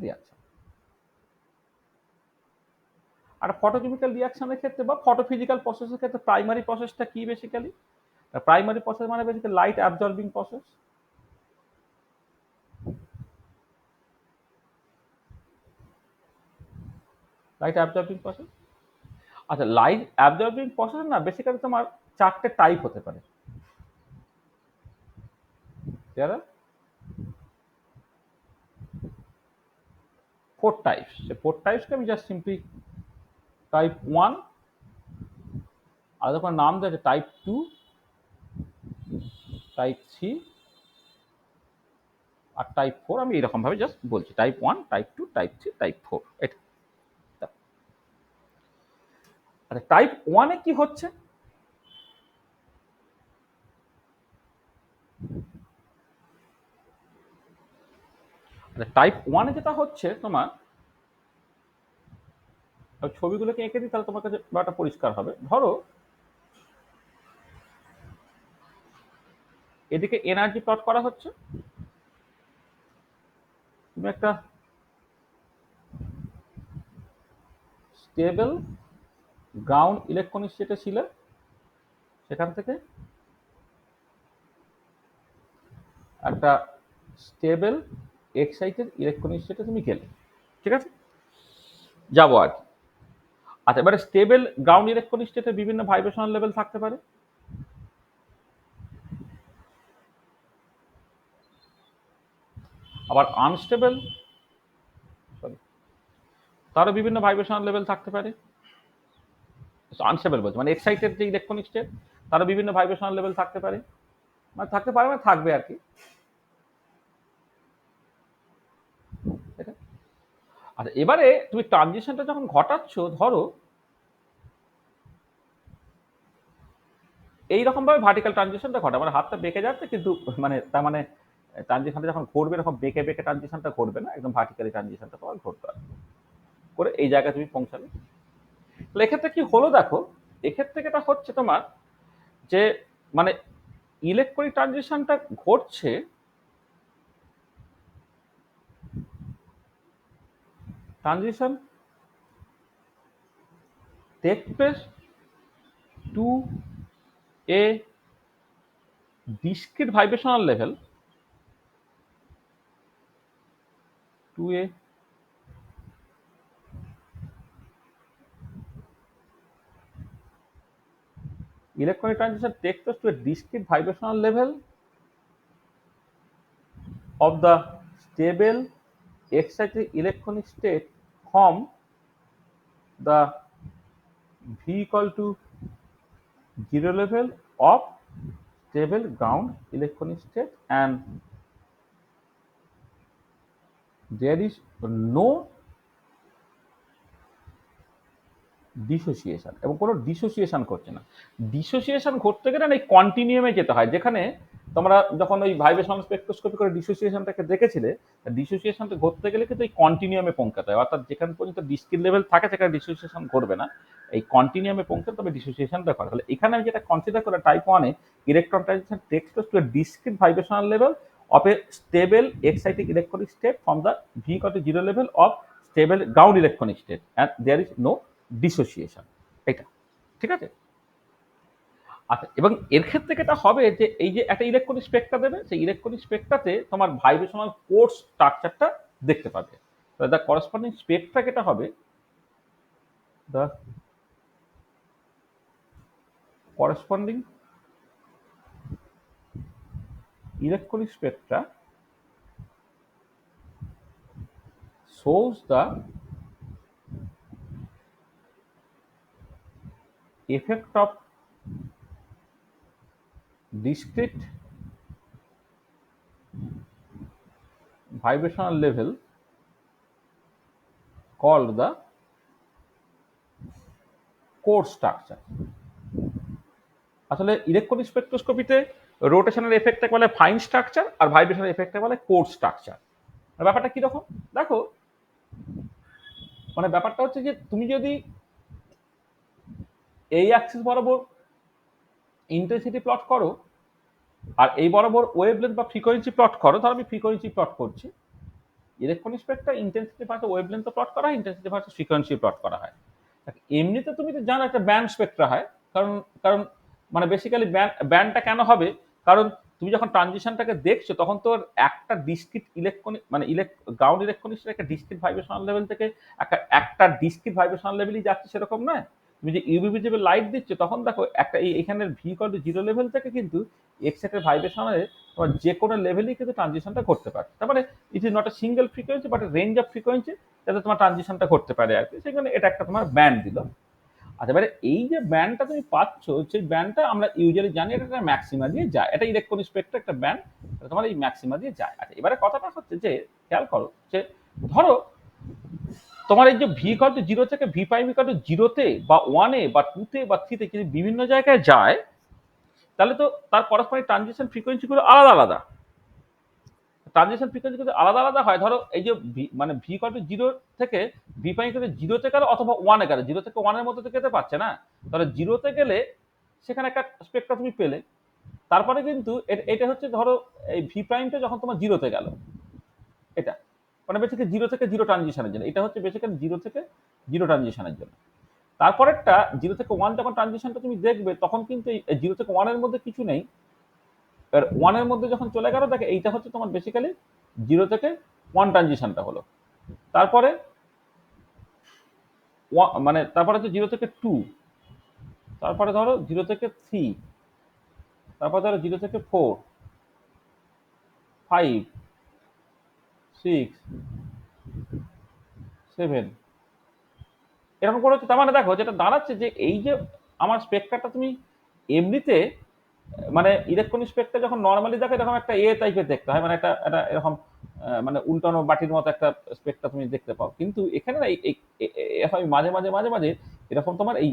reaction. আর ফটোকেমিক্যাল রিয়াকশনের ক্ষেত্রে বা ফটোফিজিক্যাল প্রসেসের ক্ষেত্রে প্রাইমারি প্রসেসটা কি বেসিক্যালি? প্রাইমারি প্রসেস মানে basically light absorbing process. Light absorbing process. আচ্ছা, লাইট অ্যাবজর্বিং প্রসেস না বেসিক্যালি তোমার চারটে টাইপ হতে পারে। There are 4 types. The 4 types কে আমি জাস্ট সিম্পলি টাইপ 1, আলাদা করে নাম দেওয়া আছে টাইপ 2, টাইপ 3 আর টাইপ 4 আমি এরকম ভাবে জাস্ট বলছি, টাইপ 1, টাইপ 2, টাইপ 3, টাইপ 4 এটা। আচ্ছা, টাইপ 1 এ কি হচ্ছে? আচ্ছা, টাইপ 1 এ যেটা হচ্ছে তোমার, ছবিগুলোকে এঁকে দিই তাহলে তোমার কাছে ব্যাপারটা পরিষ্কার হবে। ধরো এদিকে এনার্জি প্লট করা হচ্ছে, তুমি একটা স্টেবল গ্রাউন্ড ইলেকট্রনিক স্টেটে ছিলে, সেখান থেকে একটা স্টেবল এক্সাইটেড ইলেকট্রনিক স্টেটে তুমি গেলে, ঠিক আছে, যাবো আর কি। আচ্ছা, এবারে স্টেবল গ্রাউন্ড ইলেকট্রনিক স্টেটে বিভিন্ন ভাইব্রেশনাল লেভেল থাকতে পারে, আবার আনস্টেবল, সরি, তারও বিভিন্ন ভাইব্রেশনাল লেভেল থাকতে পারে। আনস্টেবল বলছে মানে এক্সাইটেড যে ইলেকট্রনিক স্টেট, তারও বিভিন্ন ভাইব্রেশনাল লেভেল থাকতে পারে, মানে থাকতে পারে মানে থাকবে আর কি। আচ্ছা, এবারে তুমি ট্রানজিশনটা যখন ঘটাচ্ছ, ধরো এইরকম ভাবে ভার্টিক্যাল ট্রানজিশনটা ঘটা, মানে হাতটা বেঁকে যাচ্ছে কিন্তু মানে তার মানে ট্রানজিশনটা যখন ঘটবে এরকম বেঁকে বেঁকে ট্রানজিশনটা ঘটবে না, একদম ভার্টিক্যালি ট্রানজিশনটা তোমার ঘটতে হবে করে এই জায়গায় তুমি পৌঁছাবে। তাহলে এক্ষেত্রে কি হলো দেখো, এক্ষেত্রে এটা হচ্ছে তোমার যে মানে ইলেকট্রনিক ট্রানজিশনটা ঘটছে transition take place to a discrete vibrational level to a electronic transition takes us to a discrete vibrational level of the stable excited electronic state from the V equal to 0 level of stable ground electronic state, and there is no dissociation, এবং কোনো dissociation করছে না। Dissociation ঘটতে গেলে না এই কন্টিনিউমে যেতে হয়, যেখানে তোমরা যখন ওই ভাইব্রেশনাল স্পেকট্রোস্কোপি করে ডিসোসিয়েশনটাকে দেখেছিলে, ডিসোসিয়েশনটা ঘটতে গেলে কিন্তু এই কন্টিনিউমে পৌঁছাতে হয়, অর্থাৎ যেখানে পর্যন্ত ডিসক্রিট লেভেল থাকে সেখানে ডিসোসিয়েশন ঘটবে না, এই কন্টিনিউমে পৌঁছাতে তবে ডিসোসিয়েশনটা করে। তাহলে এখানে আমি যেটা কনসিডার করে type 1 A electron transition tax place to A discrete vibrational level of a stable excited electronic state from the V equal to 0 level of stable ground electronic state, and there is no dissociation, এটা ঠিক আছে। আচ্ছা, এবং এর ক্ষেত্রে এটা হবে যে এই যে একটা ইলেকট্রনিক স্পেক্ট্রা দেবে, সেই ইলেকট্রনিক স্পেক্ট্রাতে তোমার ভাইব্রেশনাল কোর্স স্ট্রাকচারটা দেখতে পাবে। তাহলে দ্য করেসপন্ডিং স্পেক্ট্রা যেটা হবে, the corresponding electronic Spectra shows the effect of discrete vibrational level called the core structure। আসলে ইলেকট্রনিক স্পেকট্রোস্কোপিতে রোটেশনের এফেক্টটাকে বলে ফাইন স্ট্রাকচার, আর ভাইব্রেশনের এফেক্টটাকে বলে কোর স্ট্রাকচার। ব্যাপারটা কিরকম দেখো, মানে ব্যাপারটা হচ্ছে যে তুমি যদি এই অ্যাক্সিস বরাবর ইন্টেন্সিটি প্লট করো আর এই বরাবর ওয়েভলেন্থ বা ফ্রিকোয়েন্সি প্লট করো, ধরো আমি ফ্রিকোয়েন্সি প্লট করছি, electronic Spectra intensity versus wavelength plot করা হয়, ইন্টেন্সিটি ভার্সেস ফ্রিকোয়েন্সি প্লট করা হয়। এমনিতে তুমি তো জানো একটা ব্যান্ড স্পেক্ট্রা হয়, কারণ কারণ মানে বেসিক্যালি ব্যান্ডটা কেন হবে, কারণ তুমি যখন ট্রানজিশনটাকে দেখছো তখন তোর একটা ডিসক্রিট ইলেকট্রনিক মানে গ্রাউন্ড ইলেকট্রনিক্সের একটা ডিসক্রিট ভাইব্রেশনাল লেভেল থেকে একটা ডিসক্রিট ভাইব্রেশনাল লেভেলই যাচ্ছে সেরকম নয়। তুমি যে ইউভি ভিজিবল লাইট দিচ্ছ তখন দেখো একটা এখানের ভি ইকুয়াল টু 0 লেভেল থেকে কিন্তু এক্সেটের ভাইব্রেশনালে তোমার যে কোনো লেভেলেই কিন্তু ট্রানজিশনটা করতে পারে। তার মানে it is not a single frequency but range of frequency যাতে তোমার ট্রানজিশনটা করতে পারে আর কি, সেখানে এটা একটা তোমার ব্যান্ড দিল। আচ্ছা, এবারে এই যে ব্যান্ডটা তুমি পাচ্ছ, সেই ব্যান্ডটা আমরা ইউজুয়ালি জানি এটা একটা ম্যাক্সিমা দিয়ে যায়, এটা ইলেকট্রন স্পেক্ট্রাম একটা ব্যান্ড, তোমার এই ম্যাক্সিমা দিয়ে যায়। আচ্ছা, এবারে কথাটা হচ্ছে যে খেয়াল করো যে ধরো তোমার এই যে ভি ইকুয়াল টু জিরো থেকে ভি প্রাইম ইকুয়াল টু জিরোতে বা ওয়ানে বা টুতে বা থ্রিতে যদি বিভিন্ন জায়গায় যায়, তাহলে তো তার করসপন্ডিং ট্রানজিশন ফ্রিকোয়েন্সি গুলো আলাদা আলাদা। ট্রানজিশন ফ্রিকোয়েন্সি কিন্তু আলাদা আলাদা হয়। ধরো এই যে মানে ভি ইকুয়াল টু জিরো থেকে ভি প্রাইম ইকুয়াল টু জিরোতে গেল অথবা ওয়ানে গেল, জিরো থেকে ওয়ানের মধ্যে তো যেতে পারছে না, তাহলে জিরোতে গেলে সেখানে একটা স্পেক্ট্রাম তুমি পেলে। তারপরে কিন্তু এটা হচ্ছে ধরো এই ভি প্রাইমটা যখন তোমার জিরোতে গেল, এটা মানে বেসিক্যালি জিরো থেকে জিরো ট্রানজিশনের জন্য, এটা হচ্ছে বেসিক্যালি জিরো থেকে জিরো ট্রানজিশনের জন্য। তারপরেরটা জিরো থেকে ওয়ান যখন ট্রানজিশনটা তুমি দেখবে, তখন কিন্তু এই জিরো থেকে ওয়ানের মধ্যে কিছু নেই, এবার ওয়ানের মধ্যে যখন চলে গেল দেখে এইটা হচ্ছে তোমার বেসিক্যালি জিরো থেকে ওয়ান ট্রানজিশনটা হলো। তারপরে মানে তারপরে হচ্ছে জিরো থেকে টু, তারপরে ধরো জিরো থেকে থ্রি, তারপরে ধরো জিরো থেকে ফোর, ফাইভ, সিক্স, সেভেন, এরকম করে হচ্ছে। তার মানে দেখো যেটা দাঁড়াচ্ছে যে এই যে আমার স্পেক্ট্রামটা তুমি এমনিতে মানে ইলেকট্রনিক স্পেক্ট্রা যখন নর্মালি দেখো এরকম একটা এ টাইপের দেখতে হয়, মানে একটা একটা এরকম মানে উল্টানো বাটির মতো একটা স্পেক্ট্রা তুমি দেখতে পাও, কিন্তু এখানে না হয় মাঝে মাঝে মাঝে মাঝে এরকম তোমার এই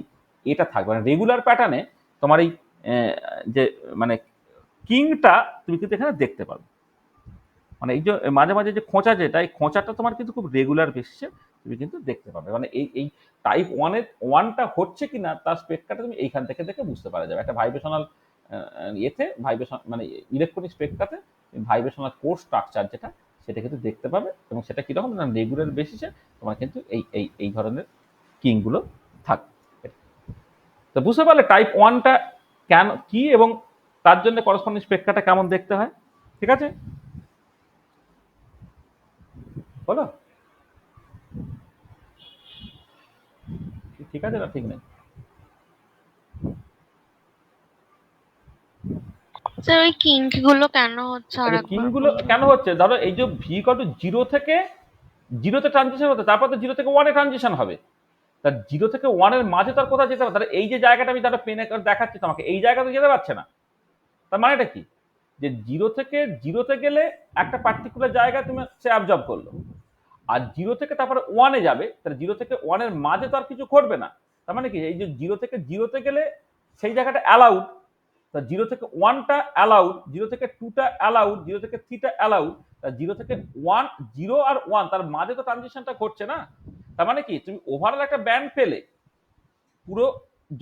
এটা থাকবে, মানে রেগুলার প্যাটার্নে তোমার এই যে মানে কিংটা তুমি কিন্তু এখানে দেখতে পাবে। মানে এই যে মাঝে মাঝে যে খোঁচা, যেটা এই খোঁচাটা তোমার কিন্তু খুব রেগুলার বেসিসে তুমি কিন্তু দেখতে পাবে। মানে এই টাইপ ওয়ানটা হচ্ছে কিনা তার স্পেক্ট্রাটা তুমি এইখান থেকে দেখে বুঝতে পারা যাবে। একটা ভাইব্রেশনাল ইয়েতে ভাইব্রেশন মানে ইলেকট্রনিক স্পেক্ট্রাতে ভাইব্রেশনাল কোর স্ট্রাকচার যেটা, সেটা কিন্তু দেখতে পাবে, এবং সেটা কিরকম না রেগুলার বেসিসে তোমার কিন্তু এই ধরনের কিংগুলো থাকবে। তো বুঝতে পারলে টাইপ ওয়ানটা কেন কি এবং তার জন্য করসপন্ডিং স্পেক্ট্রাটা কেমন দেখতে হয়। ঠিক আছে, বলো ঠিক আছে না ঠিক নেই? স্যার ওই কিঙ্ক গুলো কেন হচ্ছে আর আচ্ছা, একবার কিংগুলো বলবেন? কেন হচ্ছে, ধরো এই যে ভি কত জিরো থেকে জিরোতে ট্রানজিশন হতে, তারপর তো জিরো থেকে ওয়ানে ট্রানজিশন হবে, তা জিরো থেকে ওয়ানের মাঝে তার কোথাও যেতে হবে, তাহলে এই যে জায়গাটা আমি ধরো পেনে দেখাচ্ছি তোমাকে, এই জায়গাতে যেতে পারছে না। তার মানেটা কি, যে জিরো থেকে জিরোতে গেলে একটা পার্টিকুলার জায়গায় তুমি সে অ্যাবজর্ব করলো, আর জিরো থেকে তারপরে ওয়ানে যাবে, তাহলে জিরো থেকে ওয়ানের মাঝে তো আর কিছু ঘটবে না। তার মানে কি, এই যে জিরো থেকে জিরোতে গেলে সেই জায়গাটা অ্যালাউড, তা জিরো থেকে ওয়ানটা অ্যালাউড, জিরো থেকে টুটা অ্যালাউড, জিরো থেকে থ্রিটা অ্যালাউড, তা জিরো থেকে ওয়ান, জিরো আর ওয়ান তার মাঝে তো ট্রানজিশনটা ঘটছে না। তার মানে কি, তুমি ওভারঅল একটা ব্যান্ড পেলে, পুরো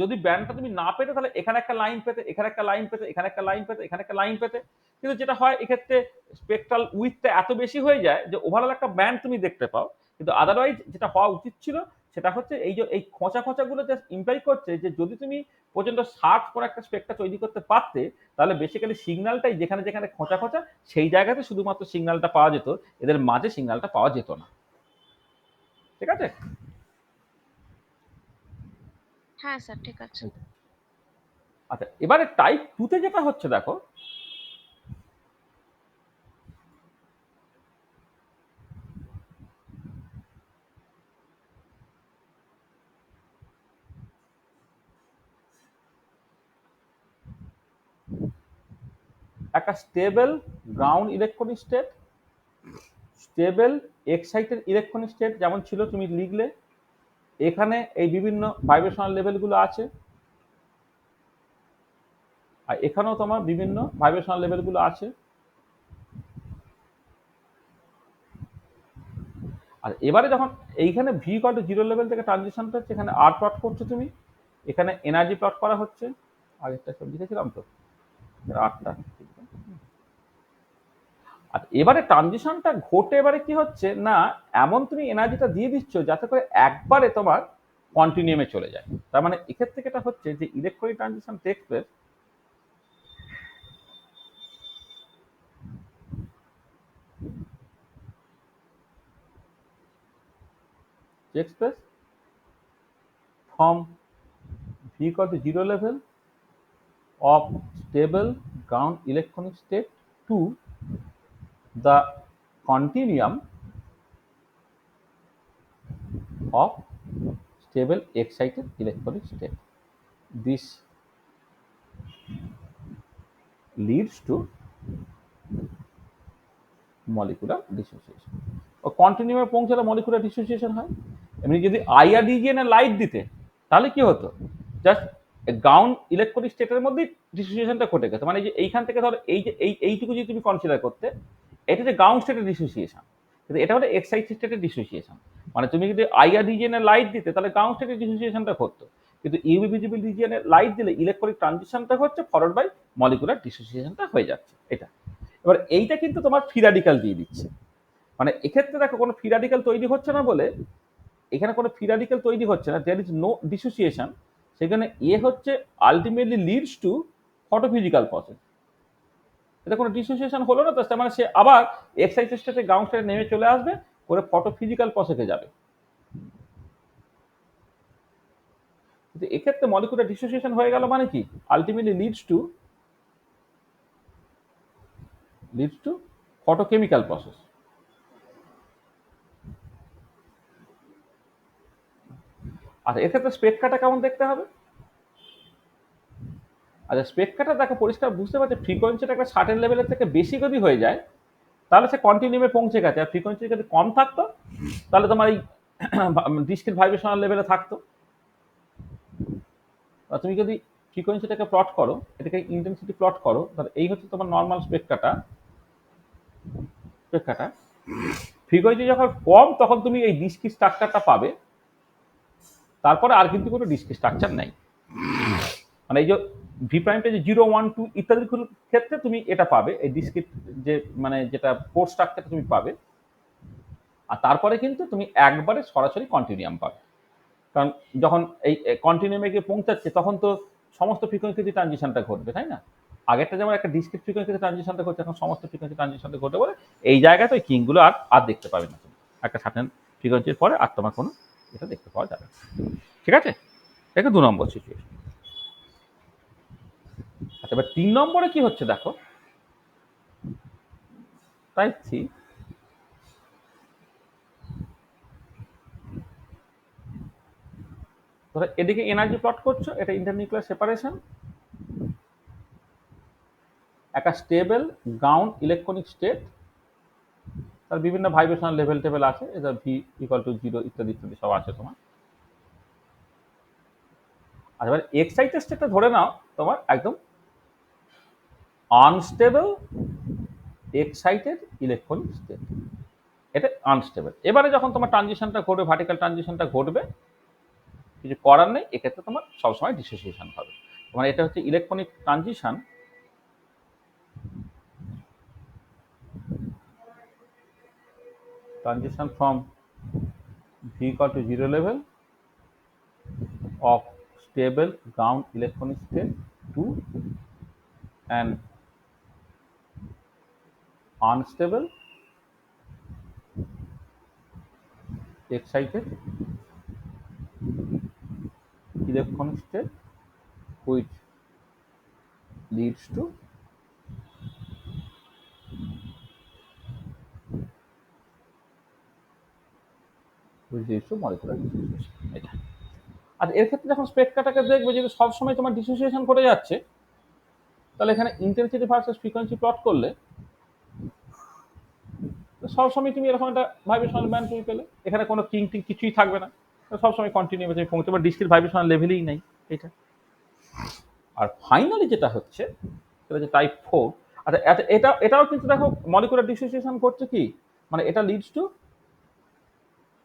যদি ব্যান্ডটা তুমি না পেতে তাহলে এখানে একটা লাইন পেতে, এখানে একটা লাইন পেতে, এখানে একটা লাইন পেতে, এখানে একটা লাইন পেতে, কিন্তু যেটা হয় এক্ষেত্রে স্পেকট্রাল উইথটা এত বেশি হয়ে যায় যে ওভারঅল একটা ব্যান্ড তুমি দেখতে পাও, কিন্তু আদারওয়াইজ যেটা হওয়া উচিত ছিল সেটা হচ্ছে এই যে এই খোঁচা খোঁচাগুলো জাস্ট ইমপ্লাই করছে যে যদি তুমি পর্যন্ত শার্প করে একটা স্পেকট্রা তৈরি করতে পারতে, তাহলে বেসিক্যালি সিগন্যালটাই যেখানে যেখানে খোঁচা খোঁচা সেই জায়গাতে শুধুমাত্র সিগন্যালটা পাওয়া যেত, এদের মাঝে সিগন্যালটা পাওয়া যেত না। ঠিক আছে? হ্যাঁ স্যার, ঠিক আছে। আচ্ছা, এবারে টাইপ টুতে যেটা হচ্ছে দেখো, একটা stable ground electronic state, stable excited electronic state যেমন ছিল তুমি লিখলে, এখানে এই বিভিন্ন ভাইব্রেশনাল লেভেলগুলো আছে, আর এখানেও তোমার বিভিন্ন ভাইব্রেশনাল লেভেলগুলো আছে। আর এবারে যখন এইখানে V equal to zero level থেকে ট্রানজিশনটা হচ্ছে, এখানে আর প্লট করছো তুমি, এখানে এনার্জি প্লট করা হচ্ছে, আগেরটা সব লিখেছিলাম তো আটটা। আর এবারে ট্রানজিশনটা ঘটে এবারে কি হচ্ছে না, এমন তুমি এনার্জিটা দিয়ে দিচ্ছ যাতে করে একবারে তোমার কন্টিনিউমে চলে যায়। তার মানে এক্ষেত্রে যেটা হচ্ছে যে electronic transition takes place, takes place from V equal to zero level of stable ground electronic state to the continuum of stable excited electronic state. This leads to molecular dissociation. ও কন্টিনিউমে পৌঁছালে মলিকুলার ডিসোসিয়েশন হয়। এমনি যদি IR রিজিয়নে light দিতে তাহলে কি হতো, জাস্ট গ্রাউন্ড ইলেকট্রনিক স্টেটের মধ্যেই ডিসোসিয়েশনটা ঘটে গেছে। মানে যে এইখান থেকে ধরো এই যে এইটুকু যদি তুমি কনসিডার করতে, এটা যে গ্রাউন্ড স্টেটের ডিসোসিয়েশন, কিন্তু এটা হলো এক্সাইটেড স্টেটের ডিসোসিয়েশন। মানে তুমি যদি আইআর রিজিয়নে লাইট দিতে তাহলে গ্রাউন্ড স্টেটের ডিসোসিয়েশনটা ঘটতো, কিন্তু ইউভি ভিজিবল রিজিয়নে লাইট দিলে ইলেকট্রনিক ট্রানজিশনটা হচ্ছে ফরওয়ার্ড বাই মলিকুলার ডিসোসিয়েশনটা হয়ে যাচ্ছে এটা। এবার এইটা কিন্তু তোমার ফ্রি রাডিক্যাল দিয়ে দিচ্ছে। মানে এক্ষেত্রে দেখো কোনো ফ্রি রাডিক্যাল তৈরি হচ্ছে না বলে, এখানে কোনো ফ্রি রাডিক্যাল তৈরি হচ্ছে না, দেয়ার ইজ নো ডিসোসিয়েশন, সেখানে হচ্ছে আলটিমেটলি লিডস টু ফটোফিজিক্যাল প্রসেস। এটা কোনো ডিসোসিয়েশন হলো না, তার মানে সে আবার এক্সাইটেড স্টেটে গ্রাউন্ড স্টেটে নেমে চলে আসবে, করে ফটোফিজিক্যাল প্রসেসে যাবে। কিন্তু এক্ষেত্রে মলিকুলার ডিসোসিয়েশন হয়ে গেল মানে কি, ultimately leads to photochemical process. আচ্ছা, এক্ষেত্রে স্পেকট্রাটা কেমন দেখতে হবে? আচ্ছা, স্পেকট্রাটা দেখো পরিষ্কার বুঝতে পারছে, ফ্রিকোয়েন্সিটা একটা সার্টেন লেভেলের থেকে বেশি যদি হয়ে যায় তাহলে সে কন্টিনিউমে পৌঁছে গেছে, আর ফ্রিকোয়েন্সি যদি কম থাকতো তাহলে তোমার এই ডিসক্রিট ভাইব্রেশনাল লেভেলে থাকতো। তুমি যদি ফ্রিকোয়েন্সিটাকে প্লট করো, এটাকে ইন্টেন্সিটি প্লট করো, তাহলে এই হচ্ছে তোমার নর্মাল স্পেকট্রাটা। ফ্রিকোয়েন্সি যখন কম তখন তুমি এই ডিসক্রিট স্ট্রাকচারটা পাবে, তারপরে আর কিন্তু কোনো ডিসক্রিট স্ট্রাকচার নেই। মানে এই যে ভি প্রাইমটা যে 0, 1, 2 ইত্যাদির ক্ষেত্রে তুমি এটা পাবে, এই ডিসক্রিট যে মানে যেটা কোড স্ট্রাকচারটা তুমি পাবে, আর তারপরে কিন্তু তুমি একবারে সরাসরি কন্টিনিউয়াম পাবে। কারণ যখন এই কন্টিনিউয়ামে গিয়ে পৌঁছাচ্ছে তখন তো সমস্ত ফ্রিকোয়েন্সিতে ট্রানজিশনটা ঘটবে, তাই না? আগেরটা যেমন একটা ডিসক্রিট ফ্রিকোয়েন্সিতে ট্রানজিশনটা ঘটছে, এখন সমস্ত ফ্রিকোয়েন্সি ট্রানজিশনটা ঘটে বলে এই জায়গায় তো এই কিংগুলো আর দেখতে পাবে না তুমি। একটা সার্টেন ফ্রিকোয়েন্সির পরে আর তোমার কোনো এটা দেখতে পাওয়া যাবে। ঠিক আছে, এটা 2 নম্বর সিচুয়েশন। আচ্ছা, এবার 3 নম্বরে কি হচ্ছে দেখো, টাইপ 3। ধরো এদিকে এনার্জি প্লট করছো, এটা ইন্টারনিউক্লিয়ার সেপারেশন, একটা স্টেবল গ্রাউন্ড ইলেকট্রনিক স্টেট, তার বিভিন্ন ভাইব্রেশনাল লেভেল টেবেল আছে, এটা ভি ইকুয়াল টু 0 ইত্যাদি ইত্যাদি সব আছে তোমার। আর এবার এক্সাইটেড স্টেটটা ধরে নাও তোমার একদম আনস্টেবল এক্সাইটেড ইলেকট্রনিক স্টেট, এটা আনস্টেবল। এবারে যখন তোমার ট্রানজিশনটা ঘটবে, ভার্টিক্যাল ট্রানজিশনটা ঘটবে, কিছু করার নেই, এক্ষেত্রে তোমার সবসময় ডিসোসিয়েশন হবে। তোমার এটা হচ্ছে electronic transition from V equal to 0 level of stable ground electronic state to an unstable excited electronic state which leads to molecular dissociation। এটা আর এর ক্ষেত্রে যখন স্পেকট্রাটাকে দেখবে যদি সবসময় তোমার ডিসোসিয়েশন করে যাচ্ছে, তাহলে এখানে ইন্টেন্সিটি ভার্সেস ফ্রিকোয়েন্সি প্লট করলে সবসময় তুমি এরকম একটা ভাইব্রেশনাল ব্যান্ড তুমি পেলে, এখানে কোনো কিং টিং কিছুই থাকবে না, সবসময় কন্টিনিউ তুমি পৌঁছবে, ডিসক্রিট ভাইব্রেশনাল লেভেলেই নেই এটা। আর ফাইনালি যেটা হচ্ছে সেটা হচ্ছে টাইপ 4। আচ্ছা, এটাও কিন্তু দেখো মলিকুলার ডিসোসিয়েশন করছে কি, মানে এটা লিডস টু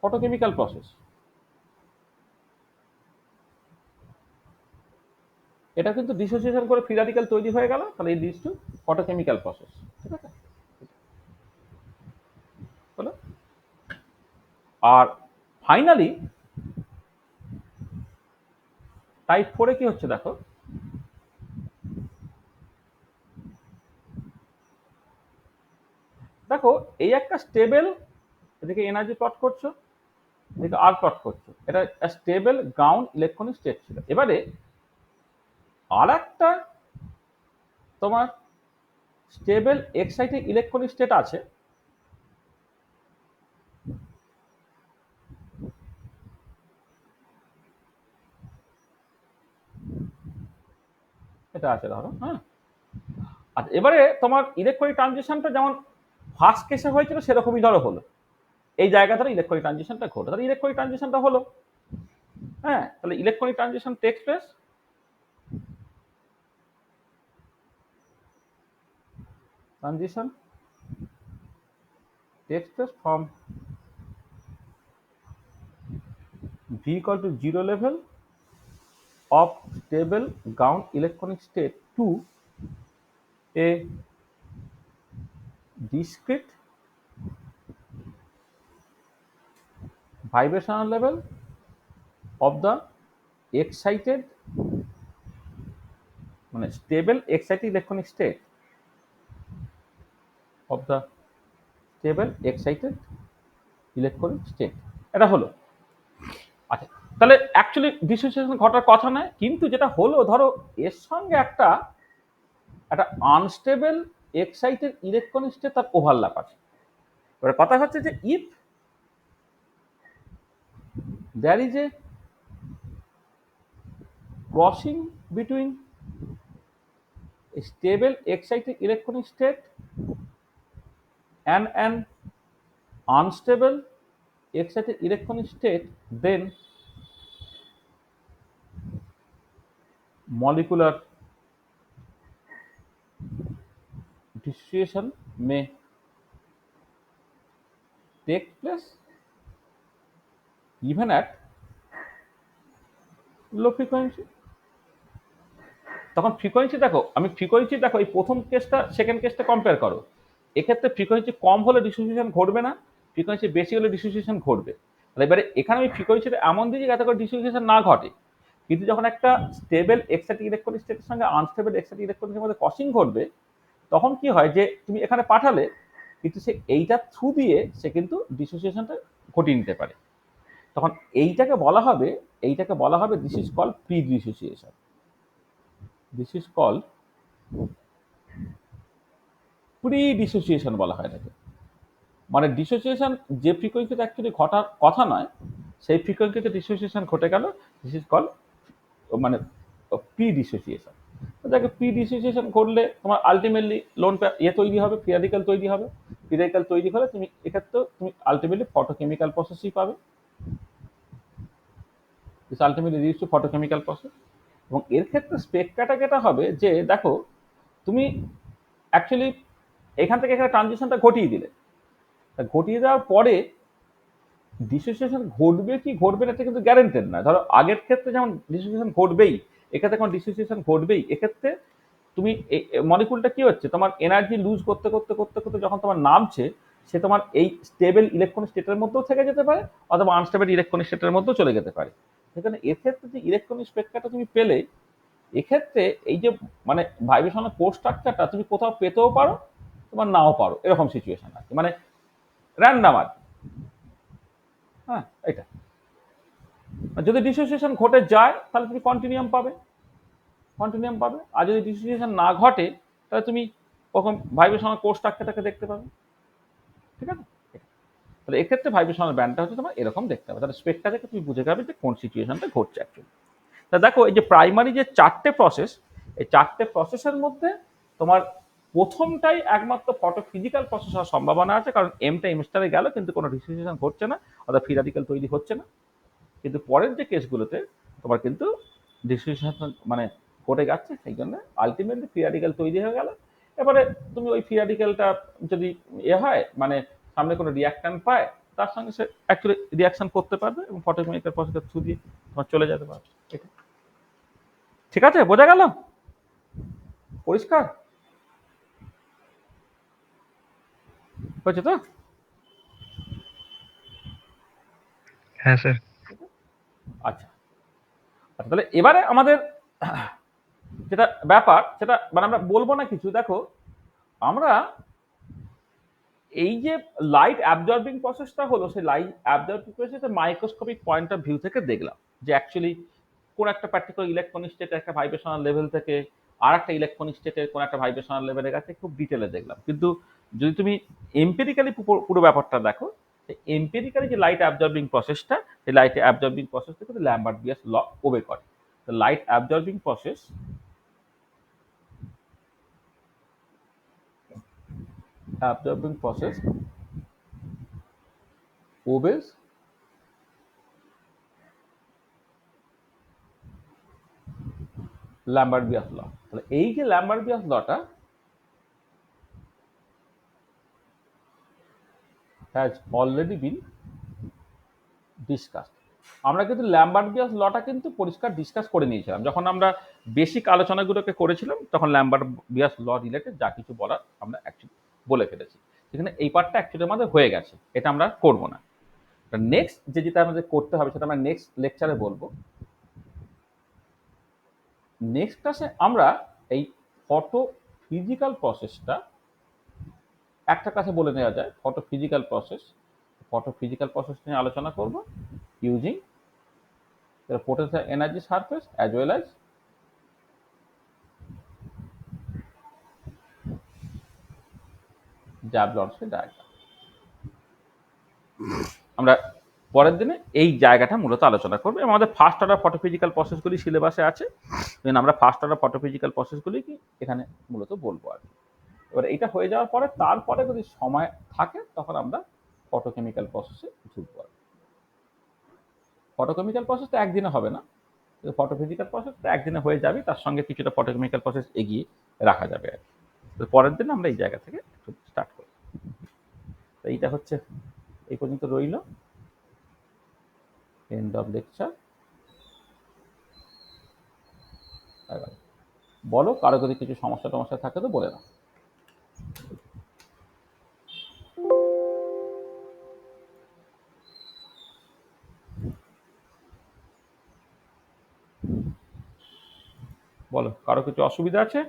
ফটোকেমিক্যাল প্রসেস। এটা কিন্তু ডিসোসিয়েশন করে ফ্রি রাডিক্যাল তৈরি হয়ে গেল, তাহলে এই লিডস টু ফটোকেমিক্যাল প্রসেস। ঠিক আছে, বলো। আর ফাইনালি টাইপ 4 কি হচ্ছে দেখো, দেখো এই একটা স্টেবল, এদিকে এনার্জি প্লট করছো, এদিকে আর প্লট করছো, এটা স্টেবল গ্রাউন্ড ইলেকট্রনিক স্টেট ছিল। এবারে আর একটা তোমার স্টেবল এক্সাইটেড ইলেকট্রনিক স্টেট আছে, এটা আছে ধরো, হ্যাঁ। আচ্ছা, এবারে তোমার ইলেকট্রনিক ট্রানজিশনটা যেমন ফার্স্ট কেসে হয়েছিল সেরকমই ধরো হলো, এই জায়গা ধরে ইলেকট্রনিক ট্রানজিশনটা ঘটে, তাহলে ইলেকট্রনিক ট্রানজিশনটা হলো, হ্যাঁ। তাহলে electronic transition takes place transition takes place from V equal to 0 level of stable ground electronic state to a discrete vibrational level of the excited মানে stable excited electronic state of the stable excited electronic state, এটা হলো। আচ্ছা, তাহলে actually dissociation ঘটার কথা নয়, কিন্তু যেটা হলো ধরো এর সঙ্গে একটা আনস্টেবল এক্সাইটেড ইলেকট্রনিক স্টেট তার ওভারল্যাপ আছে। এবার কথা হচ্ছে যে if there is a crossing between a stable excited electronic state and an unstable excited electronic state, then molecular dissociation may take place even at low frequency। তখন frequency দেখো, এই প্রথম কেসটা সেকেন্ড কেসটা কম্পেয়ার করো, এক্ষেত্রে ফ্রিকোয়েন্সি কম হলে dissociation ঘটবে না, ফ্রিকোয়েন্সি বেশি হলে ডিসোসিয়েশন ঘটবে। তাহলে এবারে এখানে আমি ফ্রিকোয়েন্সিটা এমন দিকে যাতে করে ডিসোসিয়েশন না ঘটে, কিন্তু যখন একটা স্টেবল এক্সাইটেড ইলেকট্রনিক স্টেটের সঙ্গে আনস্টেবল এক্সাইটেড ইলেকট্রনিকের মধ্যে ক্রসিং ঘটবে, তখন কি হয় যে তুমি এখানে পাঠালে কিন্তু সে এইটার থ্রু দিয়ে সে কিন্তু ডিসোসিয়েশনটা ঘটিয়ে নিতে পারে। তখন এইটাকে বলা হবে this is call pre dissociation. This is call pre dissociation বলা হয় এটাকে। মানে ডিসোসিয়েশন যে ফ্রিকোয়েন্সিতে অ্যাকচুয়ালি ঘটার কথা নয় সেই ফ্রিকোয়েন্সিতে ডিসোসিয়েশন ঘটে গেল, দিস ইজ কল মানে প্রি ডিসোসিয়েশন। দেখো প্রি ডিসোসিয়েশন ঘটলে তোমার আলটিমেটলি তৈরি হবে, ফ্রি রেডিক্যাল তৈরি হবে। ফ্রি রেডিক্যাল তৈরি হলে তুমি এক্ষেত্রে তুমি আলটিমেটলি ফটোকেমিক্যাল প্রসেসই পাবে, ultimately rich two photochemical process. এবং এর ক্ষেত্রে স্পেকট্রাটা যেটা হবে যে দেখো তুমি অ্যাকচুয়ালি এখান থেকে এখানে ট্রানজিশনটা ঘটিয়ে দিলে, ঘটিয়ে দেওয়ার পরে ডিসোসিয়েশন ঘটবে কি ঘটবে না এটা কিন্তু গ্যারান্টেড না। ধরো আগের ক্ষেত্রে যেমন ডিসোসিয়েশন ঘটবেই, এক্ষেত্রে কোনো ডিসোসিয়েশন ঘটবেই। এক্ষেত্রে তুমি মলিকুলটা কি হচ্ছে তোমার এনার্জি লুজ করতে করতে করতে করতে যখন তোমার নামছে, সে তোমার এই স্টেবল ইলেকট্রনিক স্টেটের মধ্যেও থেকে যেতে পারে অথবা আনস্টেবল ইলেকট্রনিক স্টেটের মধ্যেও চলে যেতে পারে। সেখানে এক্ষেত্রে যে ইলেকট্রনিক স্পেকট্রাটা তুমি পেলে, এক্ষেত্রে এই যে মানে ভাইব্রেশনাল কোর স্ট্রাকচারটা তুমি কোথাও পেতেও পারো তোমার নাও পারো, এরকম সিচুয়েশন আছে, মানে র্যান্ডাম আর কি। হ্যাঁ, এটা যদি ডিসোসিয়েশন ঘটে যায় তাহলে তুমি কন্টিনিউয়াম পাবে, আর যদি ডিসোসিয়েশন না ঘটে তাহলে তুমি কখন ভাইব্রেশনাল কোর স্ট্রাকচারটাকে দেখতে পাবে। ঠিক আছে, তাহলে এক্ষেত্রে ভাইব্রেশনাল ব্যান্ডটা হচ্ছে তোমার এরকম দেখতে হবে। তাহলে স্পেকটা দেখে তুমি বুঝে যাবে যে কোন সিচুয়েশনটা ঘটছে অ্যাকচুয়ালি। তা দেখো এই যে প্রাইমারি যে চারটে প্রসেস, এই চারটে প্রসেসের মধ্যে তোমার প্রথমটাই একমাত্র ফটো ফিজিক্যাল প্রসেস হওয়ার সম্ভাবনা আছে, কারণ এমটা এম স্টারে গেল কিন্তু কোনো ডিসোসিয়েশন ঘটছে না অর্থাৎ ফ্রি রেডিক্যাল তৈরি হচ্ছে না। কিন্তু পরের যে কেসগুলোতে তোমার কিন্তু ডিসোসিয়েশন মানে ঘটে যাচ্ছে, সেই জন্য আলটিমেটলি ফ্রি রেডিক্যাল তৈরি হয়ে গেল। এবারে তুমি ওই ফ্রি রেডিক্যালটা যদি হয় মানে সামনে কোনো রিয়াকশন পায়, তার সঙ্গে সে অ্যাকচুয়ালি রিয়াকশন করতে পারবে এবং ফটোকেমিক্যাল প্রসেসের থ্রু দিয়ে তোমার চলে যেতে পারবে। ঠিক আছে, বোঝা গেল? পরিষ্কার হয়েছে তো? হ্যাঁ স্যার। আচ্ছা আচ্ছা, তাহলে এবারে আমাদের যেটা ব্যাপার সেটা মানে আমরা বলবো না কিছু। দেখো আমরা এই যে লাইট অ্যাবজর্বিং প্রসেসটা হলো, সেই লাইট অ্যাবজর্বিং প্রসেসে মাইক্রোস্কোপিক পয়েন্ট অফ ভিউ থেকে দেখলাম যে অ্যাকচুয়ালি কোন একটা পার্টিকুলার ইলেকট্রনিক স্টেটের একটা ভাইব্রেশনাল লেভেল থেকে আর একটা ইলেকট্রনিক স্টেটের কোন একটা ভাইব্রেশনাল লেভেলের কাছে খুব ডিটেলে দেখলাম। কিন্তু যদি তুমি এম্পিরিক্যালি পুরো ব্যাপারটা দেখো, এম্পিরিক্যালি যে লাইট অ্যাবজর্বিং প্রসেসটা, সেই লাইট অ্যাবজর্বিং প্রসেসটা কিন্তু ল্যাম্বার্ট বিয়াস ল ওবে করে। Light absorbing process absorbing process obeys Lambert-Beas law। তাহলে এই যে Lambert-Beas লটা has already been discussed। আমরা কিন্তু Lambert-Beas লটা কিন্তু পরিষ্কার ডিসকাস করে নিয়েছিলাম যখন আমরা বেসিক আলোচনাগুলোকে করেছিলাম, তখন Lambert-Beas ল রিলেটেড যা কিছু বলার আমরা অ্যাকচুয়ালি বলে ফেলেছি। সেখানে এই পার্টটা অ্যাকচুয়ালি আমাদের হয়ে গেছে, এটা আমরা করব না। নেক্সট যেটা আমাদের করতে হবে সেটা আমরা নেক্সট লেকচারে বলবো। নেক্সট ক্লাসে আমরা এই ফটো ফিজিক্যাল প্রসেসটা একটা ক্লাসে বলে নেওয়া যায়। ফটো ফিজিক্যাল প্রসেস নিয়ে আলোচনা করব using potential energy surface as well as Jablonski diagram. আমরা পরের দিনে এই জায়গাটা মূলত আলোচনা করবো। এবং আমাদের ফার্স্ট অর্ডার ফটোফিজিক্যাল প্রসেসগুলি সিলেবাসে আছে, আমরা ফার্স্ট অর্ডার ফটোফিজিক্যাল প্রসেসগুলি কি এখানে মূলত বলবো আর কি। এবার এটা হয়ে যাওয়ার পরে তারপরে যদি সময় থাকে তখন আমরা ফটোকেমিক্যাল প্রসেসে ঢুকবো। ফটোকেমিক্যাল প্রসেস তো একদিনে হবে না, ফটোফিজিক্যাল প্রসেস তো একদিনে হয়ে যাবে, তার সঙ্গে কিছুটা ফটোকেমিক্যাল প্রসেস এগিয়ে রাখা যাবে আর কি। তো পরের দিন আমরা এই জায়গা থেকে স্টার্ট করি। তো এইটা হচ্ছে এই পর্যন্ত রইল, এন্ড অফ লেকচার। বলো কারো যদি কিছু সমস্যা থাকে তো বলে নাও। বলো কারো কিছু অসুবিধা আছে?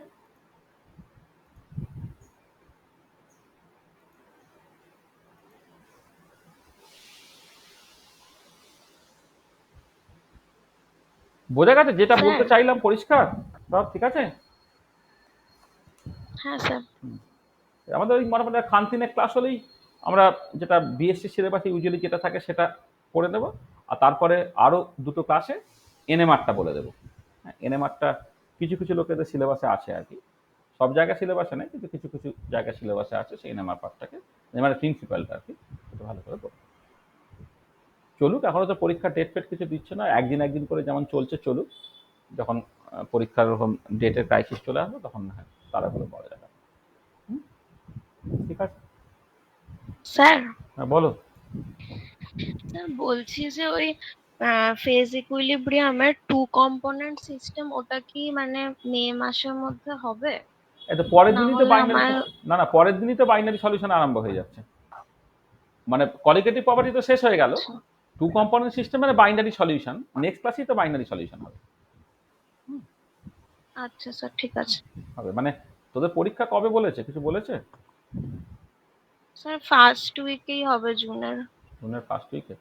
বোঝা গেছে যেটা বলতে চাইলাম? পরিষ্কার সব ঠিক আছে? হ্যাঁ স্যার। আমাদের ওই মোটামুটি খানতিনের ক্লাস হলেই আমরা যেটা বিএসসি সিলেবাসে ইউজুয়ালি যেটা থাকে সেটা করে দেবো, আর তারপরে আরও দুটো ক্লাসে এনএমআরটা বলে দেবো। হ্যাঁ, এনএমআরটা কিছু কিছু লোকেদের সিলেবাসে আছে আর কি, সব জায়গায় সিলেবাসে নেই, কিন্তু কিছু কিছু জায়গায় সিলেবাসে আছে সেই এনএমআর পার্টটাকে, মানে প্রিন্সিপালটা আর কি, সেটা ভালো করে বলবো। চলুক, এখনো তো পরীক্ষার ডেট ফেট কিছু দিচ্ছে না, একদিন করে যেমন চলছে চলুক, যখন পরীক্ষার ওরকম ডেটের ক্রাইসিস চলে আসবে তখন না হয় তারা বলে বলা যাবে। ঠিক আছে স্যার। হ্যাঁ বলো। স্যার বলছি যে ওই ফেজ ইকুইলিব্রিয়ামের 2 কম্পোনেন্ট সিস্টেম ওটা কি মানে মে মাসের মধ্যে হবে? এটা পরের দিনই তো নাহলে বাইনারি, আমার না পরের দিনই তো বাইনারি সলিউশন আরম্ভ হয়ে যাচ্ছে, মানে কোয়ালিটেটিভ প্রপার্টি তো শেষ হয়ে গেল, 2 কম্পোনেন্ট সিস্টেমের বাইনারি সলিউশন নেক্সট ক্লাসেই তো বাইনারি সলিউশন হবে। আচ্ছা স্যার, ঠিক আছে। হবে মানে তোদের পরীক্ষা কবে বলেছে, কিছু বলেছে? স্যার ফার্স্ট উইকেই হবে জুনের। জুনের ফার্স্ট উইকে।